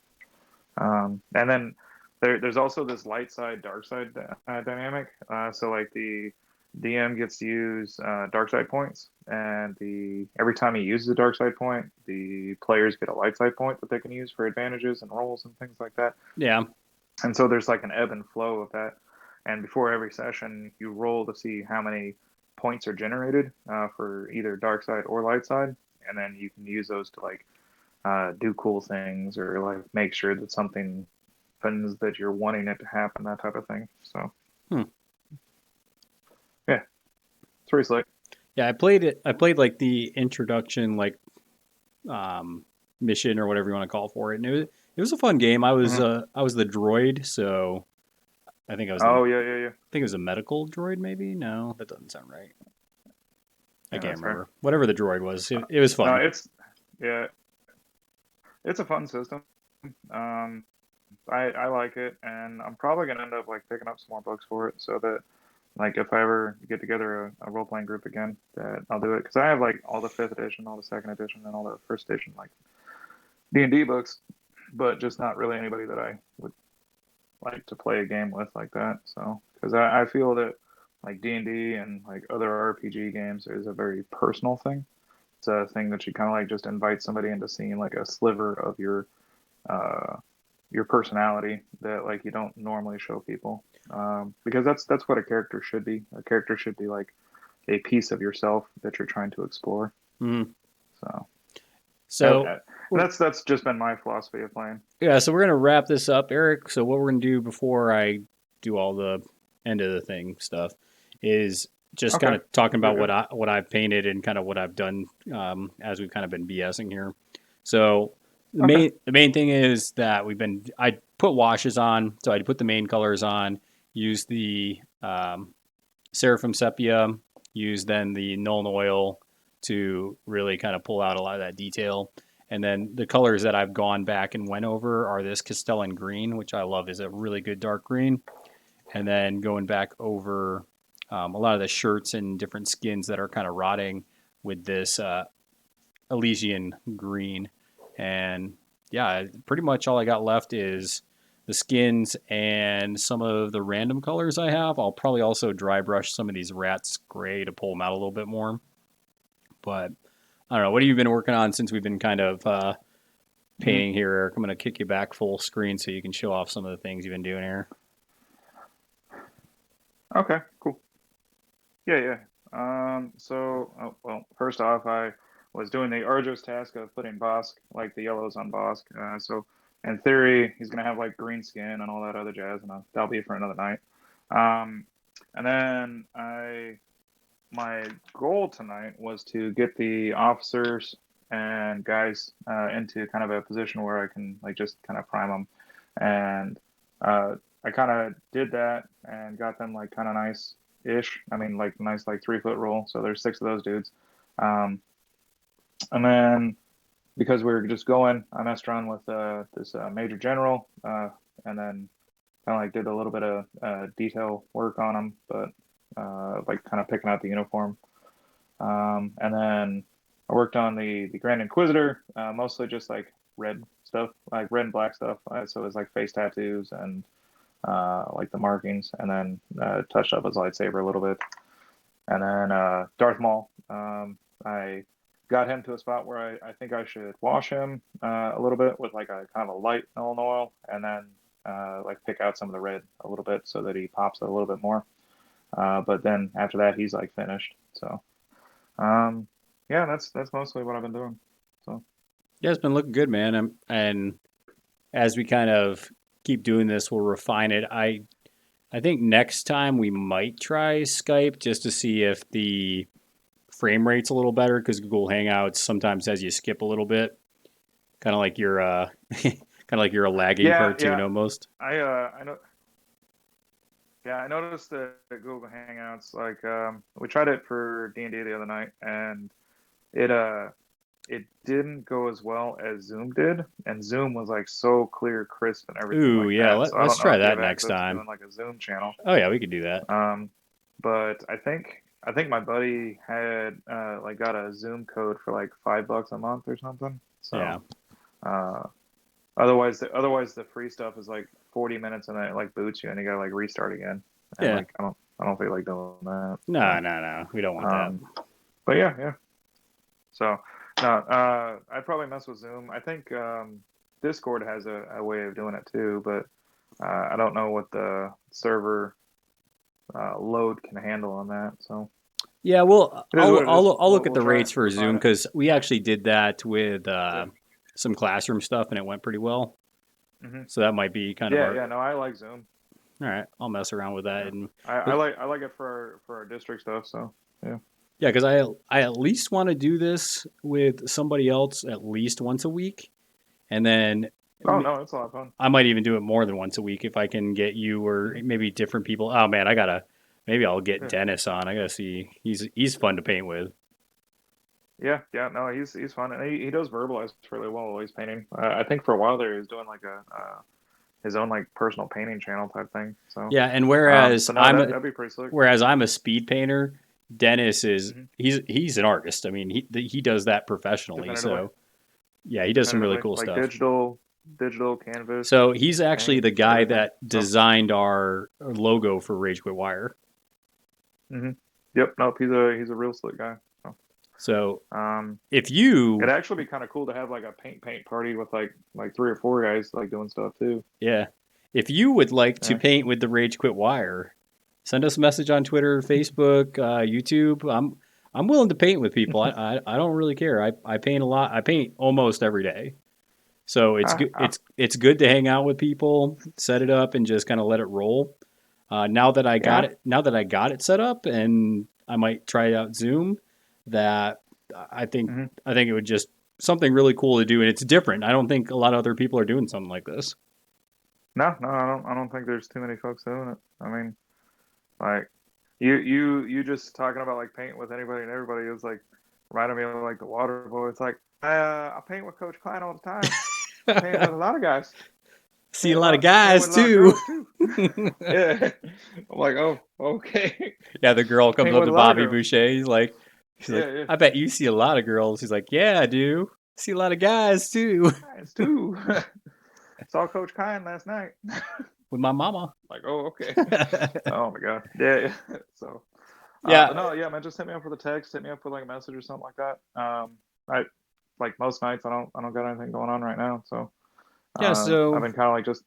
and then there's also this light side, dark side dynamic. So like the DM gets to use dark side points, and every time he uses a dark side point, the players get a light side point that they can use for advantages and rolls and things like that. Yeah. And so there's like an ebb and flow of that. And before every session, you roll to see how many points are generated for either dark side or light side, and then you can use those to like do cool things or like make sure that something happens that you're wanting it to happen, that type of thing. So Hmm. Yeah, it's pretty slick. Yeah, I played it. I played like the introduction, like mission or whatever you want to call for it, and it was a fun game. Mhm. I was the droid, so I Oh yeah. think it was a medical droid, maybe. No, that doesn't sound right. I Yeah, can't that's fair. remember. Whatever the droid was, it was No, fun. yeah, it's a fun system. Um, I like it, and I'm probably gonna end up like picking up some more books for it, so that like if I ever get together a role playing group again, that I'll do it because I have like all the fifth edition, all the second edition, and all the first edition like D&D books, but just not really anybody that I would like to play a game with like that. So because I feel that like D&D and like other RPG games is a very personal thing. It's a thing that you kind of like just invite somebody into seeing like a sliver of uh, your personality that like you don't normally show people. Because that's what a character should be. A character should be like a piece of yourself that you're trying to explore. Mhm. So So that's just been my philosophy of playing. yeah, so we're gonna wrap this up, Eric. So what we're gonna do before I do all the end of the thing stuff is just kind Okay, of talking good, about good. what I've painted and kind of what I've done as we've kind of been BSing here. So Okay, the main thing is that I put washes on, so I put the main colors on, use the seraphim sepia, use then the Nuln oil to really kind of pull out a lot of that detail. And then the colors that I've gone back and went over are this Castellan green, which I love, is a really good dark green. And then going back over a lot of the shirts and different skins that are kind of rotting with this Elysian green. And yeah, pretty much all I got left is the skins and some of the random colors I have. I'll probably also dry brush some of these rats gray to pull them out a little bit more. But I don't know. What have you been working on since we've been kind of Mhm. painting here, Eric? I'm going to kick you back full screen so you can show off some of the things you've been doing here. Okay, cool. Yeah, yeah. Well, first off, I was doing the arduous task of putting Bosk, like the yellows on Bosk. So in theory, he's gonna have like green skin and all that other jazz, and that'll be for another night. Um, and then my goal tonight was to get the officers and guys into kind of a position where I can like just kind of prime them, and I kind of did that and got them like kind of nice ish. I mean, like nice like 3 foot roll. So there's six of those dudes. Um, and then because we were just going, I messed around with this major general, and then kind of like did a little bit of detail work on them, but like kind of picking out the uniform. And then I worked on the Grand Inquisitor, mostly just like red stuff, like red and black stuff. So it was like face tattoos and like the markings, and then touched up his lightsaber a little bit. And then Darth Maul, I got him to a spot where I think I should wash him a little bit with like a kind of a light Nuln oil, and then like pick out some of the red a little bit so that he pops a little bit more. But then after that, he's like finished. So yeah, that's mostly what I've been doing. So Yeah, it's been looking good, man. And as we kind of keep doing this, we'll refine it. I think next time we might try Skype just to see if the frame rate's a little better because Google Hangouts sometimes has you skip a little bit, kind of like you're kind of like you're a lagging yeah, cartoon yeah, almost. I know. Yeah, I noticed that Google Hangouts, like we tried it for D&D the other night, and it it didn't go as well as Zoom did, and Zoom was like so clear, crisp, and everything Ooh, like yeah, that. So I let's don't know try if you that have next access to time. doing like a Zoom channel. Oh yeah, we could do that. But I think my buddy had like got a Zoom code for like $5 a month or something. Yeah, So uh, otherwise the free stuff is like 40 minutes and then it like boots you and you gotta like restart again. And yeah. like I don't feel like doing that. No, So no, no. We don't want that. um, but yeah, yeah. So no, I'd probably mess with Zoom. I think Discord has a way of doing it too, but I don't know what the server load can handle on that. So Yeah, well, it is what it is. I'll look at We'll the try rates it. for Zoom Refine it. because we actually did that with Yeah. some classroom stuff and it went pretty well. Hmm. So that might be kind of Yeah, our yeah. No, I like Zoom. All right, I'll mess around with that. Yeah. And I like it for our district stuff. So yeah. yeah, because I at least want to do this with somebody else at least once a week, and then Oh no, it's a lot of fun. I might even do it more than once a week if I can get you or maybe different people. Oh man, maybe I'll get Yeah. Dennis on. I gotta see. He's fun to paint with. Yeah, no, he's fun, and he does verbalize really well while he's painting. I think for a while there he was doing like a his own like personal painting channel type thing. So Yeah, and whereas so no, that'd be pretty slick. I'm a speed painter, Dennis is he's an artist. I mean, he does that professionally. Definitively. So yeah, he does some really Definitively. cool Like stuff. digital canvas. So he's actually the guy everything. that designed our logo for Rage Quit Wire. Yep. Nope. He's a real slick guy. So Um, if you it'd actually be kind of cool to have like a paint party with like 3 or 4 guys like doing stuff too. yeah, if you would like to Yeah. paint with the Rage Quit Wire, send us a message on Twitter, Facebook, YouTube. I'm willing to paint with people. I don't really care. I paint a lot. I paint almost every day. So it's good. It's good to hang out with people, set it up, and just kind of let it roll. Now that I got it set up, and I might try out Zoom. That I think it would just something really cool to do, and it's different. I don't think a lot of other people are doing something like this. No, I don't think there's too many folks doing it. I mean, like you just talking about like paint with anybody and everybody is like reminding me of like the water boy. It's like I paint with Coach Klein all the time. I paint with a lot of guys. See a lot of guys Paint with a lot too. of girls, too. Yeah, I'm like, oh, okay. Yeah, the girl comes Paint up with to a lot of Bobby girls. Boucher. She's like, Yeah. I bet you see a lot of girls. He's like, yeah, I do. See a lot of guys too. Guys too. Saw Coach Klein last night. With my mama. Like, oh, okay. Oh my god. Yeah. So. Yeah. No, yeah, man. Just hit me up with a text. Hit me up with like a message or something like that. I like most nights. I don't got anything going on right now. So. Yeah. So I've been kind of like just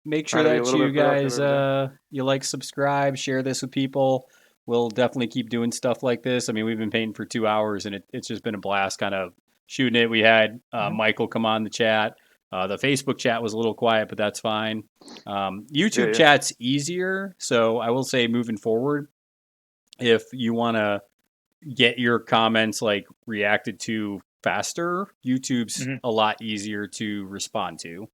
make sure trying to be a that little you bit productive guys every day. you like, subscribe, share this with people. We'll definitely keep doing stuff like this. I mean, we've been painting for 2 hours, and it's just been a blast, kind of shooting it. We had Michael come on the chat. The Facebook chat was a little quiet, but that's fine. YouTube chat's easier. So I will say, moving forward, if you want to get your comments like reacted to faster, YouTube's a lot easier to respond to.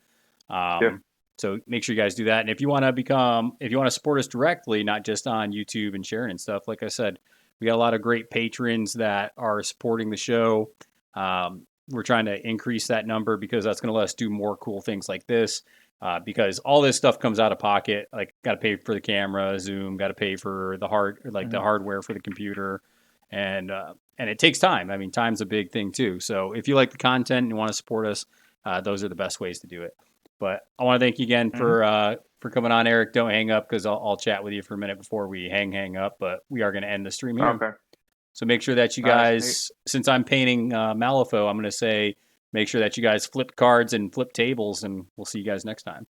So make sure you guys do that. And if you want to support us directly, not just on YouTube and sharing and stuff, like I said, we got a lot of great patrons that are supporting the show. We're trying to increase that number because that's going to let us do more cool things like this. Because all this stuff comes out of pocket. Like, got to pay for the camera, Zoom, got to pay for the the hardware for the computer, and it takes time. I mean, time's a big thing too. So if you like the content and you want to support us, those are the best ways to do it. But I want to thank you again for coming on, Erik. Don't hang up because I'll chat with you for a minute before we hang up. But we are going to end the stream here. Okay. So make sure that you guys, since I'm painting Malifaux, I'm going to say make sure that you guys flip cards and flip tables, and we'll see you guys next time.